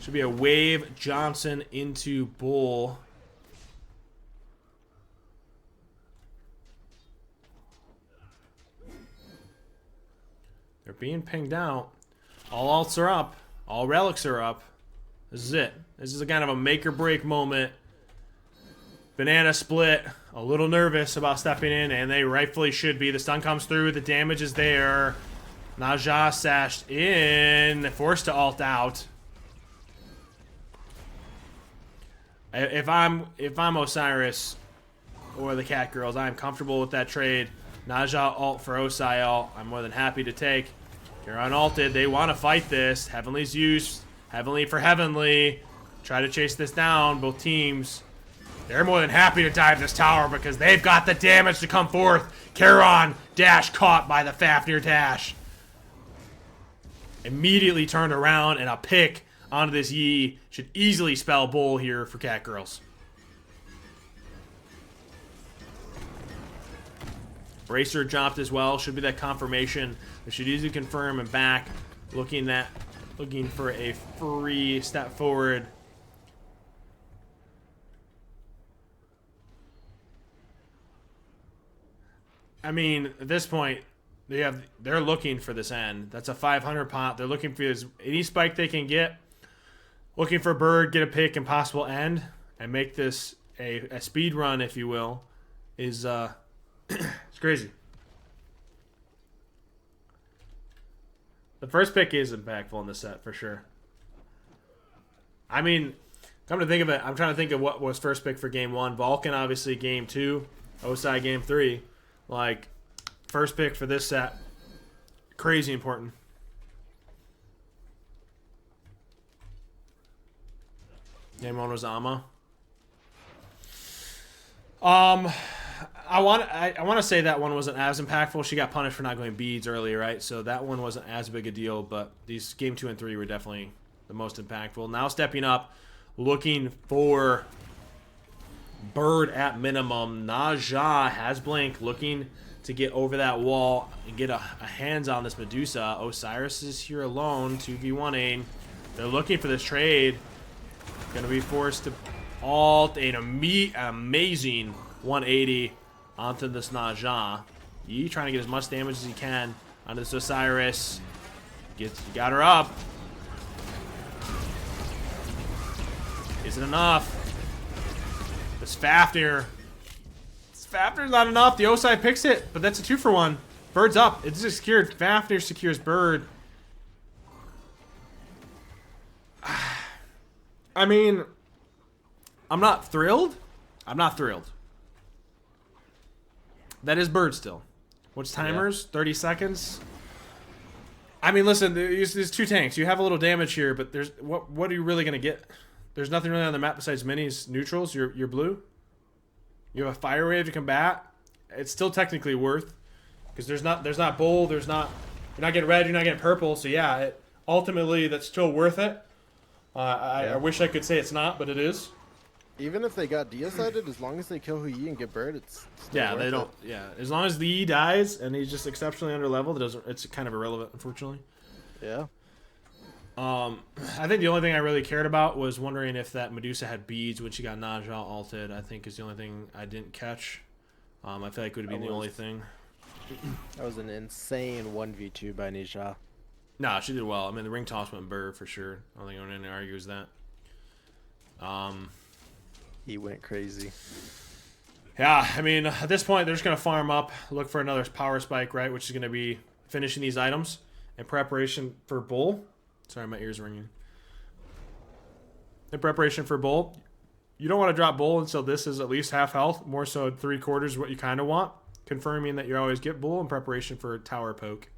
Should be a wave Johnson into bull. They're being pinged out. All ults are up. All relics are up. This is it. This is a kind of a make or break moment. Banana split. A little nervous about stepping in, and they rightfully should be. The stun comes through. The damage is there. Ne Zha sashed in. Forced to ult out. If I'm Osiris or the Cat Girls, I'm comfortable with that trade. Ne Zha ult for Osai ult. I'm more than happy to take. You're unalted. They want to fight this. Heavenly's used. Heavenly for Heavenly. Try to chase this down. Both teams. They're more than happy to dive this tower because they've got the damage to come forth. Charon dash caught by the Fafnir dash. Immediately turned around, and a pick onto this Yi should easily spell bull here for Cat Girls. Bracer dropped as well. Should be that confirmation. They should easily confirm and back. Looking looking for a free step forward. I mean, at this point, they're looking for this end. That's a 500 pot. They're looking for any spike they can get. Looking for bird, get a pick, and possible end, and make this a speed run, if you will. Is it's crazy. The first pick is impactful in this set for sure. I mean, come to think of it, I'm trying to think of what was first pick for game 1. Vulcan, obviously, game 2. Osai, game 3. Like, first pick for this set, crazy important. Game 1 was Ama. I want to say that one wasn't as impactful. She got punished for not going beads earlier, right? So that one wasn't as big a deal, but these game 2 and 3 were definitely the most impactful. Now stepping up, looking for bird at minimum. Naja has blink, looking to get over that wall and get a hands on this Medusa. Osiris is here alone, 2v1ing. They're looking for this trade. Gonna be forced to alt an amazing 180 onto this Naja. Yi trying to get as much damage as he can onto this Osiris. Got her up. Isn't enough. This Fafnir. This Fafnir's not enough. The Osai picks it, but that's a 2-for-1. Bird's up. It's secured. Fafnir secures bird. I mean, I'm not thrilled. I'm not thrilled. That is bird still. What's timers? Yeah. 30 seconds. I mean, listen, there's 2 tanks. You have a little damage here, but there's what are you really gonna get? There's nothing really on the map besides minis, neutrals. You're blue. You have a fire wave to combat. It's still technically worth because there's not bull. You're not getting red. You're not getting purple. So yeah, ultimately that's still worth it. I wish I could say it's not, but it is. Even if they got decided, as long as they kill Hui and get bird, it's still worth it. Yeah, as long as the Yi dies and he's just exceptionally under leveled, it's kind of irrelevant, unfortunately. Yeah. I think the only thing I really cared about was wondering if that Medusa had beads when she got Naja ulted. I think is the only thing I didn't catch. I feel like it would have been the only thing. That was an insane 1v2 by Nisha. Nah, she did well. I mean, the ring toss went burr for sure. I don't think anyone argues that. He went crazy. Yeah, I mean, at this point, they're just going to farm up, look for another power spike, right, which is going to be finishing these items in preparation for bull. Sorry, my ears are ringing. In preparation for bull, you don't want to drop bull until this is at least half health, more so 3/4 is what you kind of want, confirming that you always get bull in preparation for tower poke.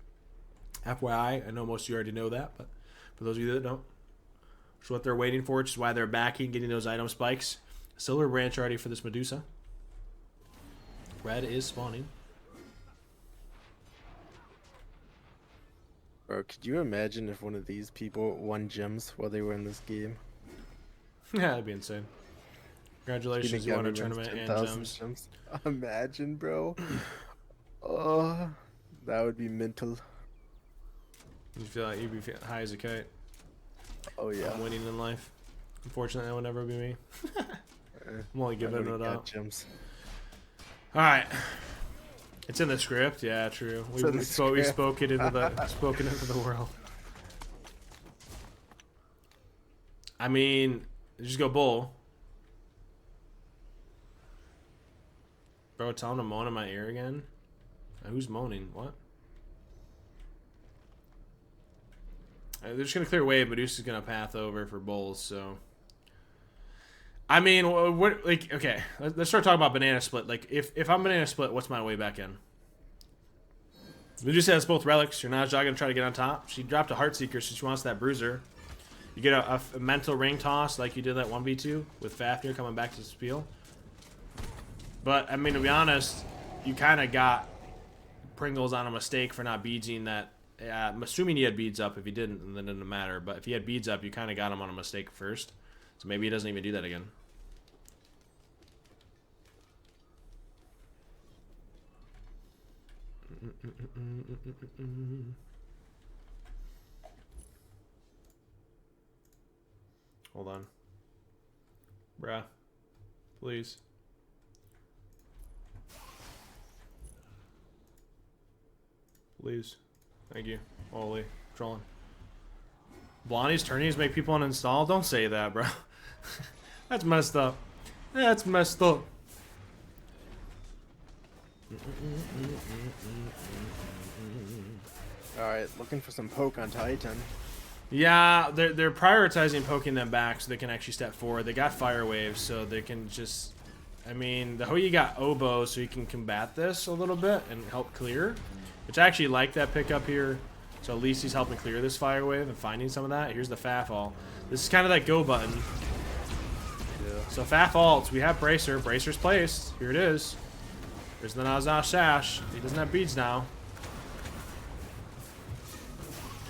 FYI, I know most of you already know that, but for those of you that don't, it's what they're waiting for, which is why they're backing, getting those item spikes. Silver branch already for this Medusa. Red is spawning. Bro, could you imagine if one of these people won gems while they were in this game? Yeah, that'd be insane. Congratulations, you won a tournament and gems. Imagine, bro. Oh, that would be mental. You feel like you'd be high as a kite. Oh yeah. I'm winning in life. Unfortunately, that would never be me. I'm only giving it up. Gems. All right. It's in the script. Yeah, true. We spoke it into the world. I mean, just go bull. Bro, tell him to moan in my ear again. Who's moaning? What? They're just gonna clear wave. Medusa's gonna path over for bulls. So, I mean, what? Like, okay, let's start talking about banana split. Like, if I'm banana split, what's my way back in? Medusa has both relics. You're not gonna try to get on top. She dropped a Heartseeker, so she wants that bruiser. You get a mental ring toss like you did that 1v2 with Fafnir coming back to Spiel. But I mean, to be honest, you kind of got Pringles on a mistake for not beadsing that. I'm assuming he had beads up. If he didn't, then it didn't matter. But if he had beads up, you kind of got him on a mistake first. So maybe he doesn't even do that again. Hold on. Bruh. Please. Please. Thank you. Holy. Trolling. Blondie's tourneys make people uninstall? Don't say that, bro. That's messed up. That's messed up. Alright, looking for some poke on Titan. Yeah, they're prioritizing poking them back so they can actually step forward. They got fire waves, so they can just... I mean, the Houyi got oboe, so he can combat this a little bit and help clear. Which I actually like that pickup here. So at least he's helping clear this fire wave and finding some of that. Here's the Faf all. This is kind of that go button. Yeah. So Faf alts. We have Bracer. Bracer's placed. Here it is. There's the Nazah Sash. He doesn't have beads now.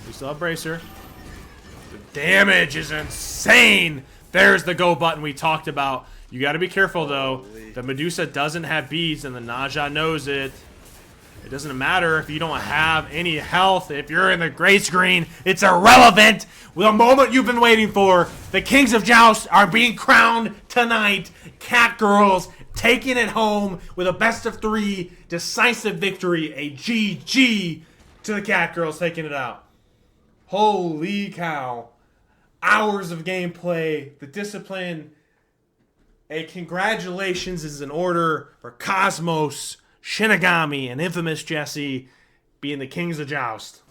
We still have Bracer. The damage is insane. There's the go button we talked about. You got to be careful, though. Holy. The Medusa doesn't have beads, and the Nazah knows it. It doesn't matter if you don't have any health. If you're in the gray screen, it's irrelevant. The moment you've been waiting for, the Kings of Joust are being crowned tonight. Cat Girls taking it home with a best-of-3 decisive victory. A GG to the Cat Girls taking it out. Holy cow. Hours of gameplay. The discipline. A congratulations is in order for Cosmos, Shinigami, and Infamous Jesse being the Kings of Joust.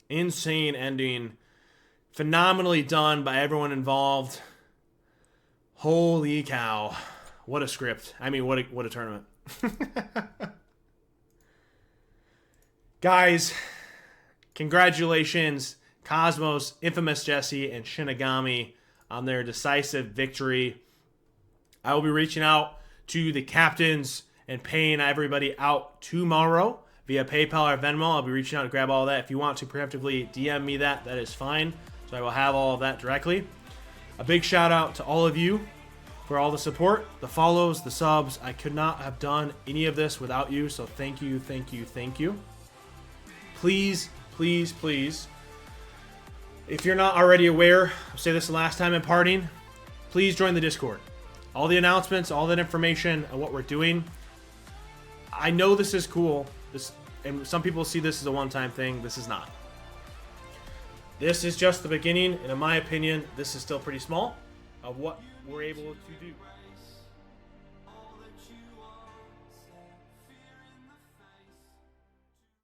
Insane ending. Phenomenally done by everyone involved. Holy cow. What a script. I mean, what a tournament. Guys, congratulations, Cosmos, Infamous Jesse, and Shinigami on their decisive victory. I will be reaching out to the captains and paying everybody out tomorrow via PayPal or Venmo. I'll be reaching out to grab all that. If you want to preemptively DM me that is fine. So I will have all of that directly. A big shout out to all of you for all the support, the follows, the subs. I could not have done any of this without you, so thank you, thank you, thank you. Please, please, please, if you're not already aware, I'll say this the last time in parting, please join the Discord. All the announcements, all that information on what we're doing. I know this is cool, and some people see this as a one-time thing. This is not. This is just the beginning, and in my opinion, this is still pretty small of what we're able to do.